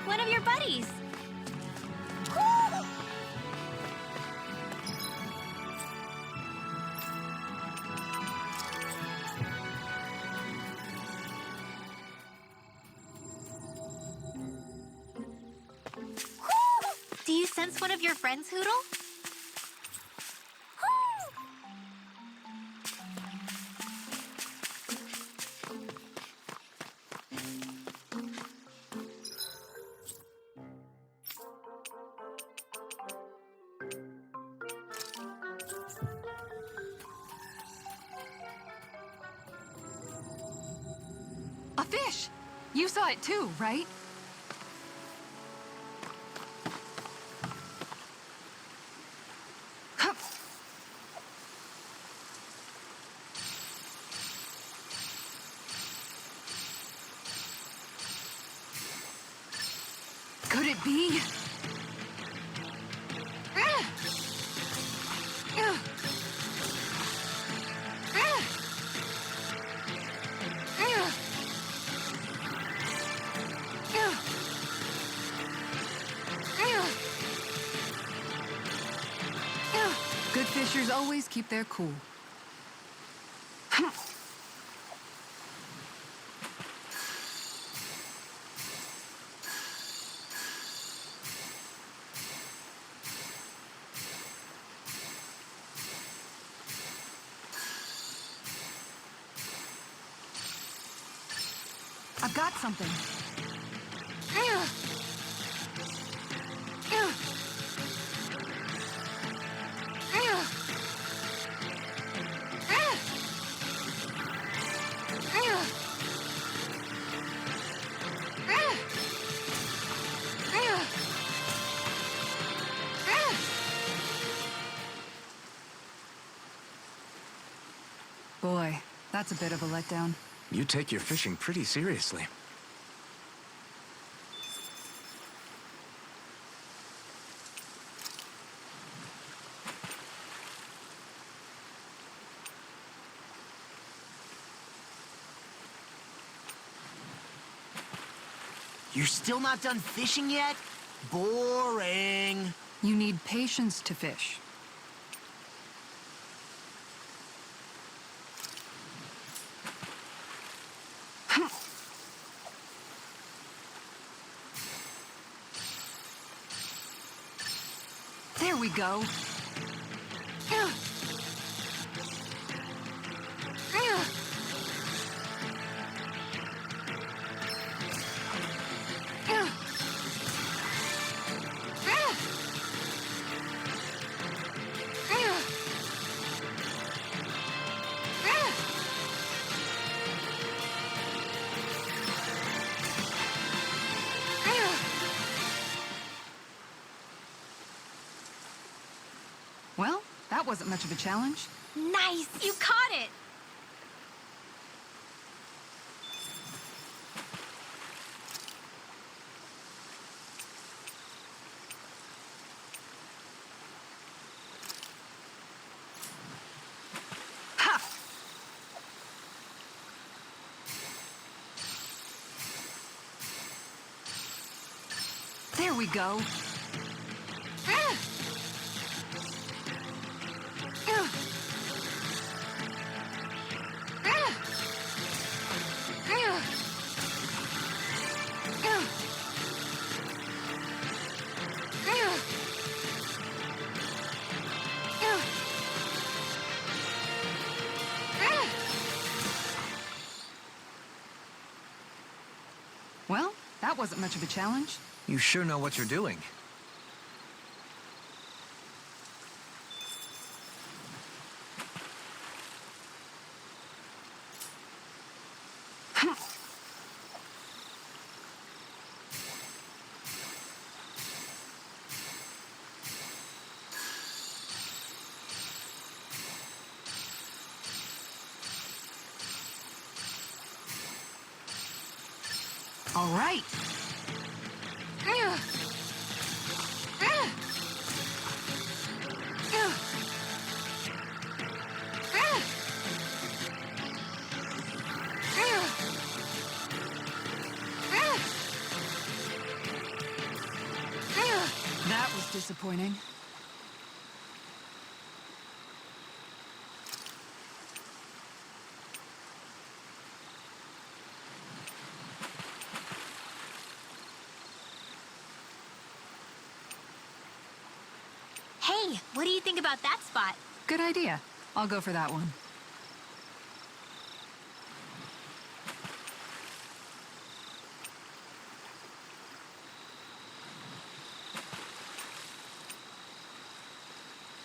One of your buddies. Do you sense one of your friends, Hootle? A fish! You saw it too, right? Could it be? Good fishers always keep their cool. I've got something. Boy, that's a bit of a letdown. You take your fishing pretty seriously. You're still not done fishing yet? Boring. You need patience to fish. There we go. Well, that wasn't much of a challenge. Nice! You caught it! There we go. Well, that wasn't much of a challenge. You sure know what you're doing. All right. That was disappointing. Hey, what do you think about that spot? Good idea. I'll go for that one.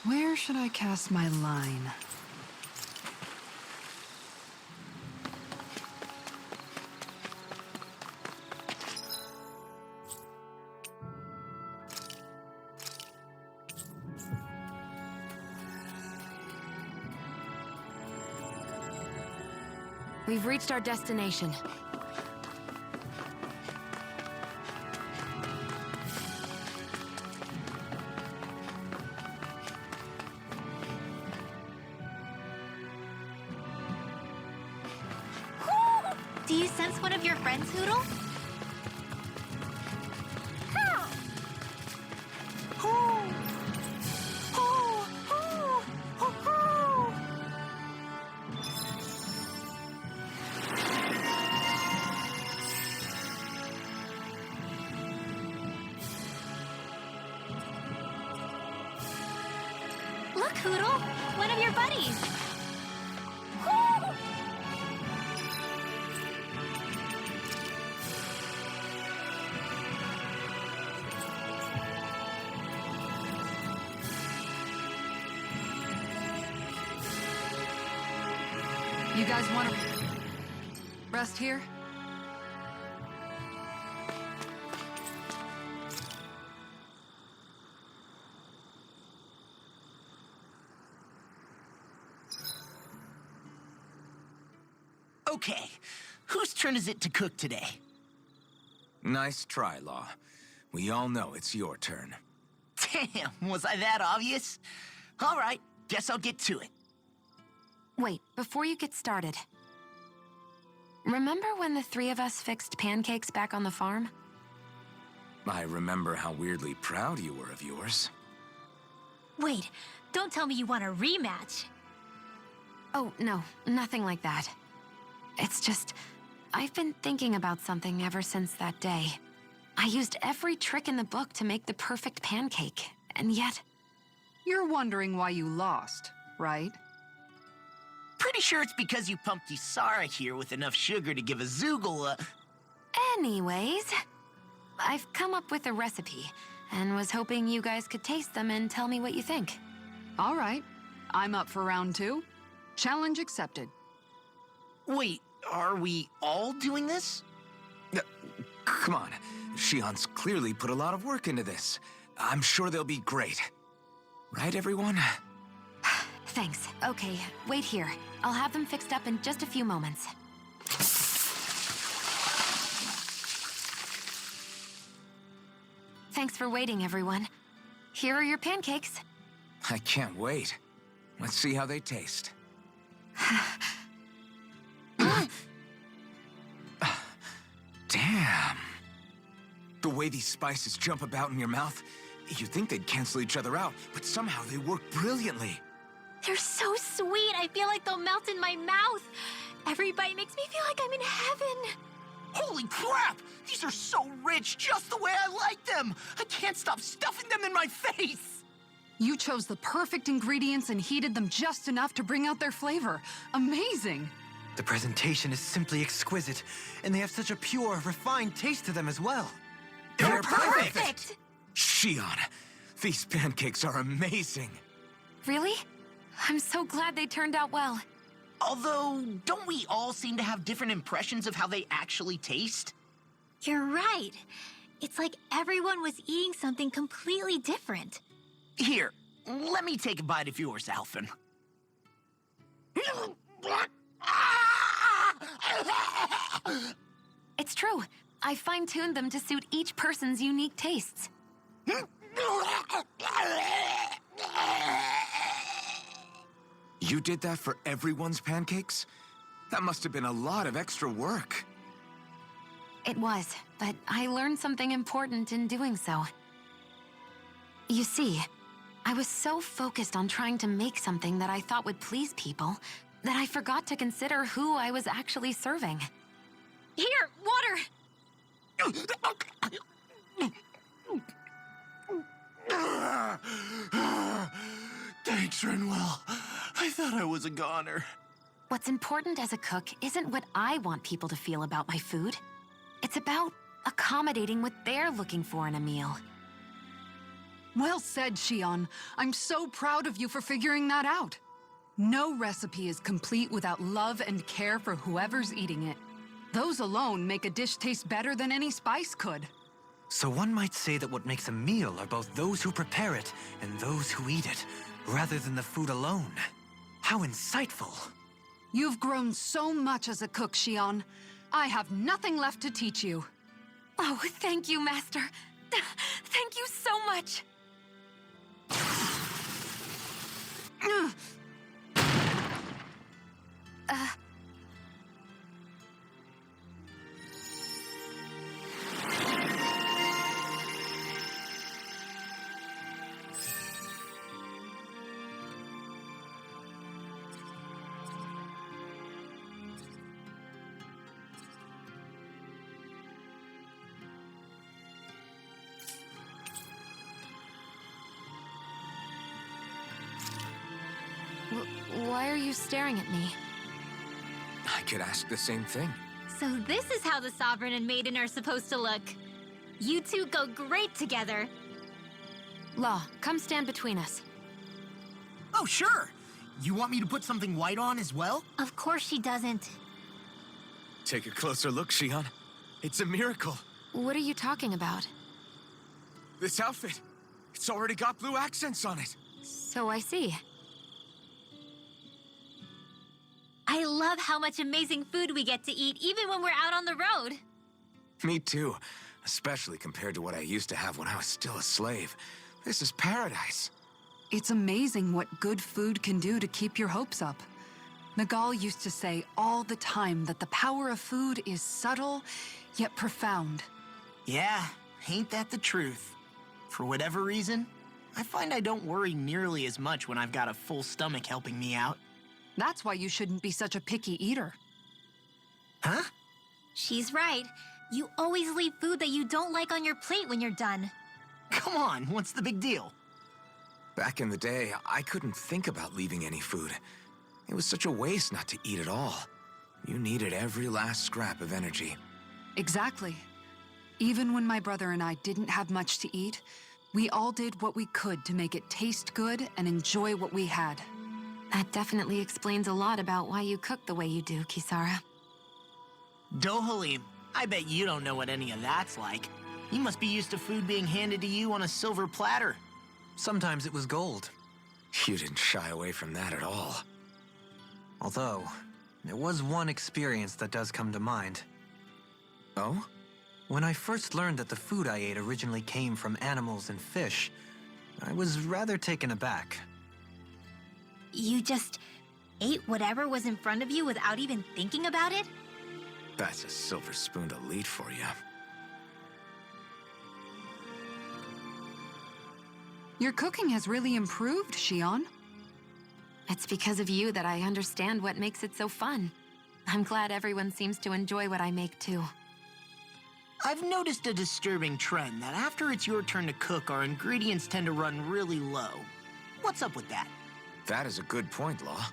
Where should I cast my line? We've reached our destination. Do you sense one of your friends, Hootle? Look, Hootle! One of your buddies! You guys want to rest here? Okay, whose turn is it to cook today? Nice try, Law. We all know it's your turn. Damn, was I that obvious? All right, guess I'll get to it. Wait, before you get started. Remember when the three of us fixed pancakes back on the farm? I remember how weirdly proud you were of yours. Wait, don't tell me you want a rematch. Oh, no, nothing like that. It's just, I've been thinking about something ever since that day. I used every trick in the book to make the perfect pancake, and yet... You're wondering why you lost, right? Pretty sure it's because you pumped Isara here with enough sugar to give a Zoogle a... Anyways, I've come up with a recipe, and was hoping you guys could taste them and tell me what you think. All right. I'm up for round 2. Challenge accepted. Wait, are we all doing this? Come on. Shion's clearly put a lot of work into this. I'm sure they'll be great. Right, everyone? Thanks. Okay, wait here. I'll have them fixed up in just a few moments. Thanks for waiting, everyone. Here are your pancakes. I can't wait. Let's see how they taste. Damn. The way these spices jump about in your mouth, you'd think they'd cancel each other out, but somehow they work brilliantly. They're so sweet, I feel like they'll melt in my mouth. Every bite makes me feel like I'm in heaven. Holy crap! These are so rich, just the way I like them! I can't stop stuffing them in my face! You chose the perfect ingredients and heated them just enough to bring out their flavor. Amazing! The presentation is simply exquisite, and they have such a pure, refined taste to them as well. They're perfect! Shion, these pancakes are amazing. Really? I'm so glad they turned out well. Although, don't we all seem to have different impressions of how they actually taste? You're right. It's like everyone was eating something completely different. Here, let me take a bite of yours, Alphen. It's true. I fine-tuned them to suit each person's unique tastes. You did that for everyone's pancakes? That must have been a lot of extra work. It was, but I learned something important in doing so. You see, I was so focused on trying to make something that I thought would please people that I forgot to consider who I was actually serving. Here, water! Thanks, Renwell. I thought I was a goner. What's important as a cook isn't what I want people to feel about my food. It's about accommodating what they're looking for in a meal. Well said, Shion. I'm so proud of you for figuring that out. No recipe is complete without love and care for whoever's eating it. Those alone make a dish taste better than any spice could. So one might say that what makes a meal are both those who prepare it and those who eat it, rather than the food alone. How insightful. You've grown so much as a cook, Shion. I have nothing left to teach you. Oh, thank you, Master. Thank you so much. Why are you staring at me? I could ask the same thing. So this is how the Sovereign and Maiden are supposed to look. You two go great together. Law, come stand between us. Oh, sure. You want me to put something white on as well? Of course she doesn't. Take a closer look, Shion. It's a miracle. What are you talking about? This outfit, it's already got blue accents on it. So I see. I love how much amazing food we get to eat even when we're out on the road. Me too, especially compared to what I used to have when I was still a slave. This is paradise. It's amazing what good food can do to keep your hopes up. Nagal used to say all the time that the power of food is subtle, yet profound. Yeah, ain't that the truth? For whatever reason, I find I don't worry nearly as much when I've got a full stomach helping me out. That's why you shouldn't be such a picky eater. Huh? She's right. You always leave food that you don't like on your plate when you're done. Come on, what's the big deal? Back in the day, I couldn't think about leaving any food. It was such a waste not to eat at all. You needed every last scrap of energy. Exactly. Even when my brother and I didn't have much to eat, we all did what we could to make it taste good and enjoy what we had. That definitely explains a lot about why you cook the way you do, Kisara. Dohalim, I bet you don't know what any of that's like. You must be used to food being handed to you on a silver platter. Sometimes it was gold. You didn't shy away from that at all. Although, there was one experience that does come to mind. Oh? When I first learned that the food I ate originally came from animals and fish, I was rather taken aback. You just ate whatever was in front of you without even thinking about it? That's a silver spoon elite for you. Your cooking has really improved, Xion. It's because of you that I understand what makes it so fun. I'm glad everyone seems to enjoy what I make, too. I've noticed a disturbing trend that after it's your turn to cook, our ingredients tend to run really low. What's up with that? That is a good point, Law.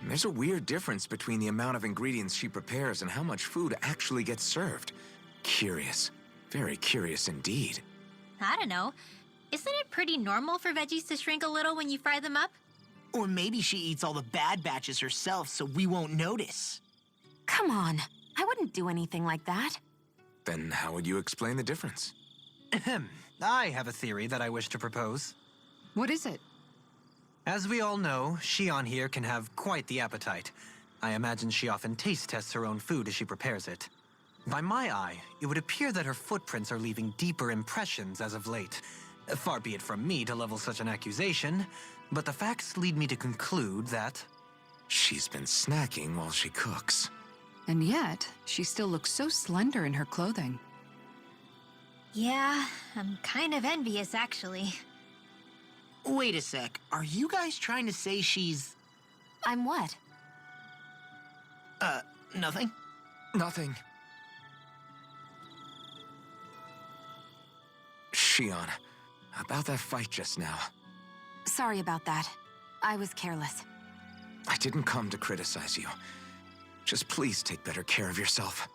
There's a weird difference between the amount of ingredients she prepares and how much food actually gets served. Curious. Very curious indeed. I don't know. Isn't it pretty normal for veggies to shrink a little when you fry them up? Or maybe she eats all the bad batches herself so we won't notice. Come on. I wouldn't do anything like that. Then how would you explain the difference? Ahem. I have a theory that I wish to propose. What is it? As we all know, Xion here can have quite the appetite. I imagine she often taste tests her own food as she prepares it. By my eye, it would appear that her footprints are leaving deeper impressions as of late. Far be it from me to level such an accusation, but the facts lead me to conclude that... She's been snacking while she cooks. And yet, she still looks so slender in her clothing. Yeah, I'm kind of envious, actually. Wait a sec. Are you guys trying to say she's... I'm what? Nothing? Nothing. Xion, about that fight just now. Sorry about that. I was careless. I didn't come to criticize you. Just please take better care of yourself.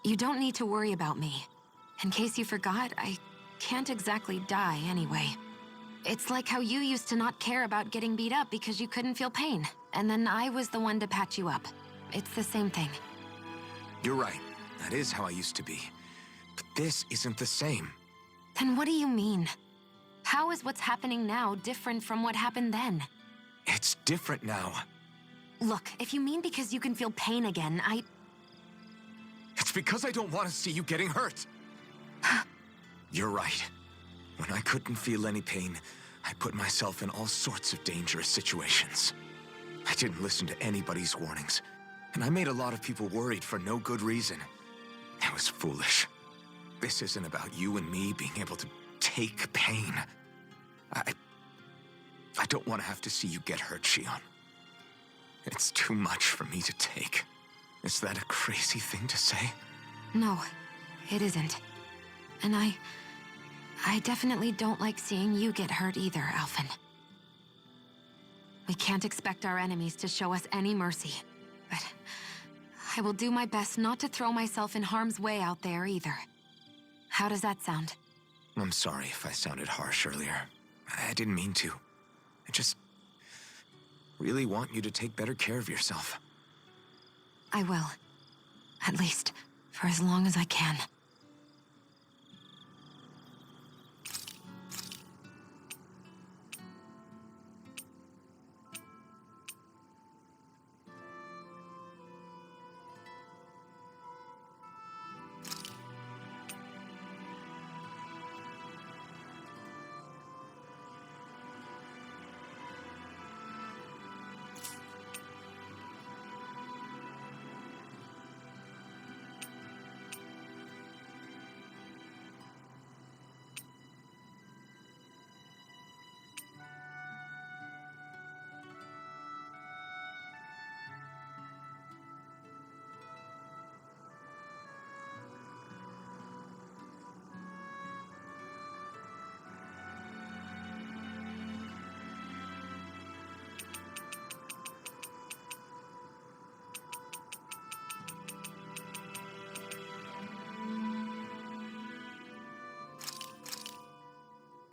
You don't need to worry about me. In case you forgot, I can't exactly die anyway. It's like how you used to not care about getting beat up because you couldn't feel pain, and then I was the one to patch you up. It's the same thing. You're right. That is how I used to be. But this isn't the same. Then what do you mean? How is what's happening now different from what happened then? It's different now. Look, if you mean because you can feel pain again, It's because I don't want to see you getting hurt. You're right. When I couldn't feel any pain, I put myself in all sorts of dangerous situations. I didn't listen to anybody's warnings, and I made a lot of people worried for no good reason. It was foolish. This isn't about you and me being able to take pain. I don't want to have to see you get hurt, Xion. It's too much for me to take. Is that a crazy thing to say? No, it isn't. And I definitely don't like seeing you get hurt either, Alphen. We can't expect our enemies to show us any mercy, but I will do my best not to throw myself in harm's way out there either. How does that sound? I'm sorry if I sounded harsh earlier. I didn't mean to. I just really want you to take better care of yourself. I will. At least, for as long as I can.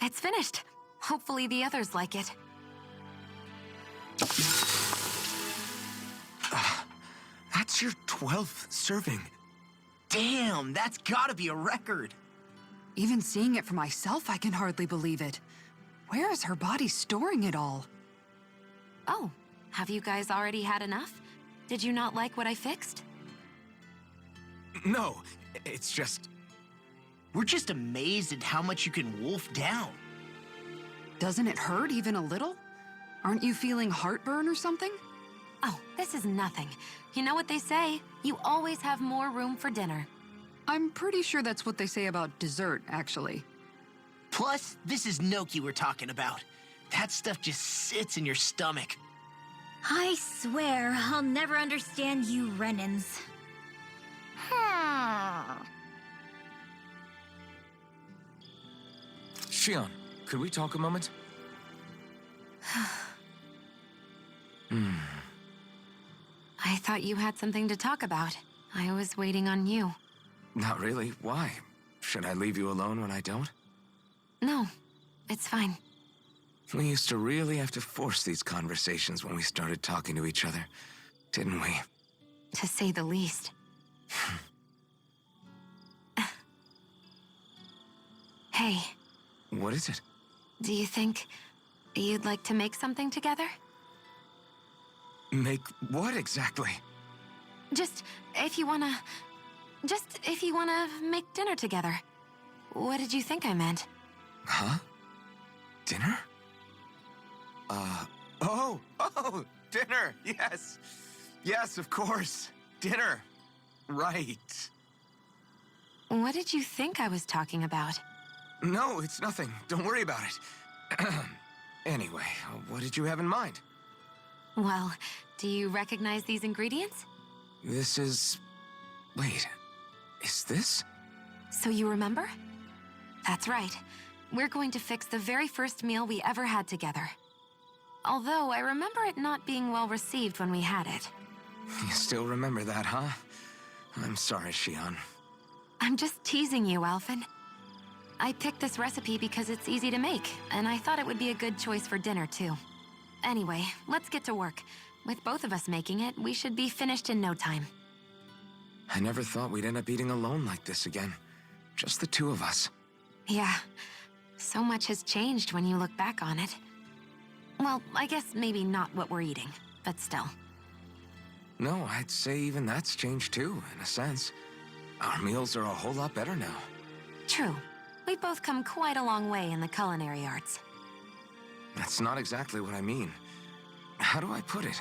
It's finished. Hopefully the others like it. That's your 12th serving. Damn, that's gotta be a record. Even seeing it for myself, I can hardly believe it. Where is her body storing it all? Oh, have you guys already had enough? Did you not like what I fixed? No, it's just... We're just amazed at how much you can wolf down. Doesn't it hurt even a little? Aren't you feeling heartburn or something? Oh, this is nothing. You know what they say? You always have more room for dinner. I'm pretty sure that's what they say about dessert, actually. Plus, this is Noki we're talking about. That stuff just sits in your stomach. I swear I'll never understand you Renans. Shion, could we talk a moment? I thought you had something to talk about. I was waiting on you. Not really. Why? Should I leave you alone when I don't? No, it's fine. We used to really have to force these conversations when we started talking to each other, didn't we? To say the least. Hey. What is it? Do you think you'd like to make something together? Make what exactly? Just if you wanna make dinner together. What did you think I meant? Huh? Dinner? Oh, dinner, yes. Yes, of course. Dinner. Right. What did you think I was talking about? No, it's nothing. Don't worry about it. Anyway, what did you have in mind? Well, do you recognize these ingredients? This is... Wait, is this? So you remember? That's right. We're going to fix the very first meal we ever had together. Although I remember it not being well received when we had it. You still remember that, huh? I'm sorry, Shion. I'm just teasing you, Alphen. I picked this recipe because it's easy to make, and I thought it would be a good choice for dinner, too. Anyway, let's get to work. With both of us making it, we should be finished in no time. I never thought we'd end up eating alone like this again. Just the two of us. Yeah. So much has changed when you look back on it. Well, I guess maybe not what we're eating, but still. No, I'd say even that's changed too, in a sense. Our meals are a whole lot better now. True. We've both come quite a long way in the culinary arts. That's not exactly what I mean. How do I put it?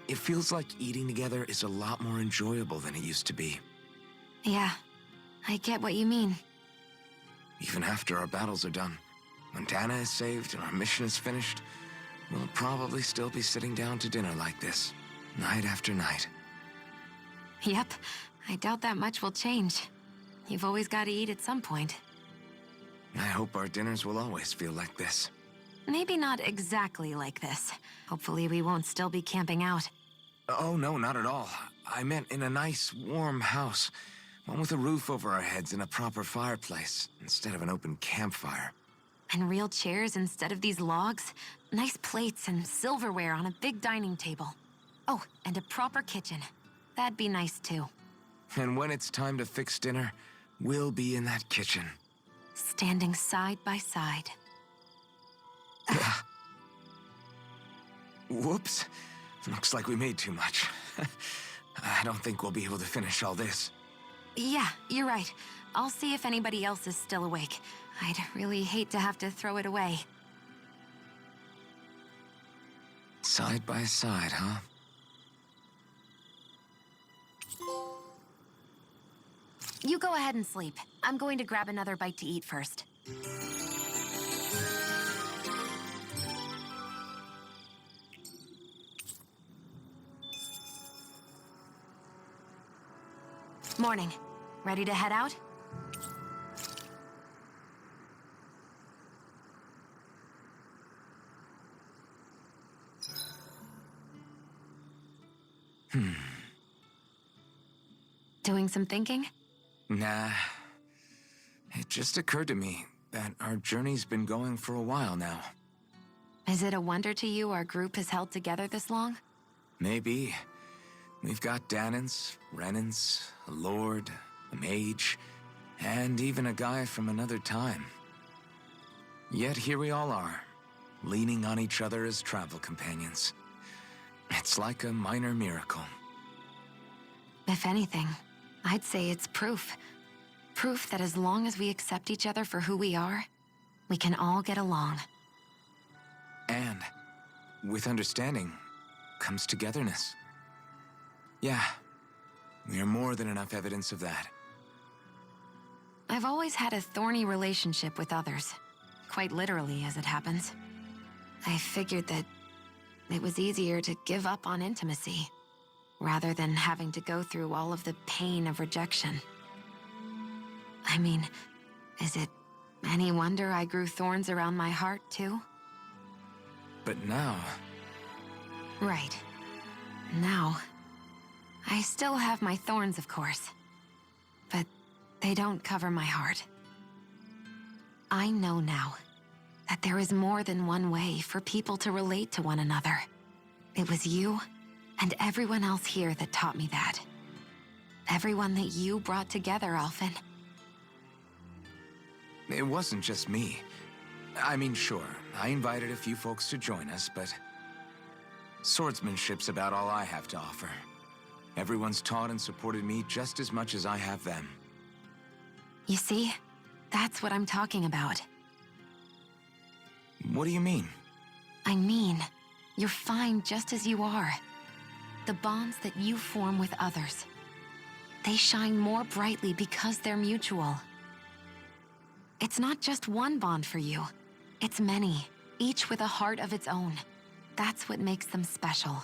It feels like eating together is a lot more enjoyable than it used to be. Yeah, I get what you mean. Even after our battles are done, when Dana is saved and our mission is finished, we'll probably still be sitting down to dinner like this, night after night. Yep, I doubt that much will change. You've always got to eat at some point. I hope our dinners will always feel like this. Maybe not exactly like this. Hopefully we won't still be camping out. Oh, no, not at all. I meant in a nice, warm house. One with a roof over our heads and a proper fireplace, instead of an open campfire. And real chairs instead of these logs. Nice plates and silverware on a big dining table. Oh, and a proper kitchen. That'd be nice too. And when it's time to fix dinner, we'll be in that kitchen. Standing side by side. Whoops. Looks like we made too much. I don't think we'll be able to finish all this. Yeah, you're right. I'll see if anybody else is still awake. I'd really hate to have to throw it away. Side by side, huh? You go ahead and sleep. I'm going to grab another bite to eat first. Morning. Ready to head out? Doing some thinking? Nah. It just occurred to me that our journey's been going for a while now. Is it a wonder to you our group has held together this long? Maybe. We've got Danans, Renans, a lord, a mage, and even a guy from another time. Yet here we all are, leaning on each other as travel companions. It's like a minor miracle. If anything, I'd say it's proof. Proof that as long as we accept each other for who we are, we can all get along. And with understanding comes togetherness. Yeah, we are more than enough evidence of that. I've always had a thorny relationship with others. Quite literally, as it happens. I figured that it was easier to give up on intimacy, rather than having to go through all of the pain of rejection. I mean, is it any wonder I grew thorns around my heart, too? But now... Right. Now, I still have my thorns, of course. But they don't cover my heart. I know now that there is more than one way for people to relate to one another. It was you and everyone else here that taught me that. Everyone that you brought together, Alphen. It wasn't just me. I mean, sure, I invited a few folks to join us, but swordsmanship's about all I have to offer. Everyone's taught and supported me just as much as I have them. You see, that's what I'm talking about. What do you mean? I mean, you're fine just as you are. The bonds that you form with others, they shine more brightly because they're mutual. It's not just one bond for you. It's many, each with a heart of its own. That's what makes them special.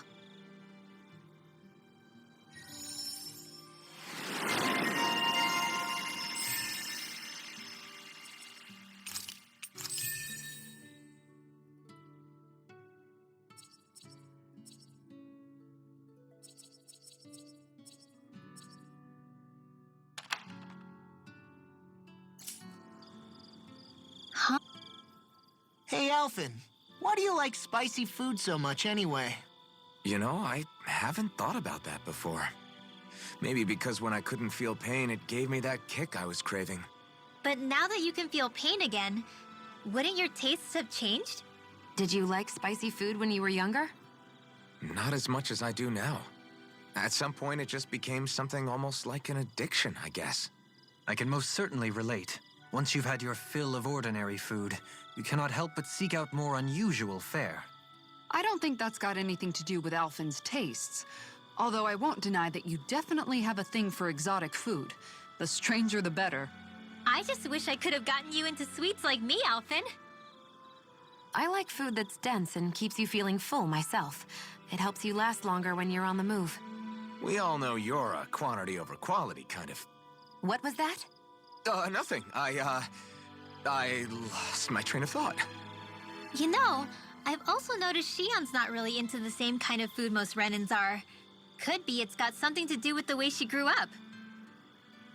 Hey, Alphen, why do you like spicy food so much anyway? You know, I haven't thought about that before. Maybe because when I couldn't feel pain, it gave me that kick I was craving. But now that you can feel pain again, wouldn't your tastes have changed? Did you like spicy food when you were younger? Not as much as I do now. At some point, it just became something almost like an addiction, I guess. I can most certainly relate. Once you've had your fill of ordinary food, you cannot help but seek out more unusual fare. I don't think that's got anything to do with Alphen's tastes. Although I won't deny that you definitely have a thing for exotic food. The stranger, the better. I just wish I could have gotten you into sweets like me, Alphen. I like food that's dense and keeps you feeling full myself. It helps you last longer when you're on the move. We all know you're a quantity over quality kind of... What was that? Nothing. I lost my train of thought. You know, I've also noticed Shion's not really into the same kind of food most Renans are. Could be it's got something to do with the way she grew up.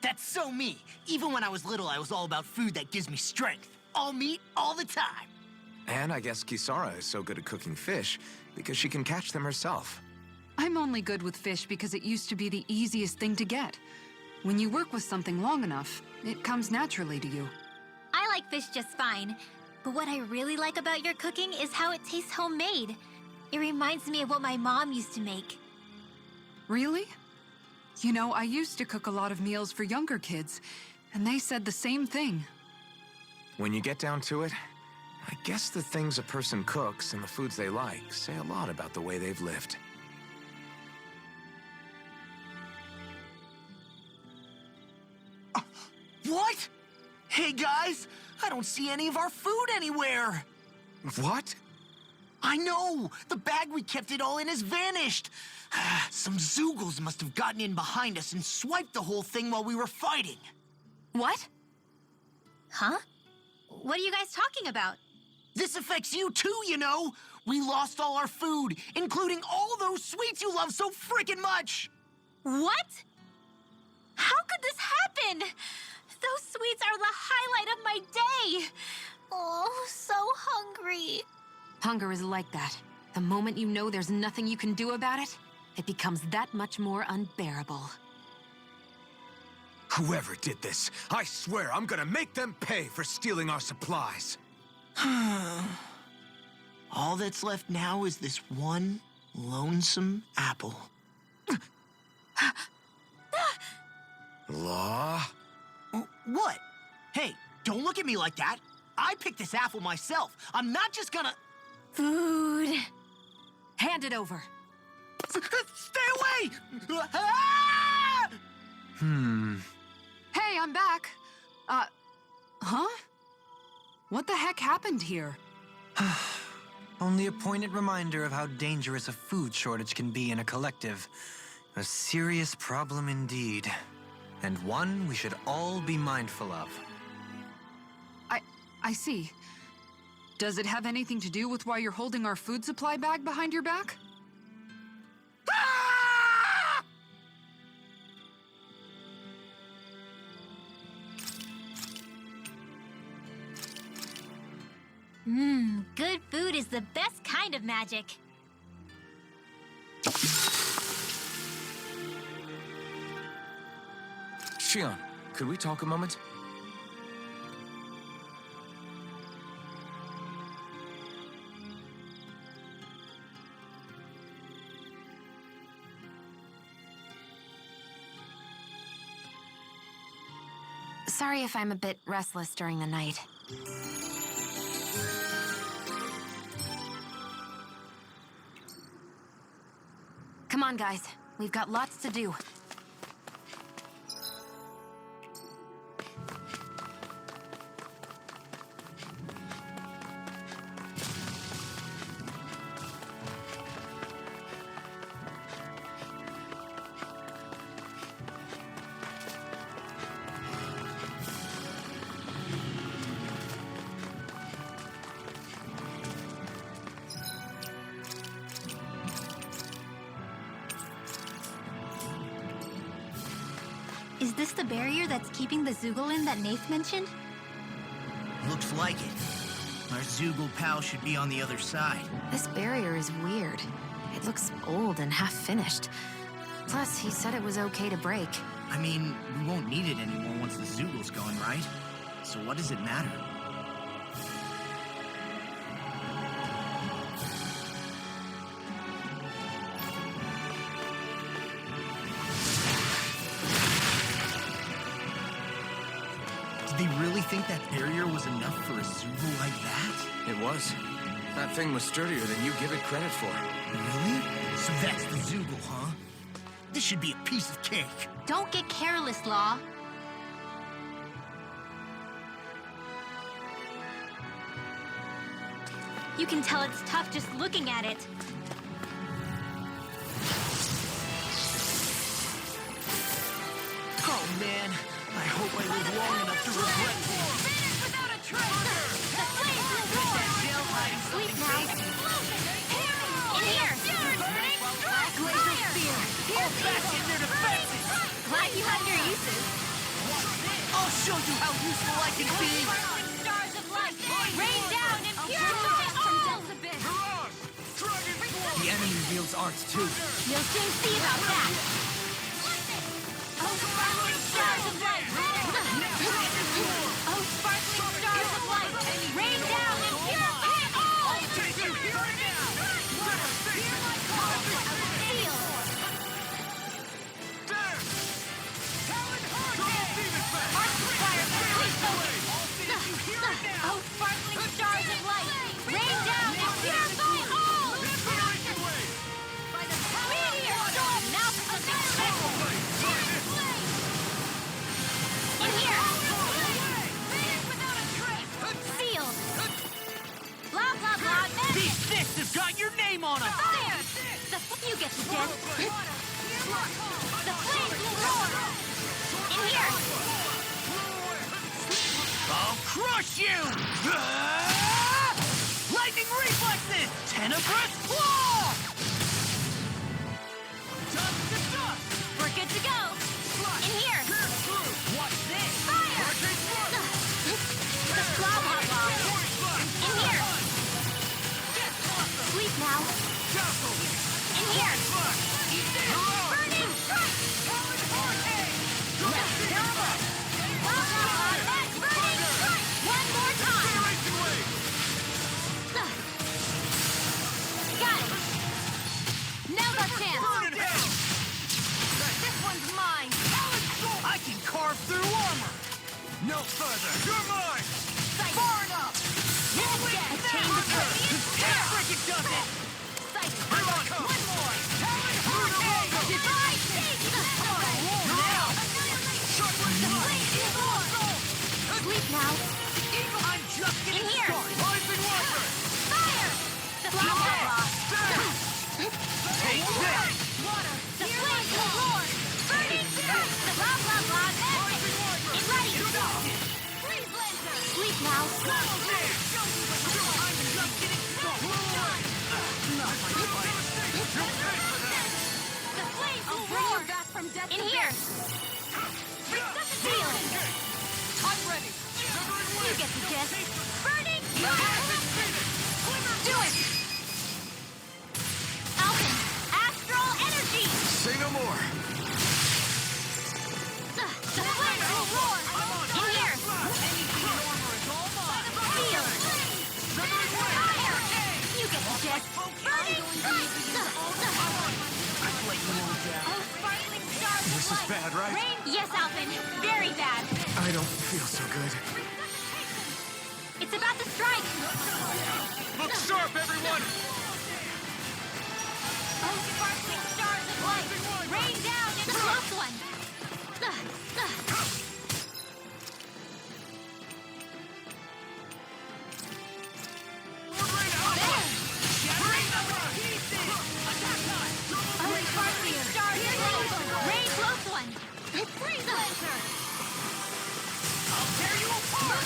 That's so me. Even when I was little, I was all about food that gives me strength. All meat, all the time. And I guess Kisara is so good at cooking fish because she can catch them herself. I'm only good with fish because it used to be the easiest thing to get. When you work with something long enough, it comes naturally to you. I like fish just fine, but what I really like about your cooking is how it tastes homemade. It reminds me of what my mom used to make. Really? You know, I used to cook a lot of meals for younger kids, and they said the same thing. When you get down to it, I guess the things a person cooks and the foods they like say a lot about the way they've lived. What? Hey guys, I don't see any of our food anywhere. What? I know! The bag we kept it all in has vanished! Some Zoogles must have gotten in behind us and swiped the whole thing while we were fighting. What? Huh? What are you guys talking about? This affects you too, you know! We lost all our food, including all those sweets you love so frickin' much! What? How could this happen? Those sweets are the highlight of my day! Oh, so hungry. Hunger is like that. The moment you know there's nothing you can do about it, it becomes that much more unbearable. Whoever did this, I swear I'm gonna make them pay for stealing our supplies. All that's left now is this one Lonesome Apple. Law? What? Hey, don't look at me like that. I picked this apple myself. I'm not just gonna... Food. Hand it over. Stay away! Ah! Hey, I'm back. Huh? What the heck happened here? Only a poignant reminder of how dangerous a food shortage can be in a collective. A serious problem indeed. And one we should all be mindful of. I see. Does it have anything to do with why you're holding our food supply bag behind your back? Good food is the best kind of magic. Shion, could we talk a moment? Sorry if I'm a bit restless during the night. Come on, guys. We've got lots to do. Is this the barrier that's keeping the Zoogle in that Nath mentioned? Looks like it. Our Zoogle pal should be on the other side. This barrier is weird. It looks old and half-finished. Plus, he said it was okay to break. I mean, we won't need it anymore once the Zoogle's gone, right? So what does it matter? Did they really think that barrier was enough for a Zoogle like that? It was. That thing was sturdier than you give it credit for. Really? So that's the Zoogle, huh? This should be a piece of cake. Don't get careless, Law. You can tell it's tough just looking at it. Oh man, I hope I live long enough to regret this. Without a tracer! The flames will roar! Sleep now. In here! Glacial Spear! All back in their defenses! Glad you have your uses. I'll show you how useful I can be! Stars of light! Rain down and purify from Delta Bit! The enemy wields arts too. You'll soon see about that! Oh, sparkling stars of light! Oh, sparkling stars of light! Rain down and purify all! I'll take you here and now! Hear my call! Seal! Arc fire! Oh, sparkling stars of light! Rain down and purify all! Meteor storm! Now for the big in here! Sealed! Blah, blah, blah! These fists have got your name on them! Fire! You get the dead! The flames will roar! In here! I'll crush you! Lightning reflexes! Tenebrous claw! Dust to dust! We're good to go! In here! Watch this! Fire! The blah, blah, blah! In here! Sleep now! In here! Burning strike! Blah, blah, blah! Burning strike! One more time! Got it! Carve through armor! No further! You're mine! Far enough! Attain the curve. Freaking does it! Here I come! One more! Divide! Sleep now. I'm just In getting here. started! Rising Watcher! Fire! The flower. Take this! Water. The flames will roar. Burning spirit. The blah blah blah. It's ready. Freeze blazer. Sleep now. I'm just getting started! The flames will roar. Back from death in here. Seal. I'm ready! You get the gist. Burning. Do it. Alvin. Astral energy. Say no more. The flames will roar. In here. Seal. Fire. You get the gist. Burning. Sparkling stars of This is light. bad, right? Rain. Yes, Alvin. Very bad. I don't feel so good. It's about to strike. Look sharp, everyone! Oh, sparkling stars of light. Rain down into the close one. Oh, sparkling stars of light. Rain close one. Freeze blazer. I'll tear you apart!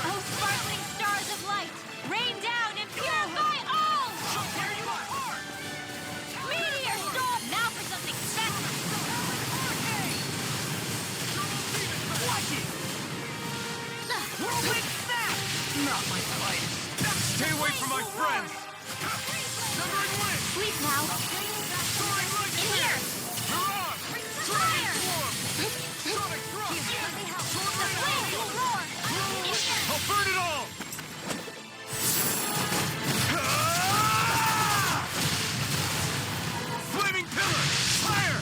Oh, sparkling stars of light. Rain down and purify all. I'll tear you apart! Meteor storm. Now for something special. Watch it! Whirlwind snap! Not my finest. Stay away from my friends! Sleep now. In here. Fire. The flames will roar. In here. I'll burn it all! Flaming pillar! Fire!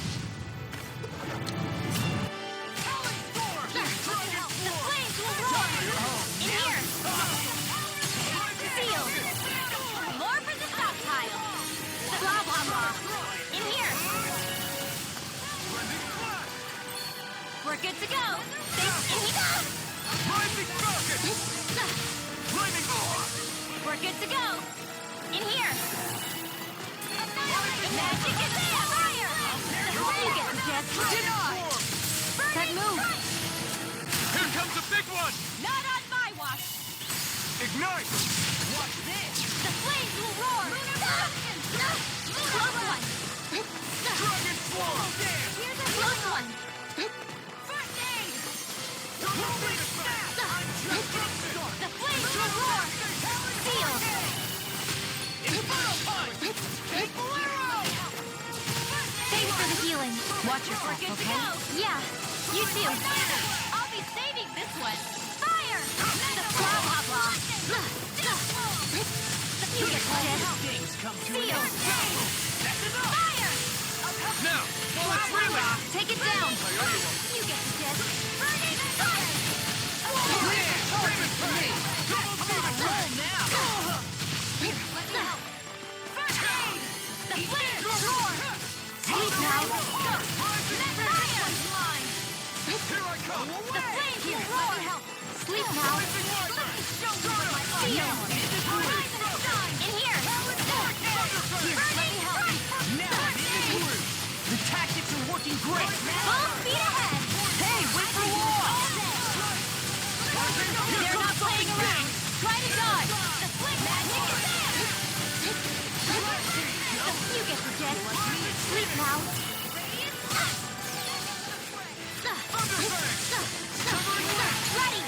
The flames will roar. In here. Seal. More for the stockpile. Blah blah blah. In here. We're good to go. In here. Rising Falcon! Flaming We're good to go. In here. Magic is there. Fire. You get the jet. Deny. That move. Here comes a big one! Not on my watch. Ignite! Watch this! The flames will roar. Close one. Dragon Swarm! Here's a close one. First aid! Whirlwind snap! The flames will roar. Seal. Inferno punch! Take Bolero! Thanks for the healing. Watch yourself, Good to okay? go. Yeah. You too. I'll be saving this one. Fire. Blah blah blah. You get the gist. Things come to Seal. an end. That's enough! Fire. Now, while it's Blah, blah, reeling! blah. Take it down. You get the gist. Burning fire. Roll now! Here, let me help. First aid. The flames will roar. Sleep now. Fire. Here I come! The flames will roar. Sleep now. Seal. In here. Burning help. Now I'm in the groove! The tactics are working great! Full speed ahead. Hey, wait for war! They're not playing around. Try to dodge. The flick magic is there. You get the jet. Sleep now. Ready.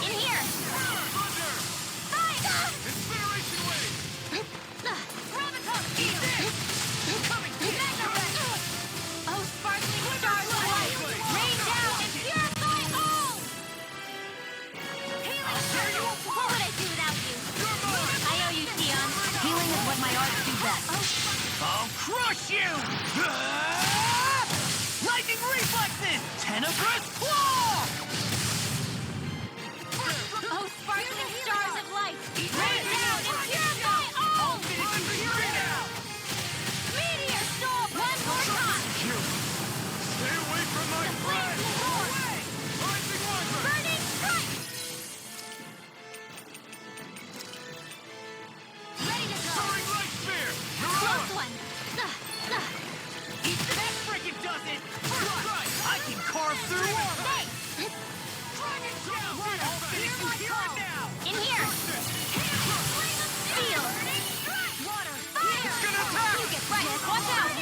In here. Fire. Incineration wave! Oh, sparkling stars of light. Rain down and purify all. Healing circle. What would I do without you? I owe you, Tion. Healing is what my arts do best. I'll crush you! Lightning reflex! Tenebrous Claw! Oh, sparkling stars of light! Rain down and purify all! Meteor storm one more time! Stay away from my friend! Rising Wyvern! Burning strike! Ready to go! Soaring Light Spear! You're Close on! one! That frickin' does it! I can carve through armor! Hear my call! In here! Feel! Water! Fire! It's gonna attack! You get right! Watch out!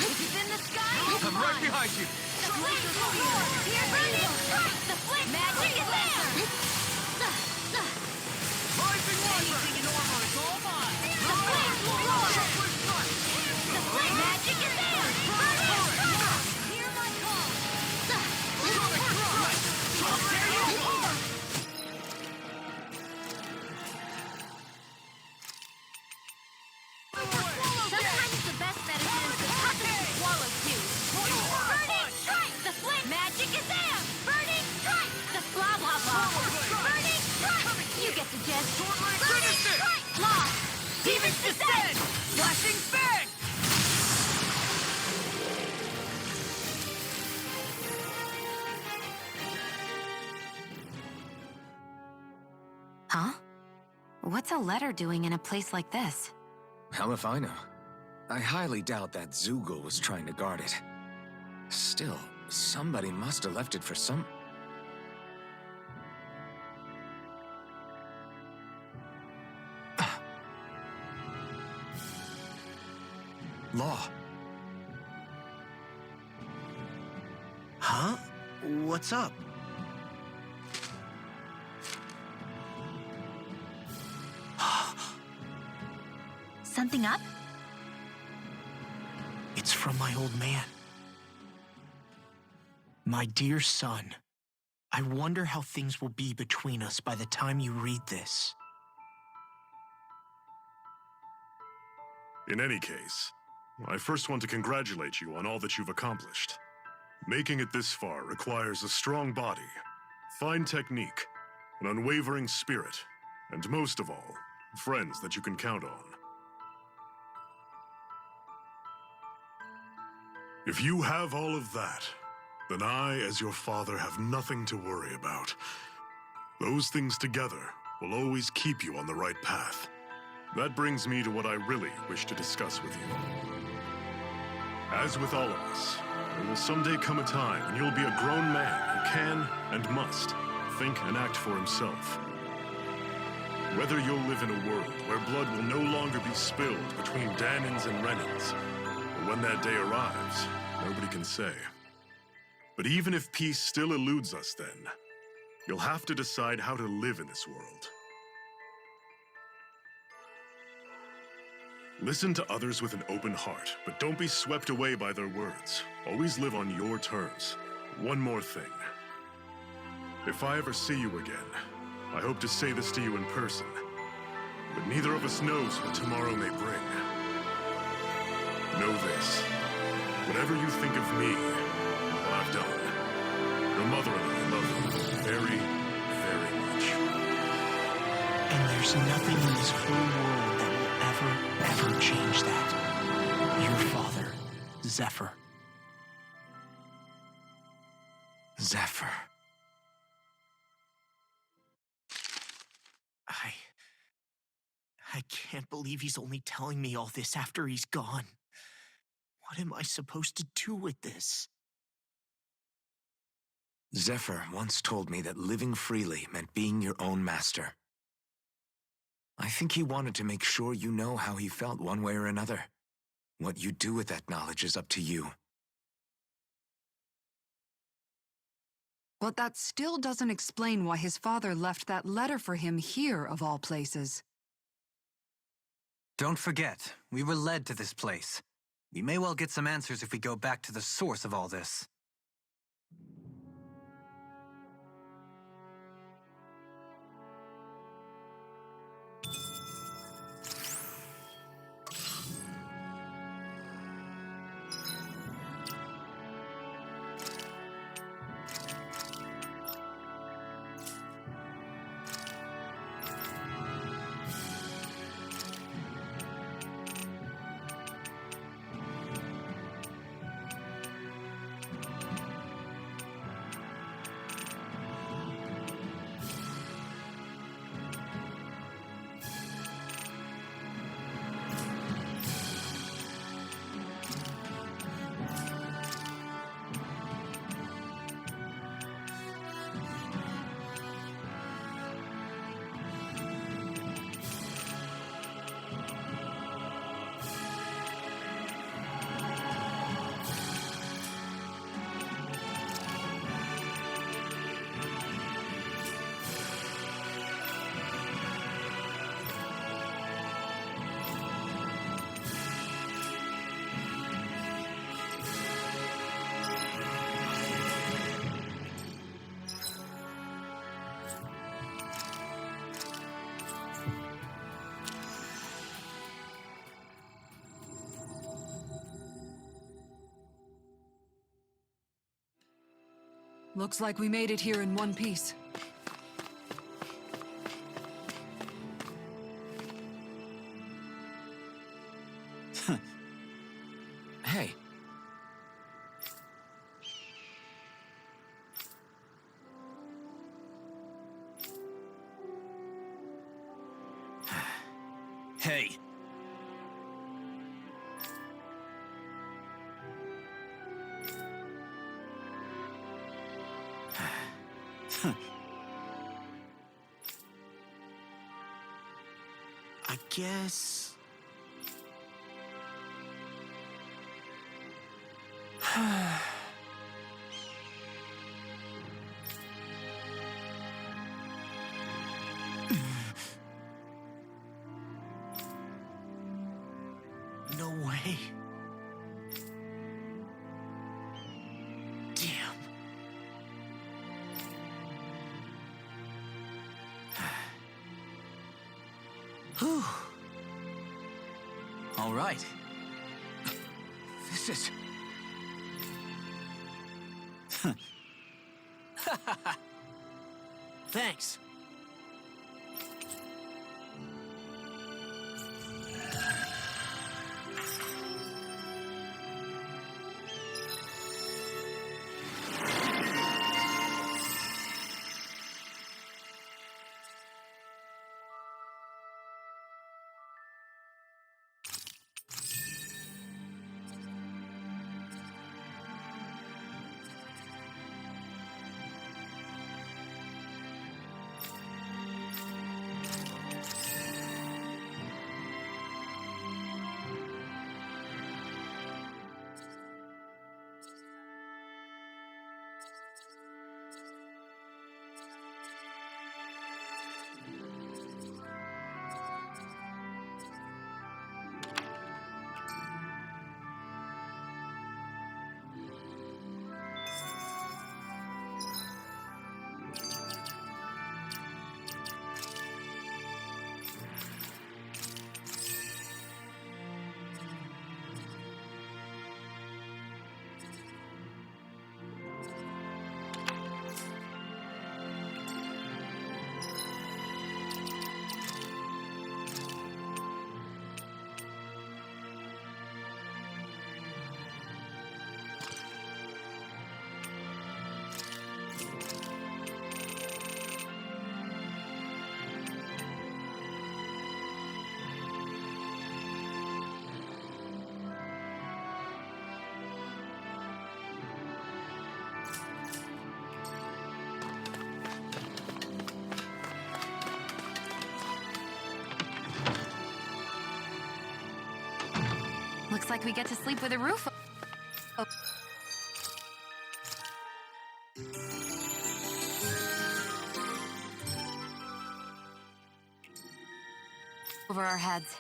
It's in the sky! I'm right behind you! The flame will roar! Burning strike! The flame magic is there! Rising Wyvern! Anything in armor is all mine! The flame will roar! The flame magic is there! Burning strike! Hear my call! Sometimes the best medicine is the toughest to swallow too. Burning strike! The flame magic is there! Burning strike! The blah blah blah! Burning strike! You get the gist. Burning strike! Lost! Demons descend! Flashing fang! Huh? What's a letter doing in a place like this? Hell if I know. I highly doubt that Zoogle was trying to guard it. Still, somebody must have left it for some... Law. Huh? What's up? Something up? It's from my old man. My dear son, I wonder how things will be between us by the time you read this. In any case, I first want to congratulate you on all that you've accomplished. Making it this far requires a strong body, fine technique, an unwavering spirit, and most of all, friends that you can count on. If you have all of that, then I, as your father, have nothing to worry about. Those things together will always keep you on the right path. That brings me to what I really wish to discuss with you. As with all of us, there will someday come a time when you'll be a grown man who can and must think and act for himself. Whether you'll live in a world where blood will no longer be spilled between Danins and Renans, or when that day arrives, nobody can say. But even if peace still eludes us then, you'll have to decide how to live in this world. Listen to others with an open heart, but don't be swept away by their words. Always live on your terms. One more thing. If I ever see you again, I hope to say this to you in person, but neither of us knows what tomorrow may bring. Know this. Whatever you think of me, well, I've done. Your mother and I love you very, very much. And there's nothing in this whole world that will ever change that. Your father, Zephyr. Zephyr. I can't believe he's only telling me all this after he's gone. What am I supposed to do with this? Zephyr once told me that living freely meant being your own master. I think he wanted to make sure you know how he felt one way or another. What you do with that knowledge is up to you. But that still doesn't explain why his father left that letter for him here, of all places. Don't forget, we were led to this place. We may well get some answers if we go back to the source of all this. Looks like we made it here in one piece. Hey. Hey. I guess... No way. Damn. Whew. All right. This is... Thanks. Looks like we get to sleep with a roof over our heads.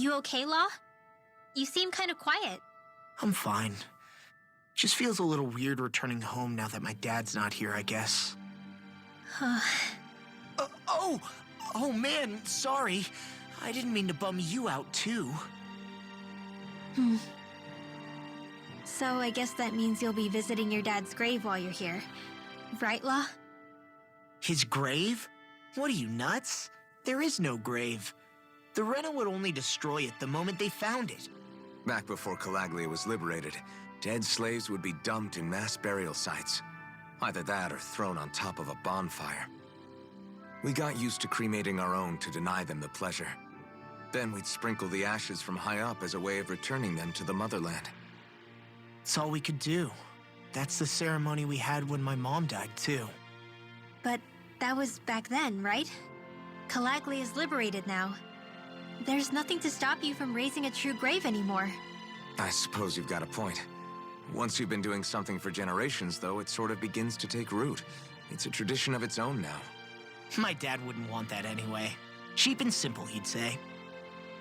You okay, Law? You seem kind of quiet. I'm fine. Just feels a little weird returning home now that my dad's not here, I guess. Oh man, sorry. I didn't mean to bum you out too. So I guess that means you'll be visiting your dad's grave while you're here. Right, Law? His grave? What are you, nuts? There is no grave. The Rena would only destroy it the moment they found it. Back before Calaglia was liberated, dead slaves would be dumped in mass burial sites. Either that or thrown on top of a bonfire. We got used to cremating our own to deny them the pleasure. Then we'd sprinkle the ashes from high up as a way of returning them to the motherland. It's all we could do. That's the ceremony we had when my mom died, too. But that was back then, right? Calaglia is liberated now. There's nothing to stop you from raising a true grave anymore. I suppose you've got a point. Once you've been doing something for generations, though, it sort of begins to take root. It's a tradition of its own now. My dad wouldn't want that anyway. Cheap and simple, he'd say.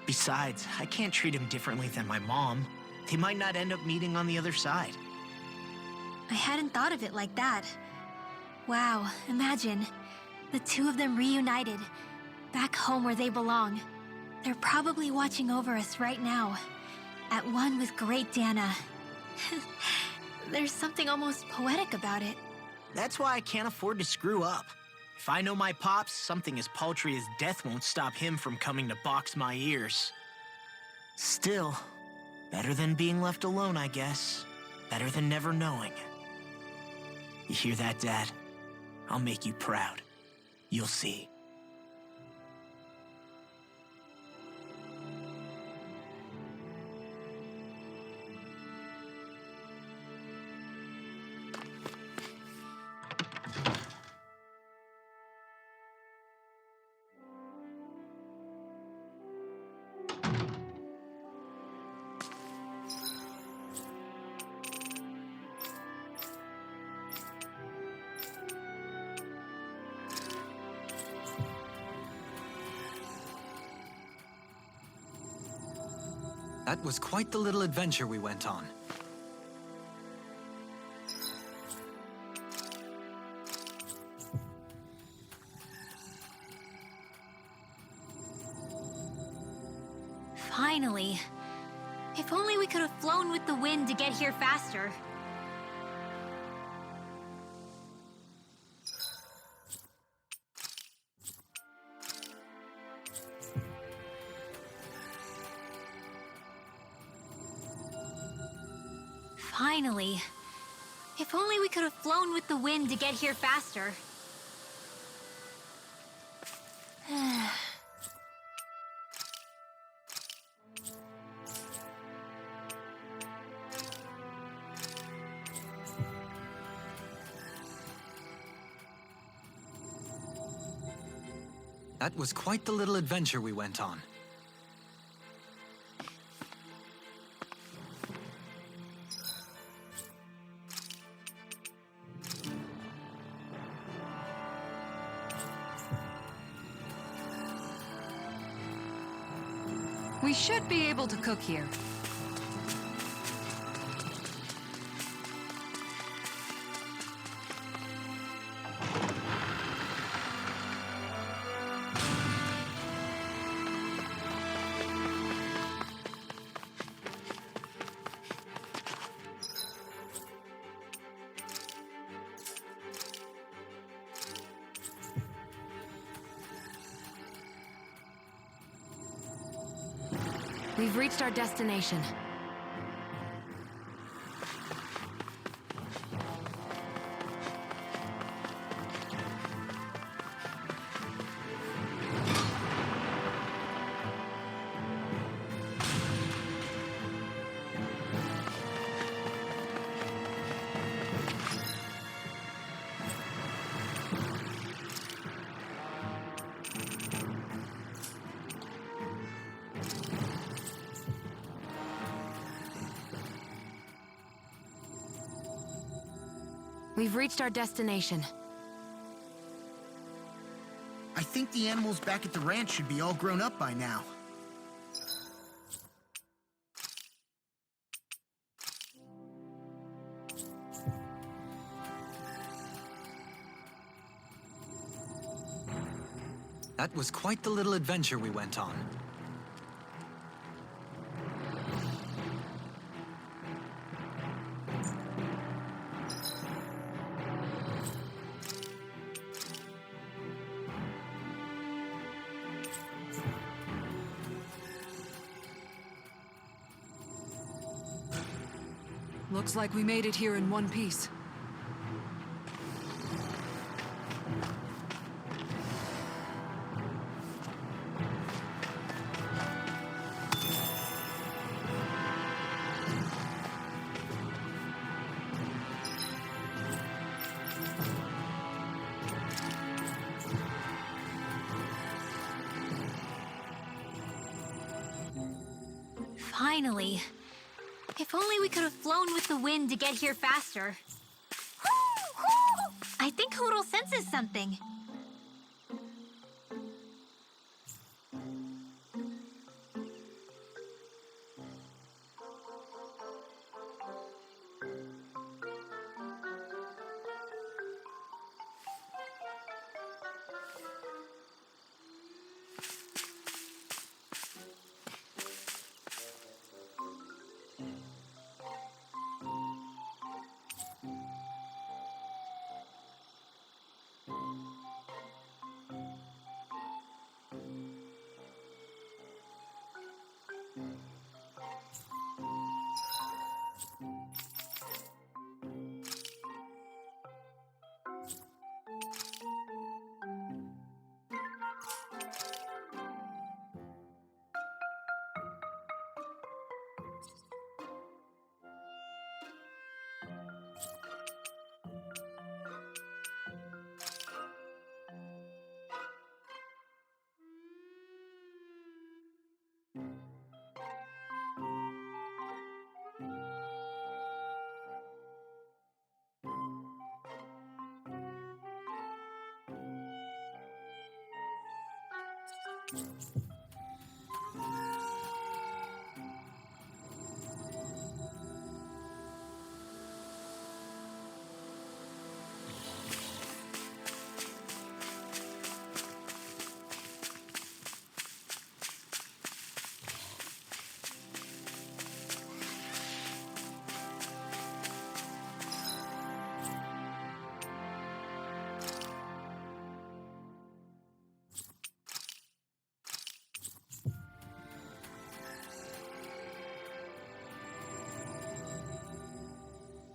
Besides, I can't treat him differently than my mom. They might not end up meeting on the other side. I hadn't thought of it like that. Wow, imagine. The two of them reunited, back home where they belong. They're probably watching over us right now, at one with great Dana. There's something almost poetic about it. That's why I can't afford to screw up. If I know my pops, something as paltry as death won't stop him from coming to box my ears. Still, better than being left alone, I guess. Better than never knowing. You hear that, Dad? I'll make you proud. You'll see. That was quite the little adventure we went on. Finally. If only we could have flown with the wind to get here faster. Finally. If only we could have flown with the wind to get here faster. That was quite the little adventure we went on. We should be able to cook here. We've reached our destination. We've reached our destination. I think the animals back at the ranch should be all grown up by now. That was quite the little adventure we went on. Looks like we made it here in one piece. Finally. If only we could have flown with the wind to get here faster. I think Hootle senses something.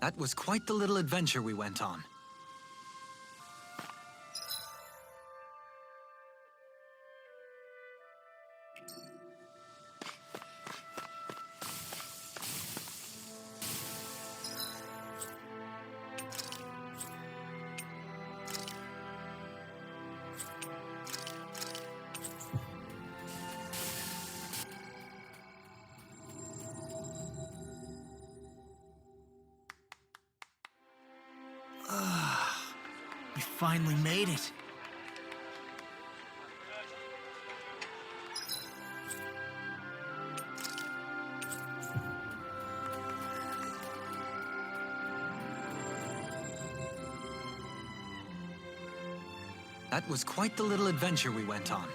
That was quite the little adventure we went on. We finally made it. That was quite the little adventure we went on.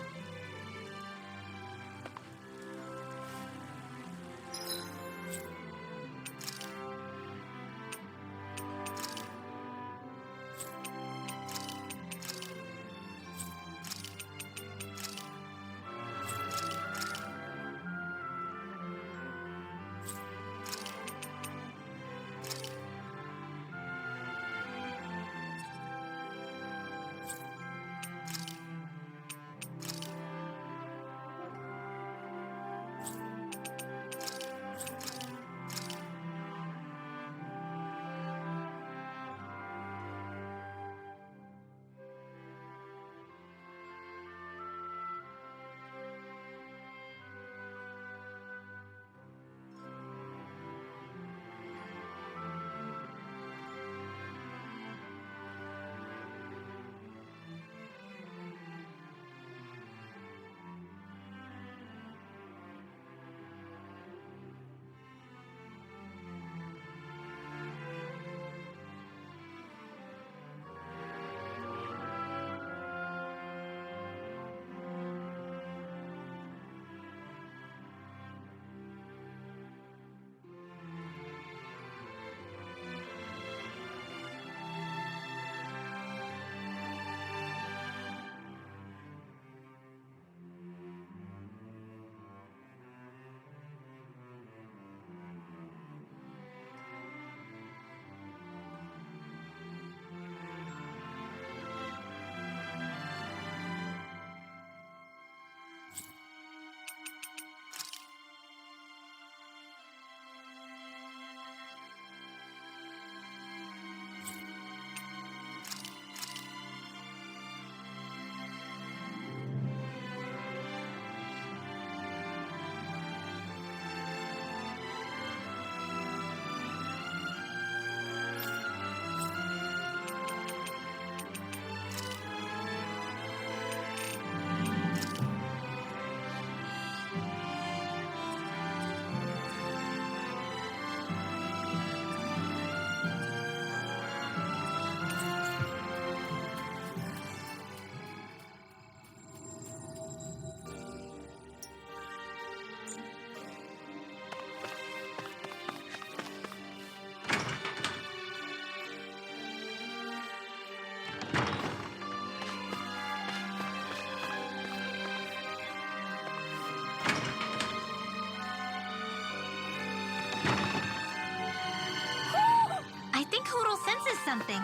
something.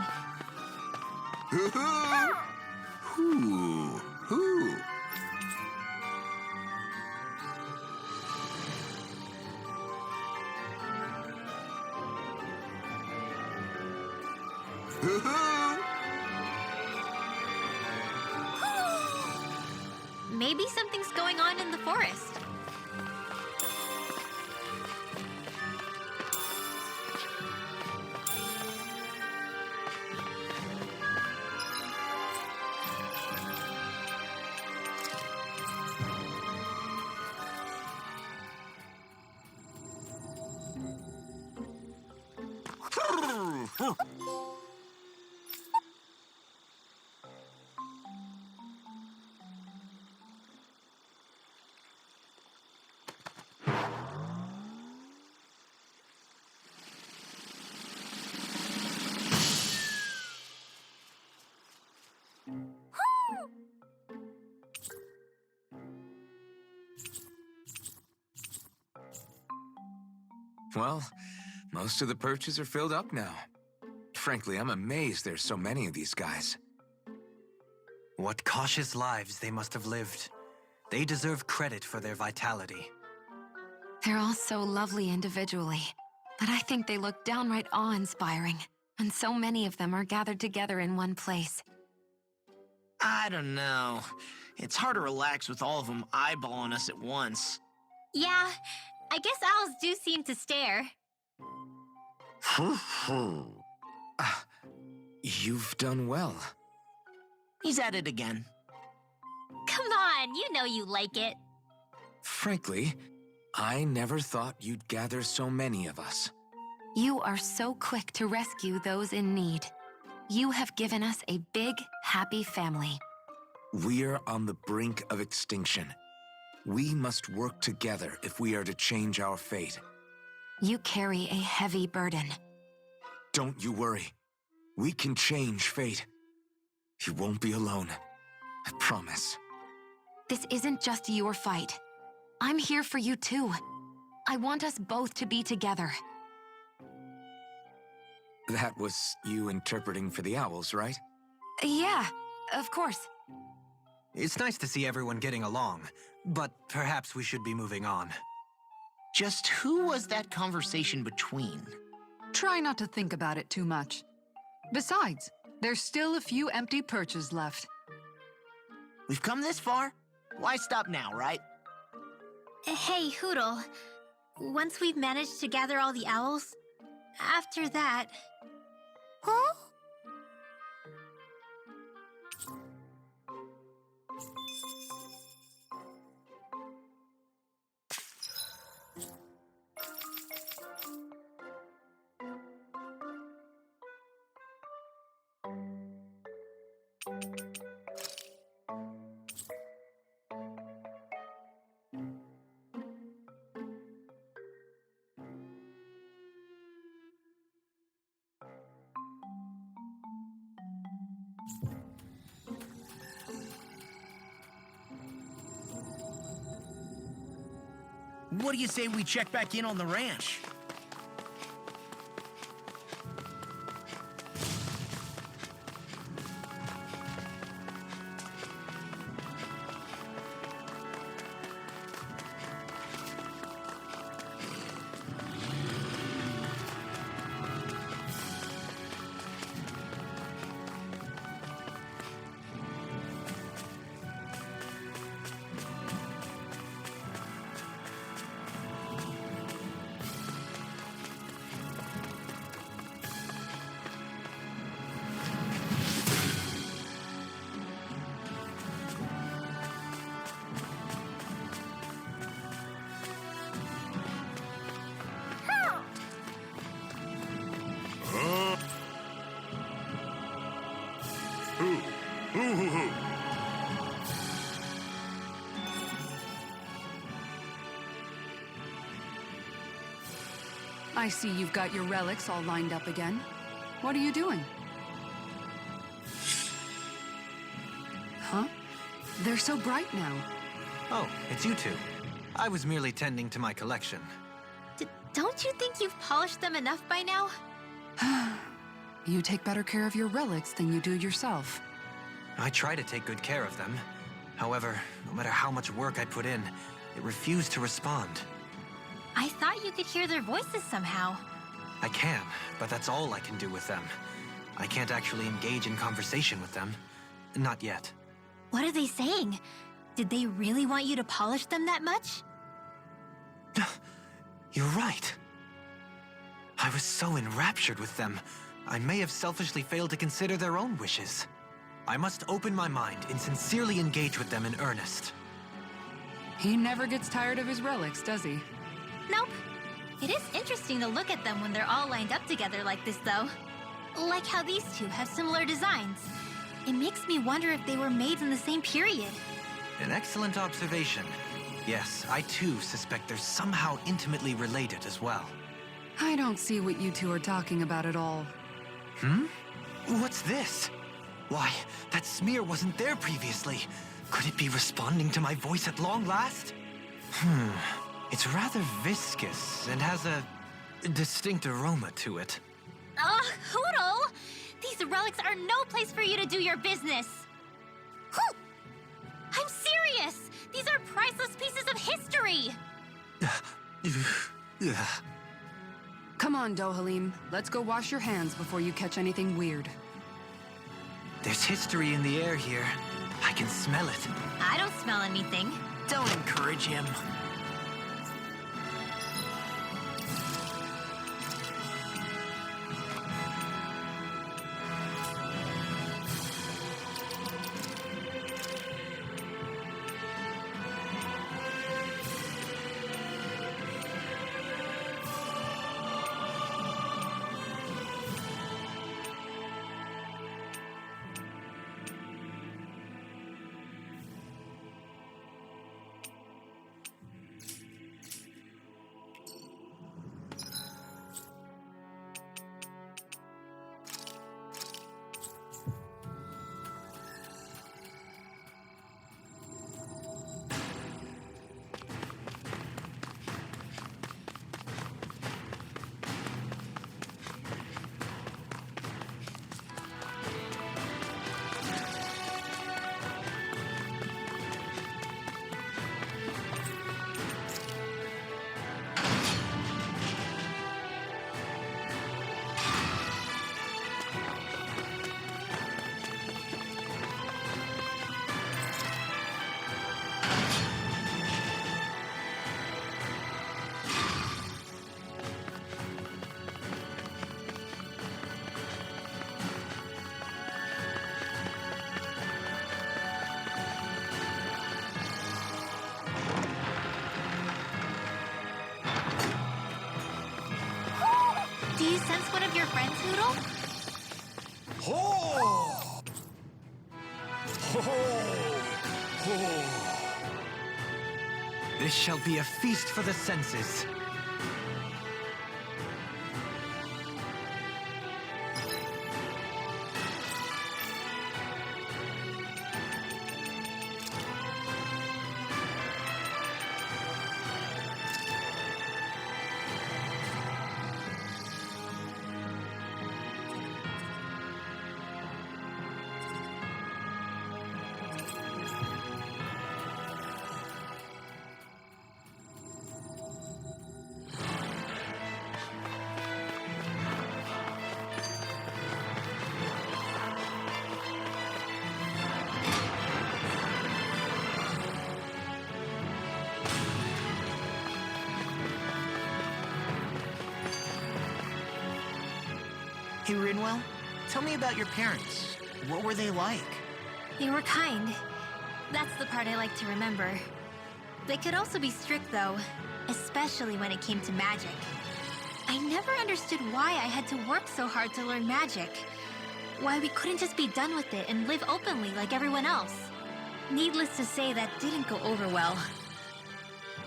Who? Maybe something's going on in the forest. Well, most of the perches are filled up now. Frankly, I'm amazed there's so many of these guys. What cautious lives they must have lived. They deserve credit for their vitality. They're all so lovely individually, but I think they look downright awe-inspiring. And so many of them are gathered together in one place. I don't know. It's hard to relax with all of them eyeballing us at once. Yeah, I guess owls do seem to stare. You've done well. He's at it again. Come on, you know you like it. Frankly, I never thought you'd gather so many of us. You are so quick to rescue those in need. You have given us a big, happy family. We're on the brink of extinction. We must work together if we are to change our fate. You carry a heavy burden. Don't you worry. We can change fate. You won't be alone. I promise. This isn't just your fight. I'm here for you too. I want us both to be together. That was you interpreting for the owls, right? Yeah, of course. It's nice to see everyone getting along, but perhaps we should be moving on. Just who was that conversation between? Try not to think about it too much. Besides, there's still a few empty perches left. We've come this far. Why stop now, right? Hey, Hootle. Once we've managed to gather all the owls, after that... Huh? What do you say we check back in on the ranch? I see you've got your relics all lined up again. What are you doing? Huh? They're so bright now. Oh, it's you two. I was merely tending to my collection. Don't you think you've polished them enough by now? You take better care of your relics than you do yourself. I try to take good care of them. However, no matter how much work I put in, it refused to respond. I thought you could hear their voices somehow. I can, but that's all I can do with them. I can't actually engage in conversation with them. Not yet. What are they saying? Did they really want you to polish them that much? You're right. I was so enraptured with them, I may have selfishly failed to consider their own wishes. I must open my mind and sincerely engage with them in earnest. He never gets tired of his relics, does he? Nope. It is interesting to look at them when they're all lined up together like this, though. Like how these two have similar designs. It makes me wonder if they were made in the same period. An excellent observation. Yes, I too suspect they're somehow intimately related as well. I don't see what you two are talking about at all. What's this? Why, that smear wasn't there previously. Could it be responding to my voice at long last? It's rather viscous and has a distinct aroma to it. Ugh, Hootle! These relics are no place for you to do your business! Whew! I'm serious! These are priceless pieces of history! Come on, Dohalim. Let's go wash your hands before you catch anything weird. There's history in the air here. I can smell it. I don't smell anything. Don't encourage him. Do you sense one of your friends, Hootle? Ho! Ho! Ho! This shall be a feast for the senses. Hey, Rinwell, tell me about your parents. What were they like? They were kind. That's the part I like to remember. They could also be strict, though, especially when it came to magic. I never understood why I had to work so hard to learn magic. Why we couldn't just be done with it and live openly like everyone else. Needless to say, that didn't go over well.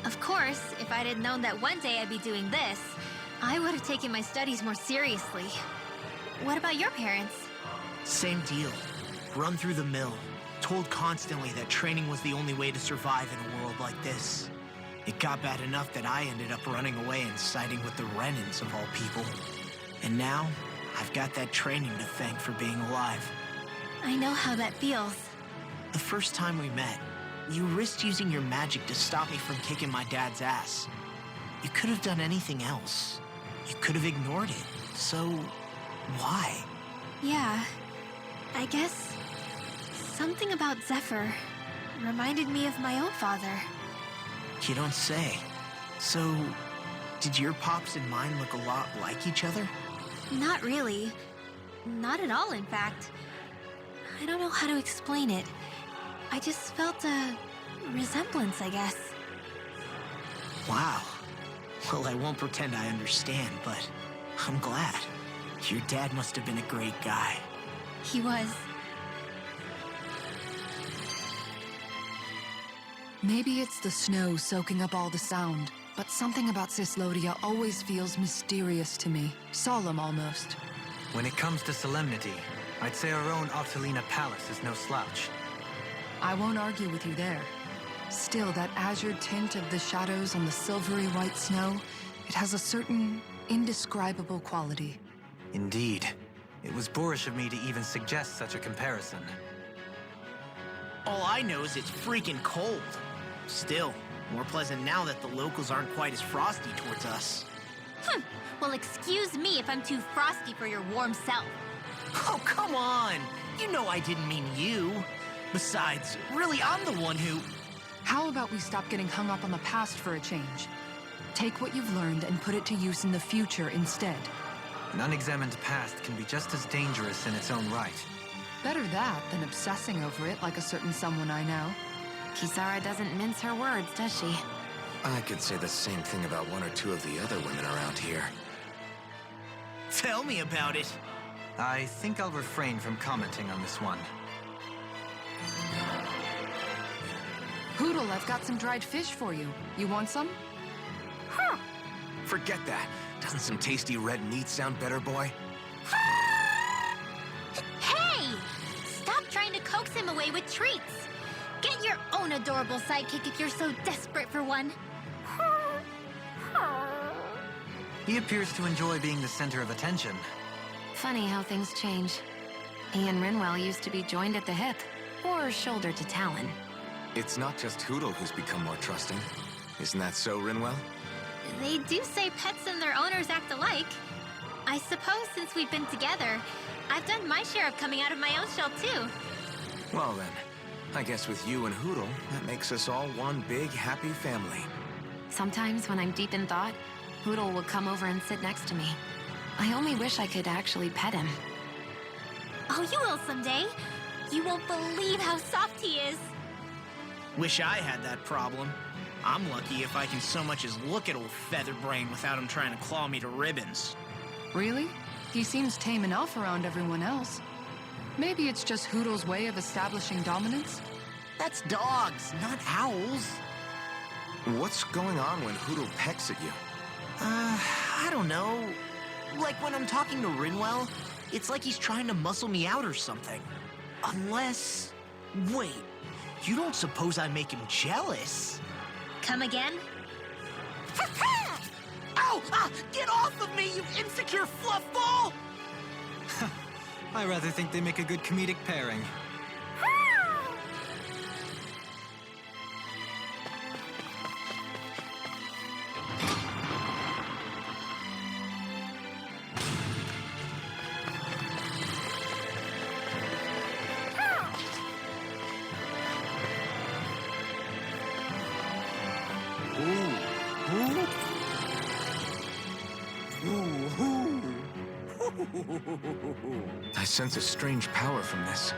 Of course, if I'd had known that one day I'd be doing this, I would have taken my studies more seriously. What about your parents? Same deal. Run through the mill. Told constantly that training was the only way to survive in a world like this. It got bad enough that I ended up running away and siding with the Renans of all people. And now, I've got that training to thank for being alive. I know how that feels. The first time we met, you risked using your magic to stop me from kicking my dad's ass. You could have done anything else. You could have ignored it. So, why? Yeah, I guess something about Zephyr reminded me of my own father. You don't say. So, did your pops and mine look a lot like each other? Not really. Not at all, in fact. I don't know how to explain it. I just felt a resemblance, I guess. Wow. Well, I won't pretend I understand, but I'm glad. Your dad must have been a great guy. He was. Maybe it's the snow soaking up all the sound, but something about Cyslodia always feels mysterious to me. Solemn, almost. When it comes to solemnity, I'd say our own Octolina Palace is no slouch. I won't argue with you there. Still, that azure tint of the shadows on the silvery white snow, it has a certain indescribable quality. Indeed. It was boorish of me to even suggest such a comparison. All I know is it's freaking cold. Still, more pleasant now that the locals aren't quite as frosty towards us. Well, excuse me if I'm too frosty for your warm self. Oh, come on! You know I didn't mean you. Besides, really, I'm the one who... How about we stop getting hung up on the past for a change? Take what you've learned and put it to use in the future instead. An unexamined past can be just as dangerous in its own right. Better that than obsessing over it like a certain someone I know. Kisara doesn't mince her words, does she? I could say the same thing about one or two of the other women around here. Tell me about it. I think I'll refrain from commenting on this one. Hootle, I've got some dried fish for you. You want some? Forget that. Doesn't some tasty red meat sound better, boy? Hey! Stop trying to coax him away with treats. Get your own adorable sidekick if you're so desperate for one. He appears to enjoy being the center of attention. Funny how things change. He and Rinwell used to be joined at the hip, or shoulder to talon. It's not just Hootle who's become more trusting. Isn't that so, Rinwell? They do say pets and their owners act alike. I suppose since we've been together, I've done my share of coming out of my own shell too. Well then, I guess with you and Hootle, that makes us all one big, happy family. Sometimes when I'm deep in thought, Hootle will come over and sit next to me. I only wish I could actually pet him. Oh, you will someday. You won't believe how soft he is. Wish I had that problem. I'm lucky if I can so much as look at old Featherbrain without him trying to claw me to ribbons. Really? He seems tame enough around everyone else. Maybe it's just Hootle's way of establishing dominance? That's dogs, not owls. What's going on when Hootle pecks at you? I don't know. Like when I'm talking to Rinwell, it's like he's trying to muscle me out or something. Unless... Wait, you don't suppose I make him jealous? Come again? Ow! Get off of me, you insecure fluffball! I rather think they make a good comedic pairing. I sense a strange power from this.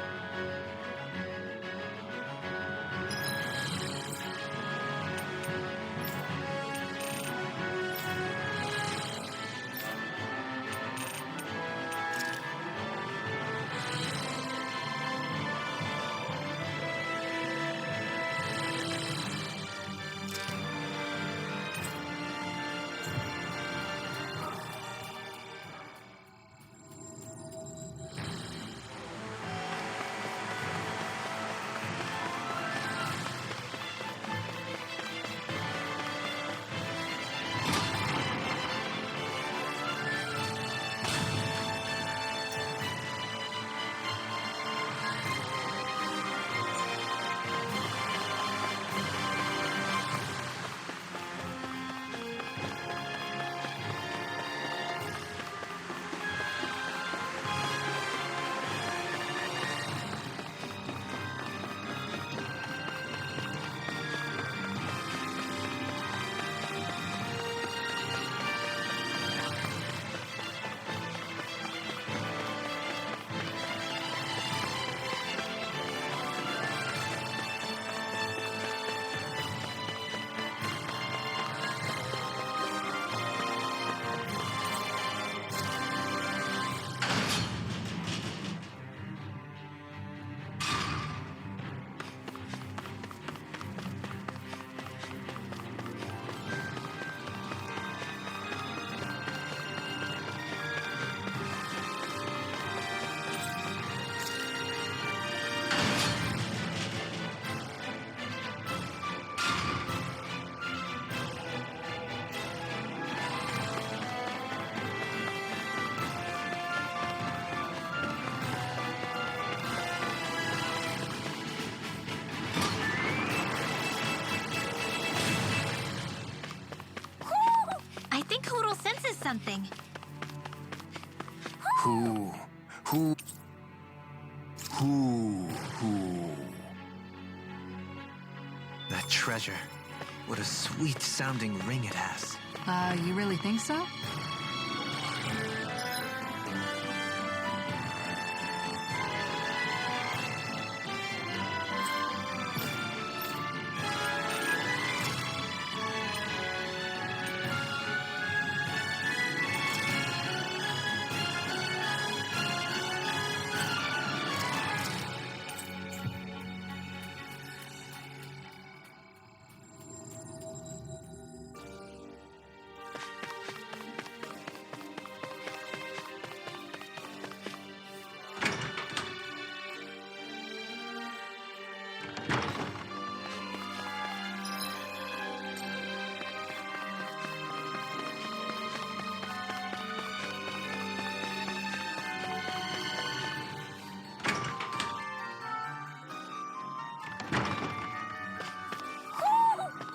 something. Who? That treasure. What a sweet-sounding ring it has. You really think so?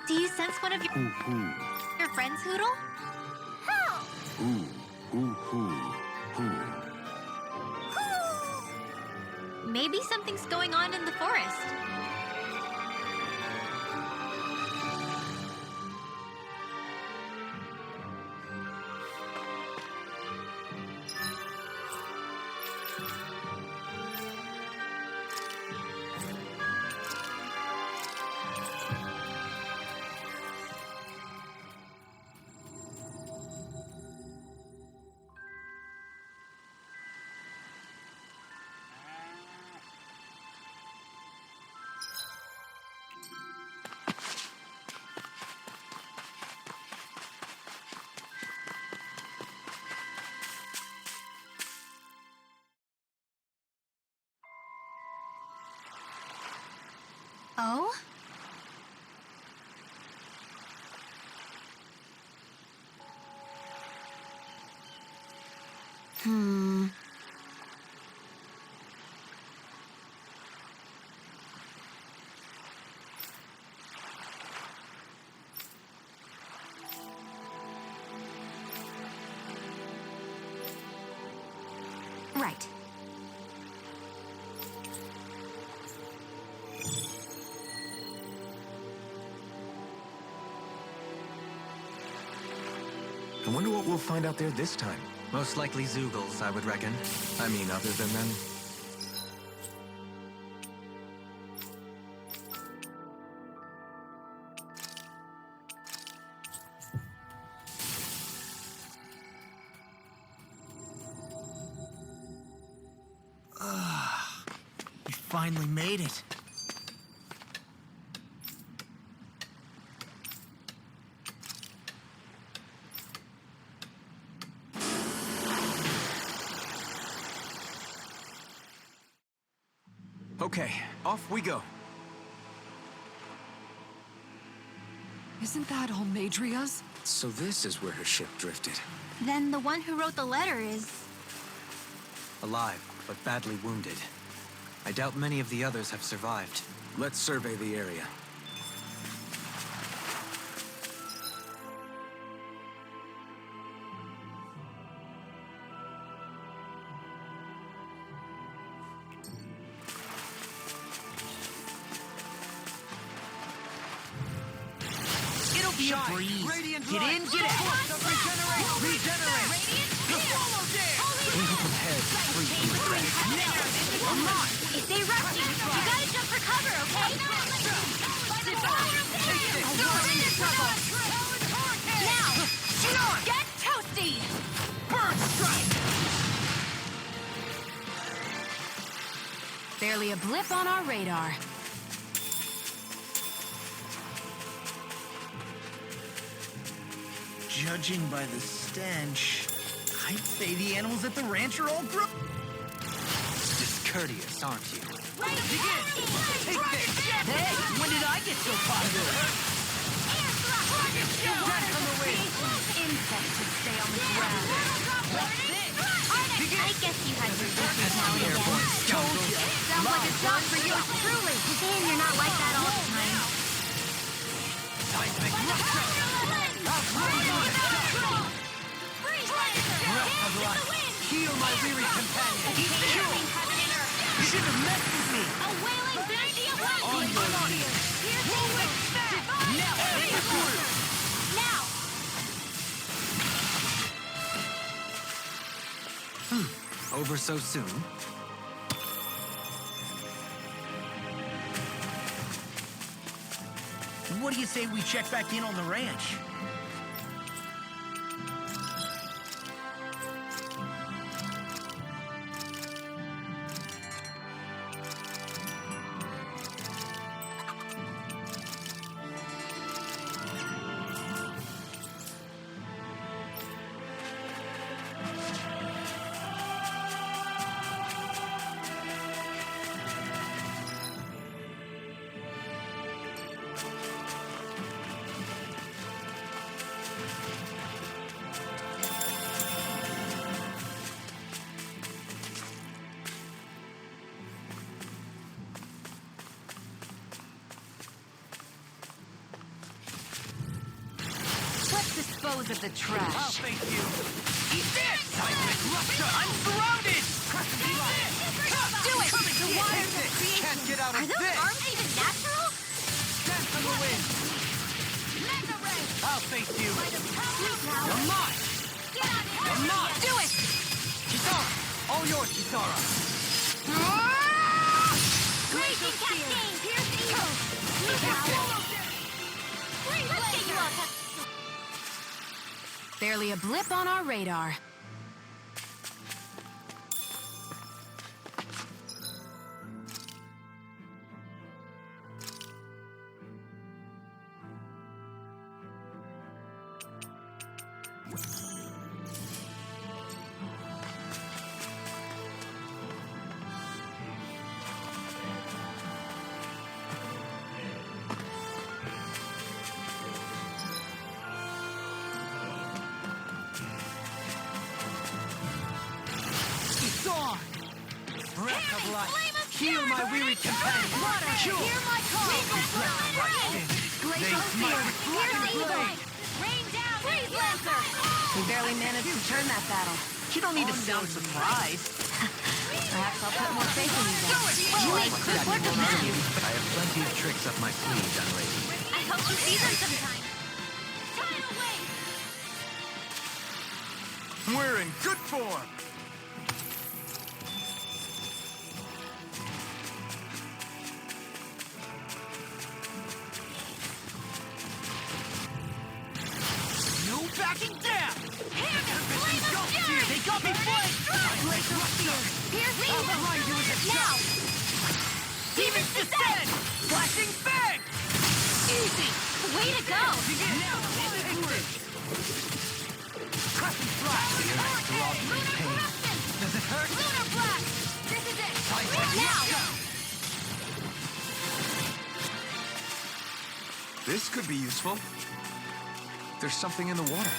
Do you sense one of your friends, Hoodle? Maybe something's going on in the forest. Oh? Right. I wonder what we'll find out there this time. Most likely Zoogles, I would reckon. I mean, other than them. We finally made it. Okay, off we go. Isn't that Almadria's? So this is where her ship drifted. Then the one who wrote the letter is... Alive, but badly wounded. I doubt many of the others have survived. Let's survey the area. It'll be a breeze. Get in, get out. Regenerate! If they rush you, you gotta jump for cover, okay? Now, get toasty! Bird strike! Barely a blip on our radar. Judging by the stench, I'd say the animals at the ranch are all gross. Discourteous, aren't you? Hey, when did I get so popular? Insects should stay on the ground. I guess you had your business now and again. Sounds like a job for you truly. And you're not like that all the time. Time to make right. Heal my weary companion. You should have messed with me. A wailing banshee of lightning! On your knees. Whirlwind snap! Now, make it work. Now! Over so soon? What do you say we check back in on the ranch? Let's dispose of the trash. I'll face you. Eat this! Seismic rupture! I'm surrounded! Do it! The wires of creation. Can't get out of Are those this! arms even natural? Dance on the wind! Mega ray! I'll face you! Sweet now! You're mine! Get out of here! You're mine! Do it! Kisara! All yours, Kisara! Raging cascade! Here's the evil! Sweet now! Let's get you all Barely a blip on our radar. Dawn! Breath of life! Heal my weary companion! Water, Cure! hear my call! They smite with blackened blade! Rain down! Freeze Lancer! We barely managed to turn that battle. You don't need to sound surprised. Perhaps I'll put more faith in you then. You make quick work of them. I have plenty of tricks up my sleeve, young lady. I hope you see them sometime. Tidal wave! We're in good form. No backing down! Here's the flame of Engulfed fury! here! They got me flanked! Blaze rupture! Here's the I'll blind you with a now! Demons descend! Flashing fang! Easy! Way to go! Now, crushing flash! Lunar corruption! Does it hurt? Lunar blast! This is it! Now! This could be useful. There's something in the water.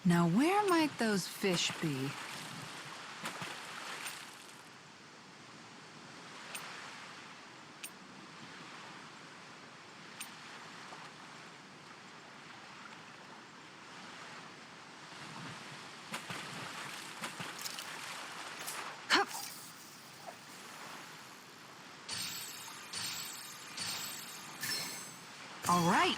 Now, where might those fish be? Hup. All right.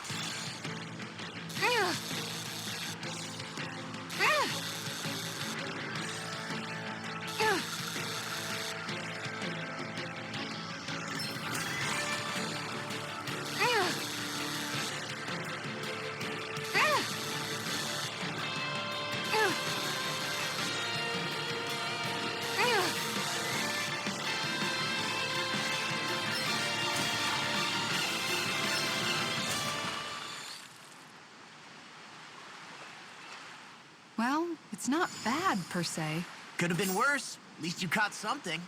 Well, it's not bad, per se. Could have been worse. At least you caught something.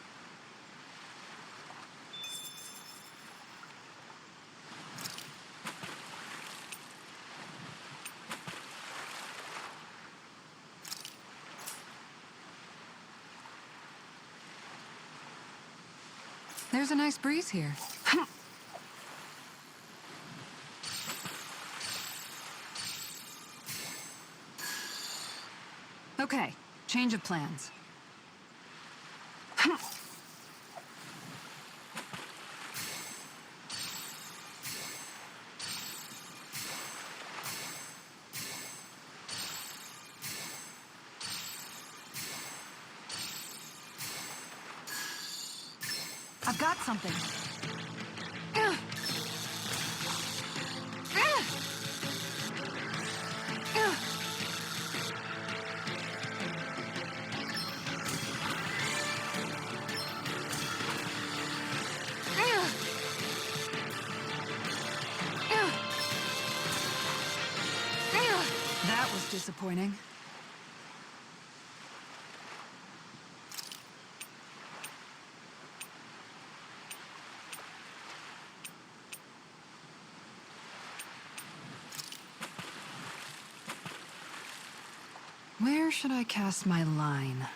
There's a nice breeze here. Okay, change of plans. I've got something. That was disappointing. Where should I cast my line?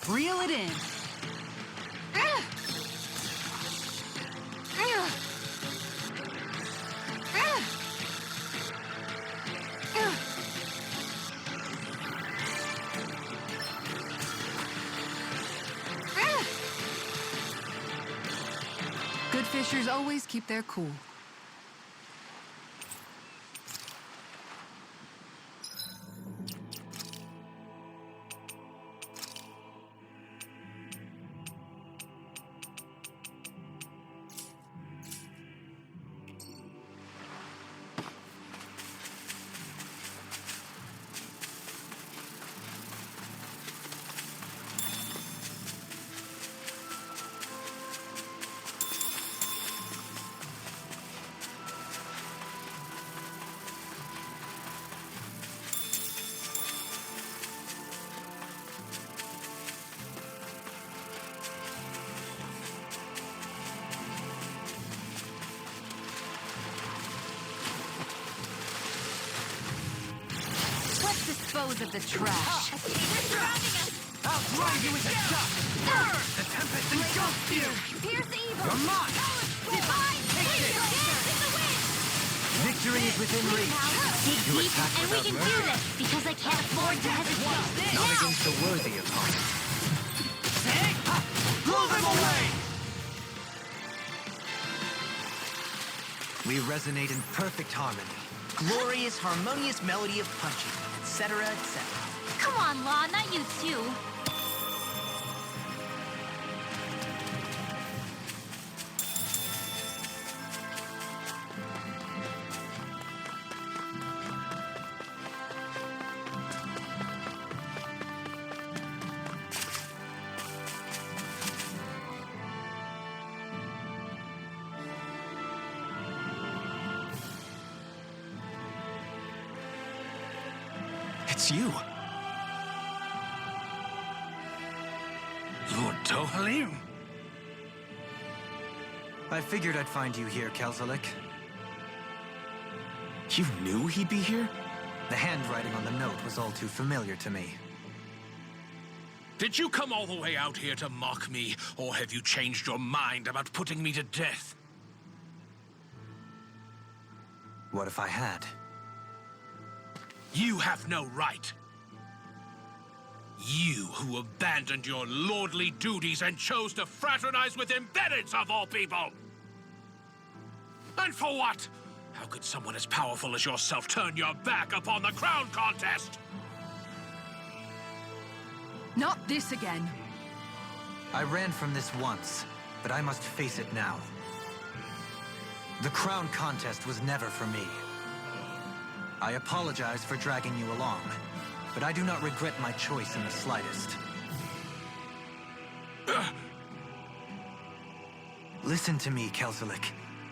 Reel it in. Good fishers always keep their cool. Dispose of the trash. I'll drive you into dust! The Tempest engulfs you! Pierce the evil! You're mine! Divine! Take this! Dance in the wind! Victory is within reach. Dig You deep, attack and we without can do mercy. this, because I can't afford to hesitate. Not against the worthy opponent. Blow them away! We resonate in perfect harmony. Glorious, harmonious melody of punching, etc., etc. Come on, Law, not you too. It's you. Lord Dohalim? I figured I'd find you here, Kelzalik. You knew he'd be here? The handwriting on the note was all too familiar to me. Did you come all the way out here to mock me, or have you changed your mind about putting me to death? What if I had? You have no right. You who abandoned your lordly duties and chose to fraternize with embeddeds of all people! And for what? How could someone as powerful as yourself turn your back upon the crown contest? Not this again. I ran from this once, but I must face it now. The crown contest was never for me. I apologize for dragging you along, but I do not regret my choice in the slightest. Listen to me, Kelzalik.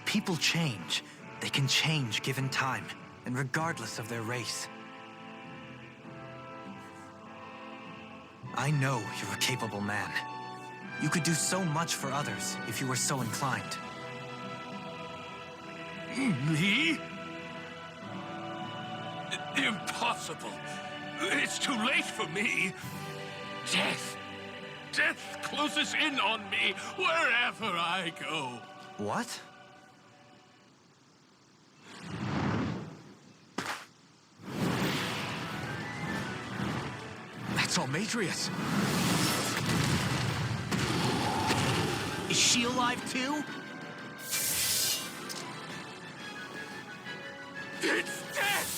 People change. They can change given time, and regardless of their race. I know you're a capable man. You could do so much for others if you were so inclined. Me? Impossible. It's too late for me. Death. Death closes in on me wherever I go. What? That's Almetrius. Is she alive too? It's death!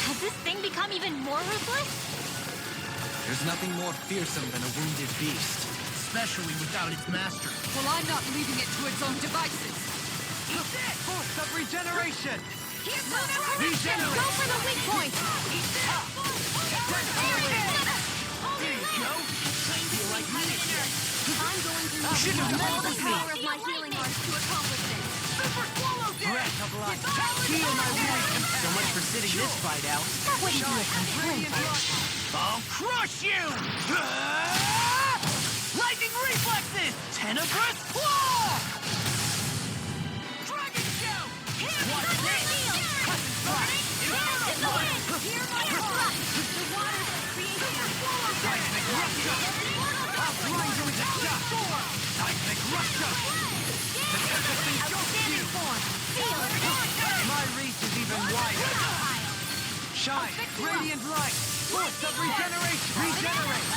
Has this thing become even more ruthless? There's nothing more fearsome than a wounded beast. Especially without its master. Well, I'm not leaving it to its own devices. Force of regeneration! Regenerate! Go for the weak point! There you go. Feel like me again. I'm going to use all the power of my healing arts to accomplish this. Breath of life! Heal my weary companion! So much for sitting this fight out. That wouldn't be a complaint. I'll crush you! Lightning reflexes! Tenebrous claw! Dragon shout! Watch this! Cousin strike! Hear my cry! The waters of creation swallow Seismic rupture! I'll grind you into dust! Seismic rupture! The tempest engulfs you! My reach is even wider! Shine! Radiant light! Force of regeneration! Regenerate!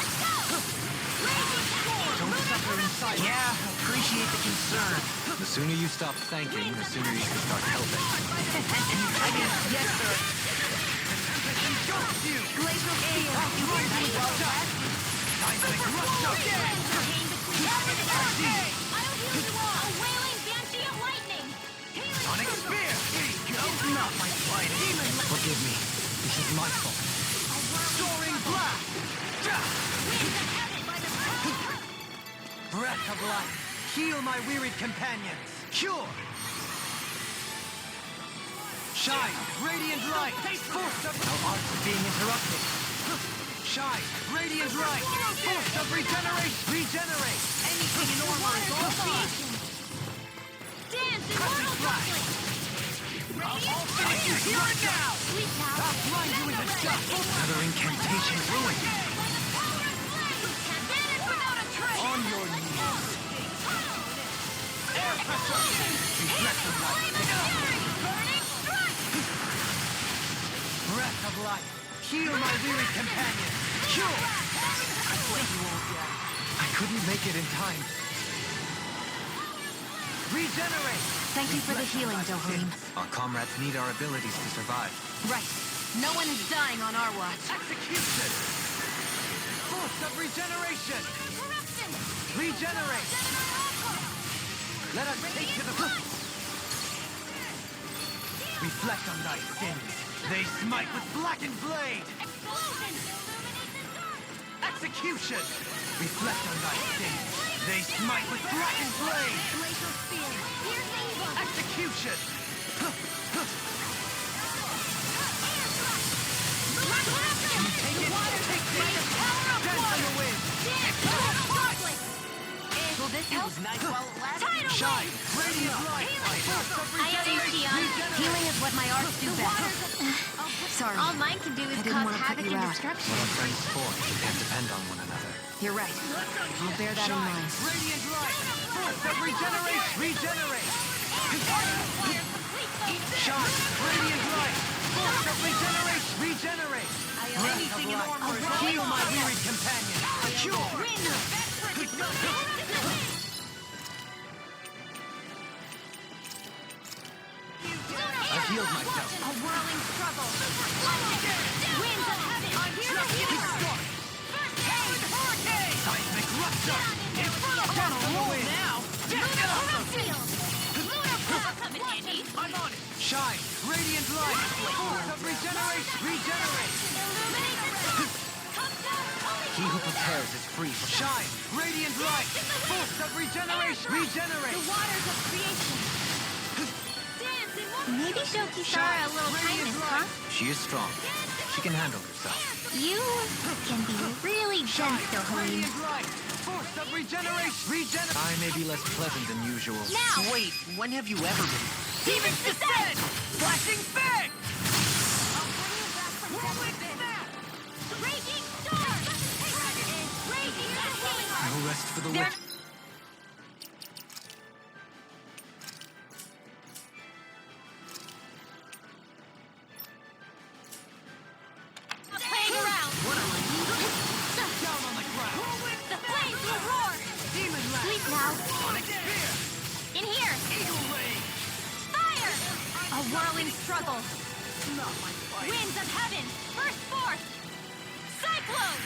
Don't suffer in silence! Yeah, appreciate the concern. The sooner you stop thanking, the sooner you can start helping. I mean, yes, sir. Tempest engulfs you! Glacial air! You will be well rest. Seismic rupture! I'll heal you all! A wailing banshee of lightning! Sonic spear! Not my fight. Forgive me. This is my fault. Soaring blast! Breath of life! Heal my wearied companions! Cure! Shine! Radiant light! Force of... Our arts are being interrupted. Shine! Radiant light! Force of regeneration! Regenerate! Anything in armor is all fine! Dance, immortal conflict! I'll finish you here and now! I'll blind you into dust! Another incantation ruined. On your knees! Air pressure! Reflect of light! Breath of life! Heal my weary companion! Cure! I couldn't make it in time. Regenerate! Thank you for the healing, Dohalim. Our comrades need our abilities to survive. Right. No one is dying on our watch. Execution! Force of regeneration! Regenerate! Let us take to the... Reflect on thy sins. They smite with blackened blade! Execution! Reflect on thy sins. They smite with blackened blade! Glacial spear! Execution! Can you take it? Take this! Dance on the wind! Will this help? Nice while it lasted. Shine! Radiant light! Force of I have regeneration! Aeon. Healing is what my arts do best. Sorry. All mine can do is I didn't cause want to put havoc you and out. destruction. What are friends for if you can't depend on one another? You're right. I'll bear that in Shine! mind. Radiant light! Force of regeneration! Regenerate! Shine! Radiant light! Force of regeneration! Regenerate! Breath of life! Heal my wearied companion! Cure! I've healed myself. A whirling struggle. Winds of heaven are here to heal us. Seismic rupture! Down on the wind. Now. I'm on it! Shine! Radiant light! Force of regeneration! Regenerate! He who prepares is free from... Shine! Radiant light! Force of regeneration! Regenerate! The waters of creation. Maybe show Kisara a little kindness, huh? She is strong. She can handle herself. You can be really gentle, Helene. Force of regeneration! I may be less pleasant than usual. Now! Wait, when have you ever been? Demons descend! Flashing fang! Raging storm! Raging No rest for the They're- wicked. playing around! Down on the ground! The flames will roar! Demon lash! Sleep now. Sonic spear! In here! Eagle ray! Fire! A whirling struggle! Not my fight! Winds of heaven! Burst forth! Cyclone!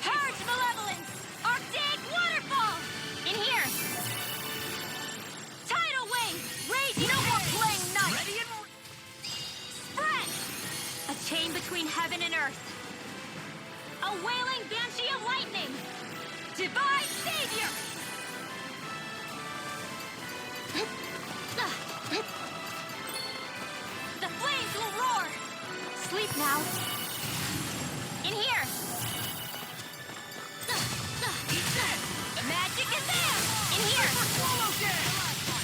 Purge malevolence! Arctic waterfall! In here! Tidal wave! Raging no more playing night! Ready and... Spread! A chain between heaven and earth. A wailing banshee of lightning! Divine savior! The flames will roar! Sleep now. In here! Magic is there! In here!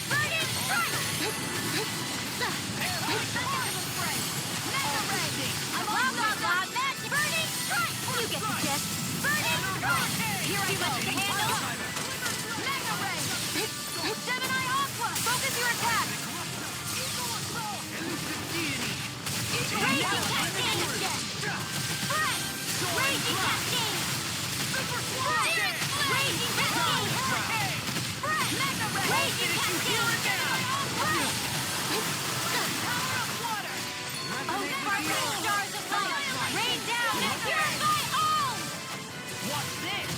Burning strike! Mega ray! Blah blah blah! Magic! Burning strike! You get the gist! Burning strike! Here I go to handle! Mega ray! Gemini Aqua! Focus your attack! Raging Cascade again! Spread! Raging Cascade! Spread! Raging Cascade! Spread! Mega ray! Raging Cascade! Spread! Oh, sparkling stars of light! Rain down and purify all! What's this?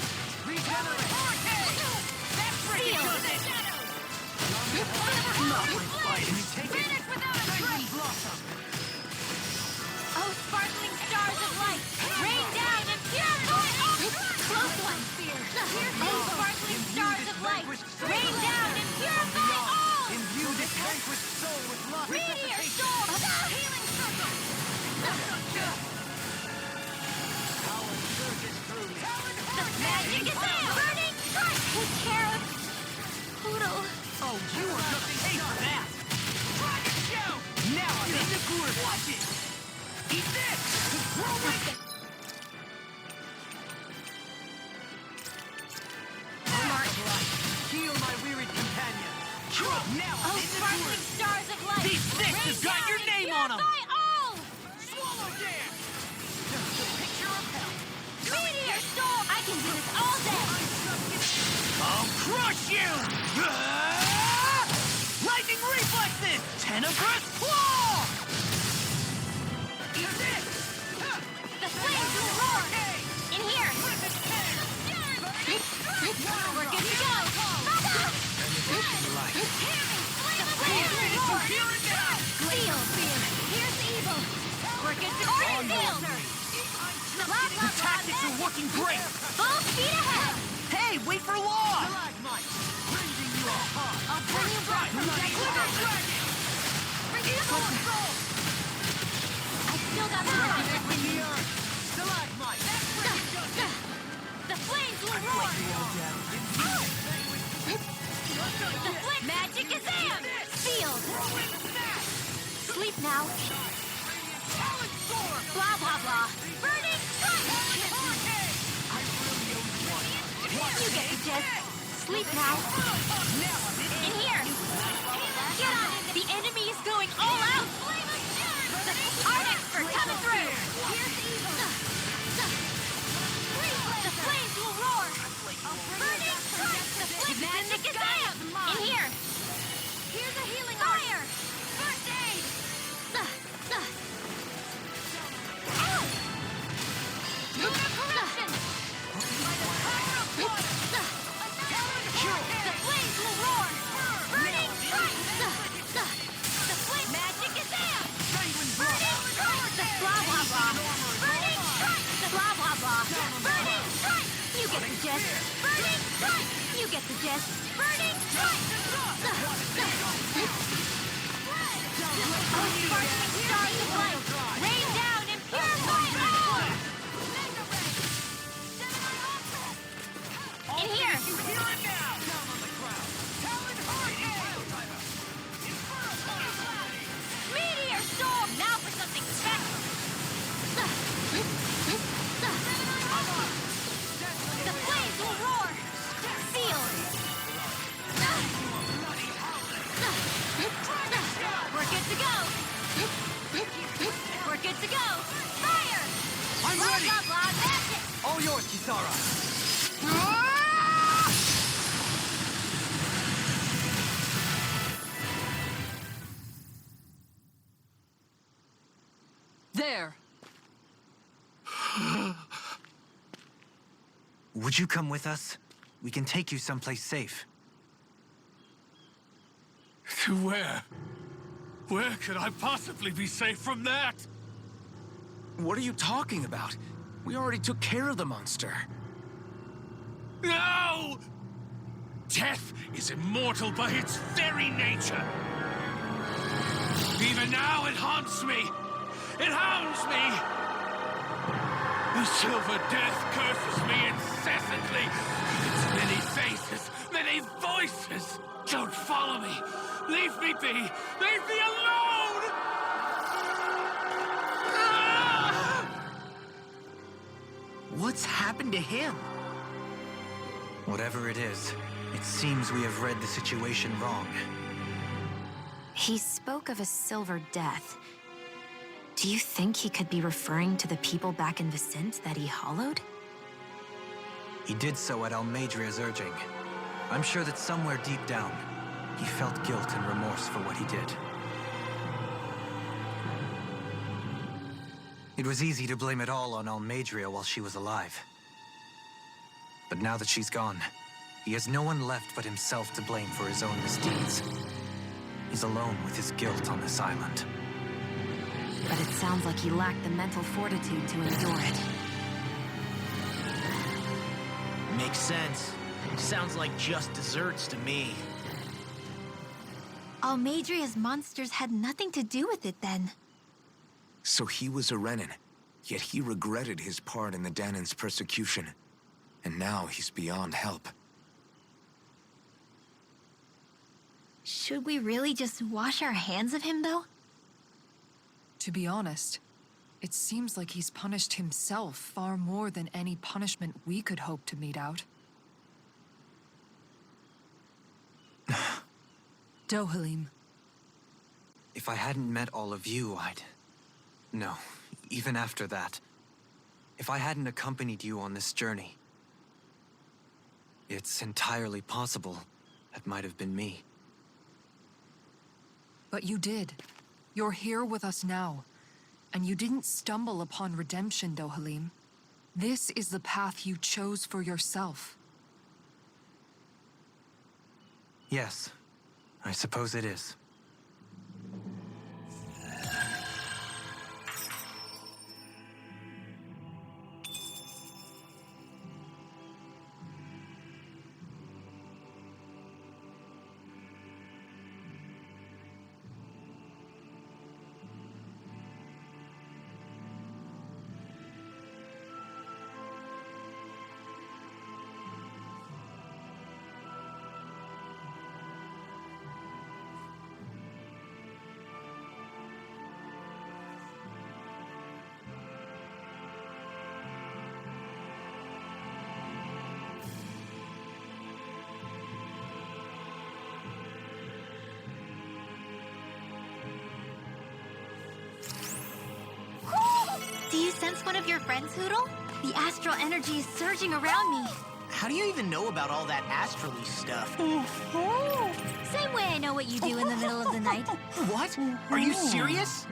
Regenerate! That's freaking good! Not my fight! Can you take it? Finish without a Dragon trace! Blossom! Oh, sparkling stars of light! Rain down and purify all! Close one! Oh, sparkling stars of light! Rain down and purify all! Imbue this vanquished soul with love! Meteor storm! Healing circle! Power surges through me! The magic is there! Burning strike! Take care of... Poodle. Oh, you are gonna pay for that! Dragon show! Now I'm in the groove! Watch it! Eat this! Whirlwind! Mark light! Heal my wearied companion! Now I'm Oh, in the sparkling groove! stars of light! These sticks Rain have got down your and name on 'em. purify all! Swallow dance! Just a picture of hell! Meteor storm! I can do this all day! I'll crush you! Lightning reflexes! Tenebrous claw! Eat this! The flames will roar! In here! We're good to go! The flames will roar! Seal! Here's the evil! We're good to go! The tactics are working great! Full speed ahead! Hey, wait for Law! Bringing you apart! I'll bring you back from that Dragon! Bring you home! I still got more! Connecting the earth! Stalagmite! The flames will roar! The flick magic is in! Sealed! Sleep now! Blah blah blah! Burning strike! You get the gist! Sleep now! In here! Get on it! The enemy is going all out! Our expert coming through! Here's the evil! The flames will roar! Burning strike! The flick magic is in! In here! Here's a healing fire! First aid! Lunar corruption! By the power of water! The flames will roar! Burning strike! The flame magic is there! Burning strike! The blah blah blah! get the gist. Burning strike! You get the gist. Burning strike! Oh, sparkling stars of light! Rain down and purify all! In here! Meteor storm! Now for something special! The flames will roar! Sealed! We're good to go! We're good to go! Fire! I'm ready! Blah, blah, blah, magic! All yours, Kisara. There! Would you come with us? We can take you someplace safe. To where? Where could I possibly be safe from that? What are you talking about? We already took care of the monster. No! Death is immortal by its very nature. Even now it haunts me. It hounds me. The silver death curses me incessantly. Its many faces, many voices. Don't follow me. Leave me be. Leave me alone! Ah! What's happened to him? Whatever it is, it seems we have read the situation wrong. He spoke of a silver death. Do you think he could be referring to the people back in Vicente that he hollowed? He did so at Almeidria's urging. I'm sure that somewhere deep down, he felt guilt and remorse for what he did. It was easy to blame it all on Almeidria while she was alive. But now that she's gone, he has no one left but himself to blame for his own misdeeds. He's alone with his guilt on this island. But it sounds like he lacked the mental fortitude to endure it. Makes sense. Sounds like just desserts to me. Almeidria's monsters had nothing to do with it then. So he was a Renan, yet he regretted his part in the Danan's persecution. And now he's beyond help. Should we really just wash our hands of him, though? To be honest, it seems like he's punished himself far more than any punishment we could hope to mete out. Dohalim. If I hadn't met all of you, No, even after that. If I hadn't accompanied you on this journey, it's entirely possible that might have been me. But you did. You're here with us now. And you didn't stumble upon redemption, Dohalim. This is the path you chose for yourself. Yes, I suppose it is. Do you sense one of your friends, Hootle? The astral energy is surging around me. How do you even know about all that astrally stuff? Same way I know what you do in the middle of the night. What? Are you serious?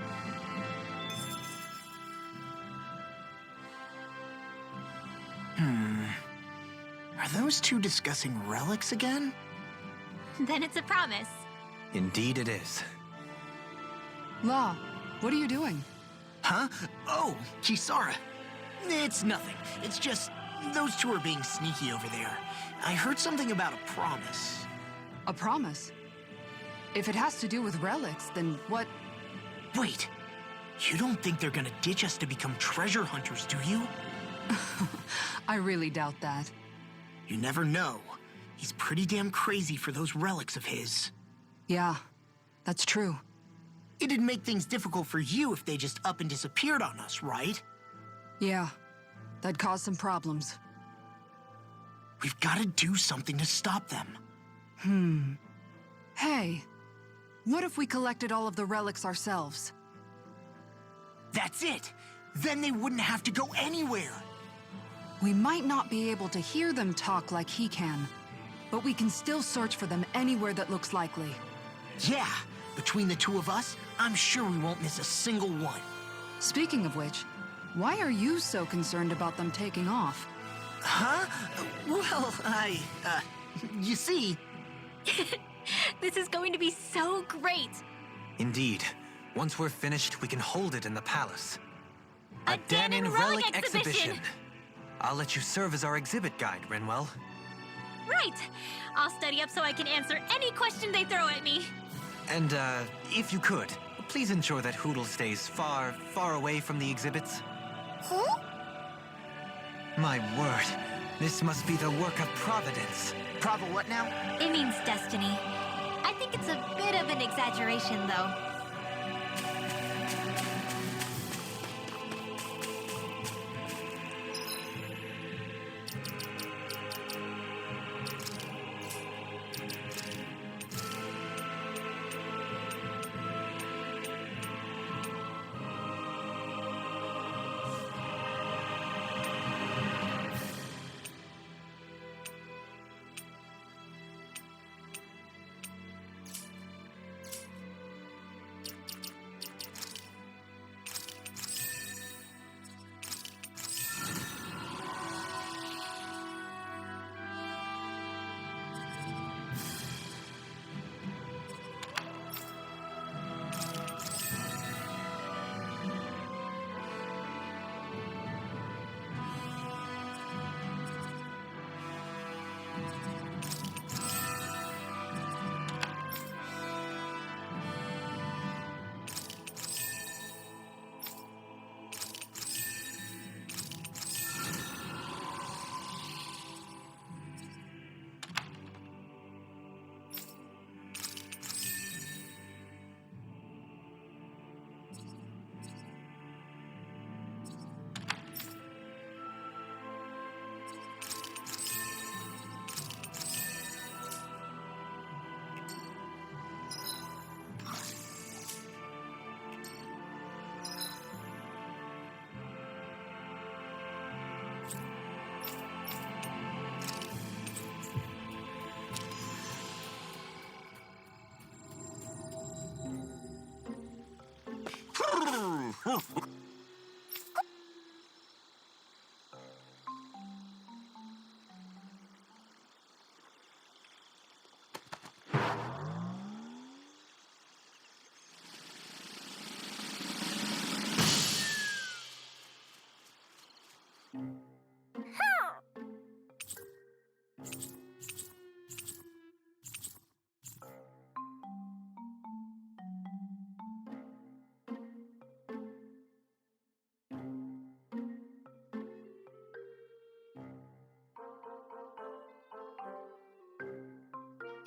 Are those two discussing relics again? Then it's a promise. Indeed it is. La, what are you doing? Huh? Oh, Kisara. It's nothing. It's just those two are being sneaky over there. I heard something about a promise. A promise? If it has to do with relics, then what? Wait, you don't think they're gonna ditch us to become treasure hunters, do you? I really doubt that. You never know. He's pretty damn crazy for those relics of his. Yeah, that's true. It'd make things difficult for you if they just up and disappeared on us, right? Yeah, that'd cause some problems. We've gotta do something to stop them. Hey, what if we collected all of the relics ourselves? That's it! Then they wouldn't have to go anywhere! We might not be able to hear them talk like he can, but we can still search for them anywhere that looks likely. Yeah, between the two of us, I'm sure we won't miss a single one. Speaking of which, why are you so concerned about them taking off? Huh? Well, you see... This is going to be so great! Indeed. Once we're finished, we can hold it in the palace. A Dahnan Relic Exhibition! I'll let you serve as our exhibit guide, Rinwell. Right! I'll study up so I can answer any question they throw at me. And, if you could, please ensure that Hootle stays far, far away from the exhibits. Who? My word, this must be the work of Providence. Prova what now? It means destiny. I think it's a bit of an exaggeration, though.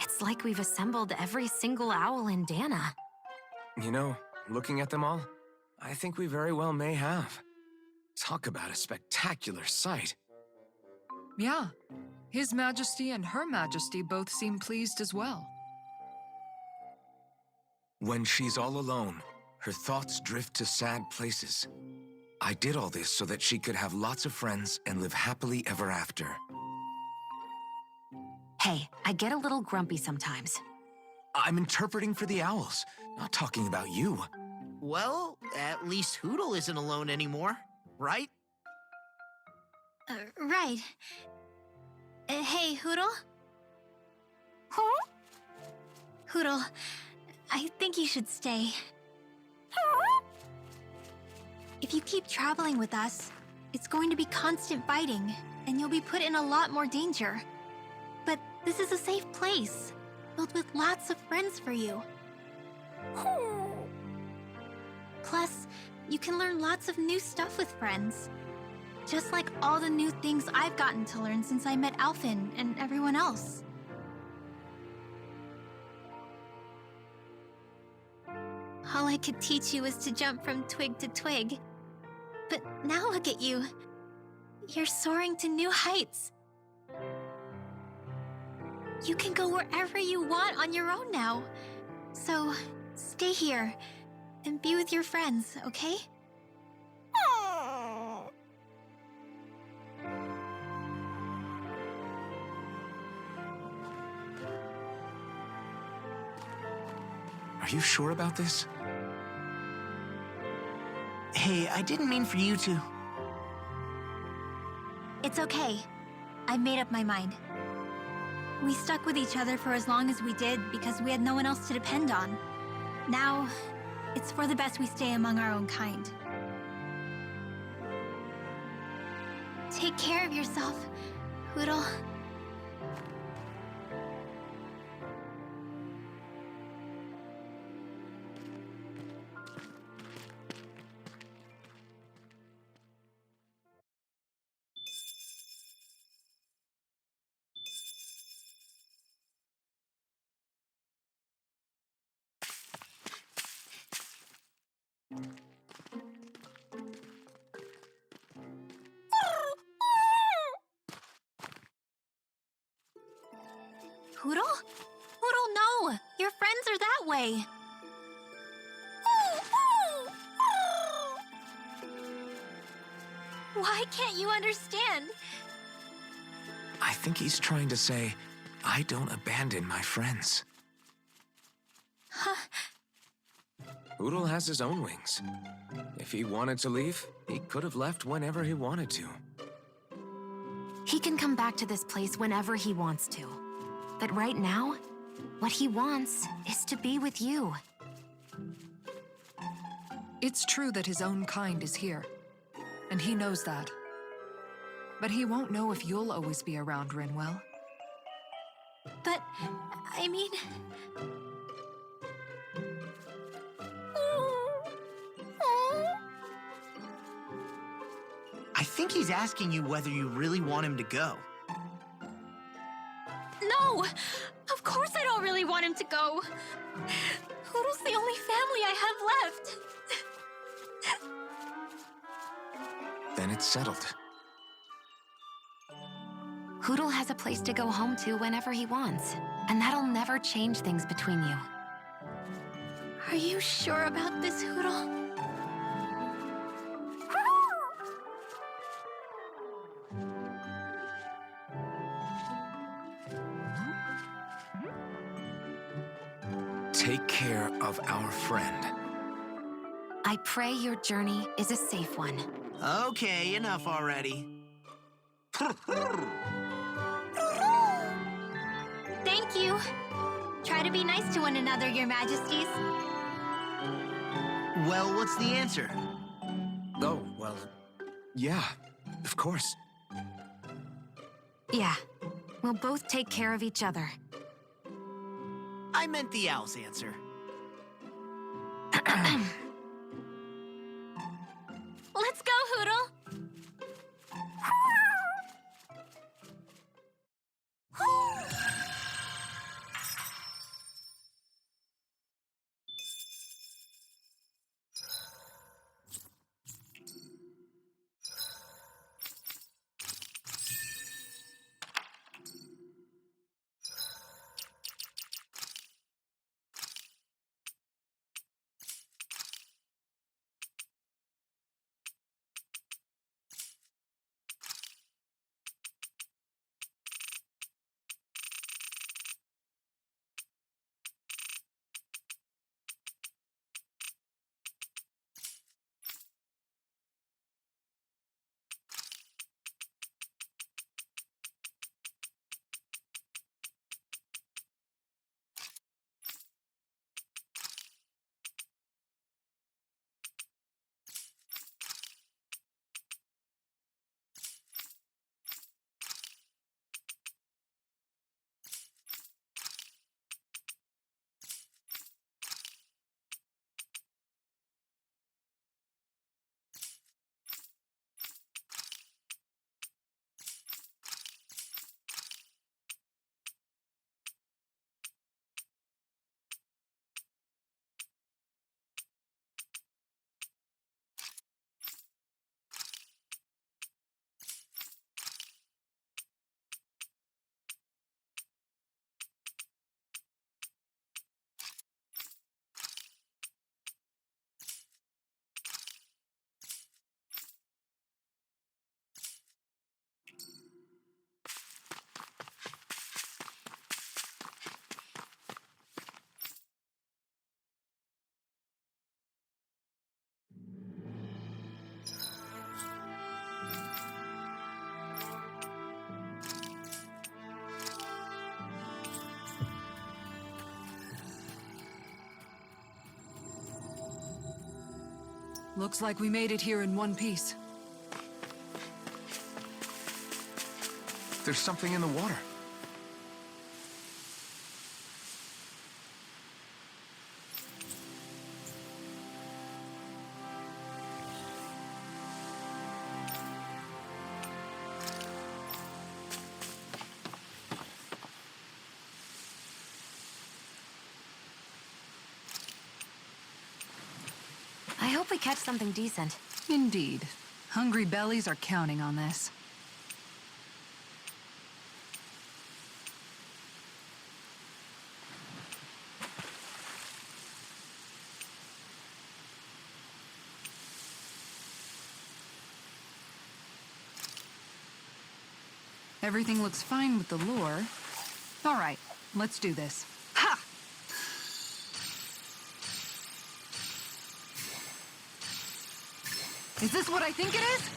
It's like we've assembled every single owl in Dana. You know, looking at them all, I think we very well may have. Talk about a spectacular sight. Yeah, His Majesty and Her Majesty both seem pleased as well. When she's all alone, her thoughts drift to sad places. I did all this so that she could have lots of friends and live happily ever after. Hey, I get a little grumpy sometimes. I'm interpreting for the owls, not talking about you. Well, at least Hootle isn't alone anymore, right? Right. Hey, Hootle? Huh? Hootle, I think you should stay. Huh? If you keep traveling with us, it's going to be constant fighting. and you'll be put in a lot more danger. But this is a safe place, filled with lots of friends for you. Plus, you can learn lots of new stuff with friends. Just like all the new things I've gotten to learn since I met Alphen and everyone else. All I could teach you was to jump from twig to twig. But now look at you. You're soaring to new heights. You can go wherever you want on your own now. So, stay here and be with your friends, okay? Are you sure about this? Hey, I didn't mean for you to. It's okay. I made up my mind. We stuck with each other for as long as we did because we had no one else to depend on. Now, it's for the best we stay among our own kind. Take care of yourself, Hootle. Hootle? Hootle, no! Your friends are that way! Why can't you understand? I think he's trying to say, I don't abandon my friends. Huh? Hootle has his own wings. If he wanted to leave, he could have left whenever he wanted to. He can come back to this place whenever he wants to. But right now, what he wants is to be with you. It's true that his own kind is here, and he knows that. But he won't know if you'll always be around, Rinwell. But, I mean... I think he's asking you whether you really want him to go. No! Of course I don't really want him to go! Hootle's the only family I have left! Then it's settled. Hootle has a place to go home to whenever he wants, and that'll never change things between you. Are you sure about this, Hootle? Take care of our friend. I pray your journey is a safe one. Okay, enough already. Thank you. Try to be nice to one another, Your Majesties. Well, what's the answer? Oh, well, yeah, of course. Yeah, we'll both take care of each other. I meant the owl's answer. Let's go, Hootle! Looks like we made it here in one piece. There's something in the water. I hope we catch something decent. Indeed. Hungry bellies are counting on this. Everything looks fine with the lure. All right, let's do this. Ha! Is this what I think it is?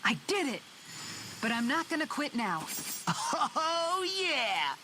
I did it! But I'm not gonna quit now. Oh, yeah!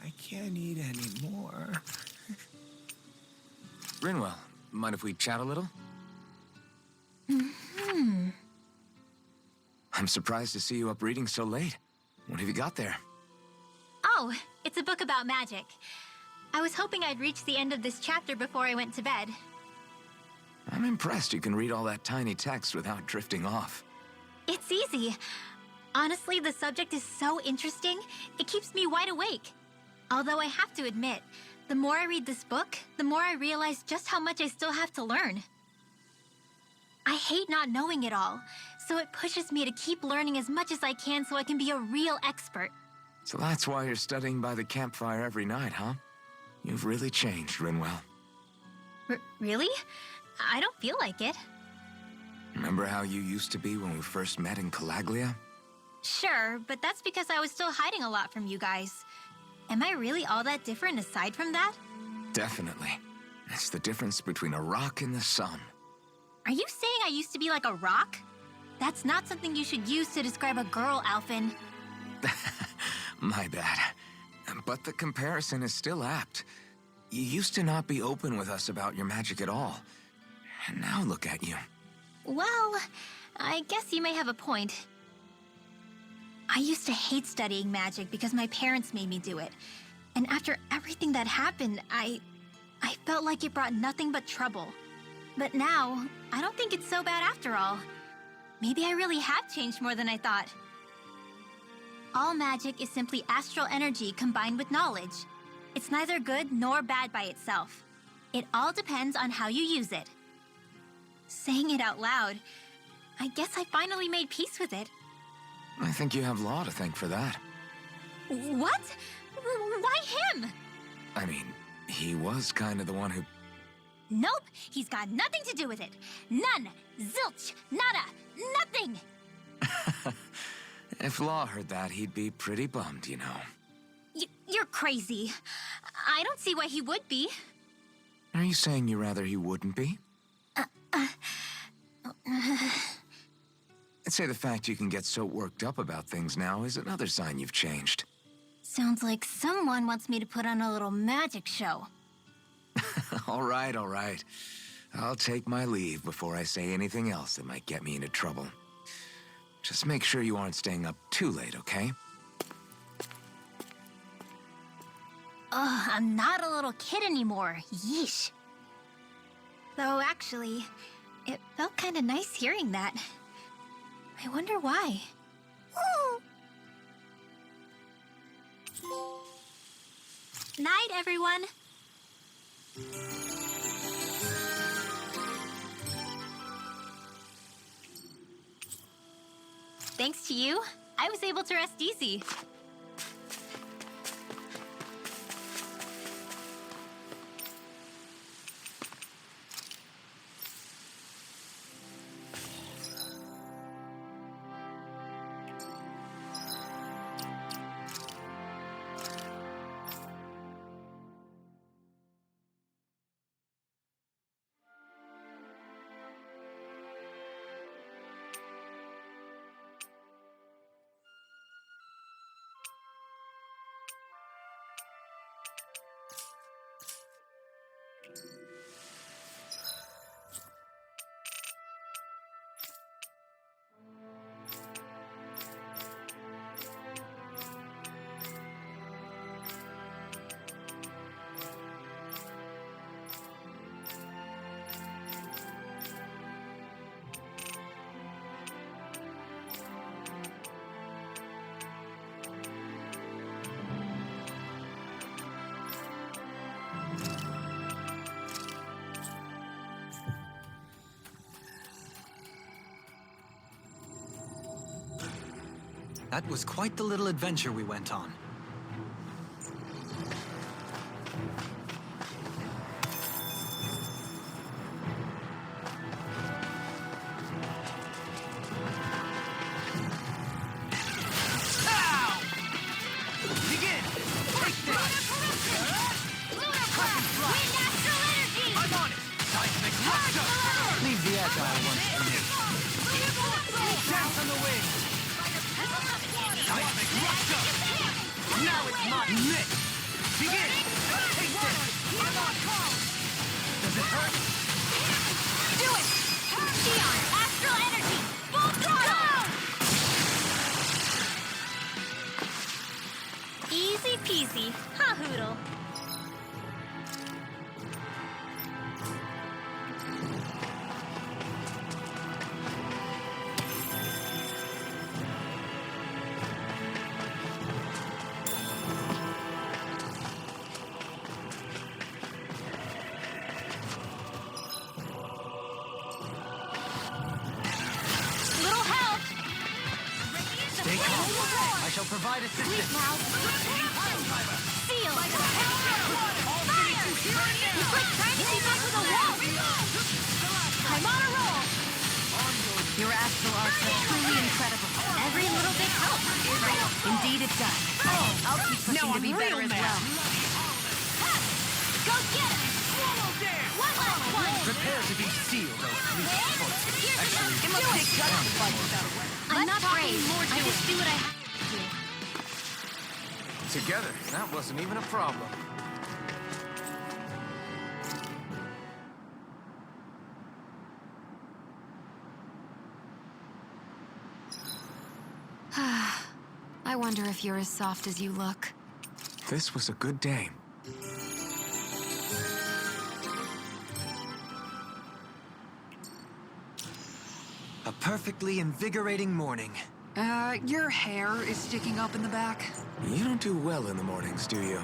I can't eat anymore. Rinwell, mind if we chat a little? I'm surprised to see you up reading so late. What have you got there? Oh, it's a book about magic. I was hoping I'd reach the end of this chapter before I went to bed. I'm impressed you can read all that tiny text without drifting off. It's easy. Honestly, the subject is so interesting, it keeps me wide awake. Although I have to admit, the more I read this book, the more I realize just how much I still have to learn. I hate not knowing it all, so it pushes me to keep learning as much as I can so I can be a real expert. So that's why you're studying by the campfire every night, huh? You've really changed, Rinwell. Really? I don't feel like it. Remember how you used to be when we first met in Calaglia? Sure, but that's because I was still hiding a lot from you guys. Am I really all that different aside from that? Definitely. It's the difference between a rock and the sun. Are you saying I used to be like a rock? That's not something you should use to describe a girl, Alphen. My bad. But the comparison is still apt. You used to not be open with us about your magic at all. And now look at you. Well, I guess you may have a point. I used to hate studying magic because my parents made me do it. And after everything that happened, I felt like it brought nothing but trouble. But now, I don't think it's so bad after all. Maybe I really have changed more than I thought. All magic is simply astral energy combined with knowledge. It's neither good nor bad by itself. It all depends on how you use it. Saying it out loud, I guess I finally made peace with it. I think you have Law to thank for that. What? Why him? I mean, he was kind of the one who... Nope, he's got nothing to do with it. None. Zilch. Nada. Nothing. If Law heard that, he'd be pretty bummed, you know. You're crazy. I don't see why he would be. Are you saying you rather he wouldn't be? I'd say the fact you can get so worked up about things now is another sign you've changed. Sounds like someone wants me to put on a little magic show. All right, all right. I'll take my leave before I say anything else that might get me into trouble. Just make sure you aren't staying up too late, okay? Ugh, I'm not a little kid anymore. Yeesh. Though, actually, it felt kind of nice hearing that. I wonder why. Night, everyone. Thanks to you, I was able to rest easy. That was quite the little adventure we went on. Easy peasy, ha hoodle. Little help. Stay calm. I shall provide assistance. Seal! Fire! It's like trying to keep up with a wall! I'm on a roll! Your astral arts are truly incredible. Every little bit helps, right? Indeed it does. I'll keep pushing to be better as well. Go get him! One last one! Prepare to be sealed, O fleeting foot. Actually, It must take guts to fight without a weapon. I'm not brave. I just do what I have to do. Together, that wasn't even a problem. I wonder if you're as soft as you look. This was a good day. a perfectly invigorating morning. Your hair is sticking up in the back. You don't do well in the mornings, do you?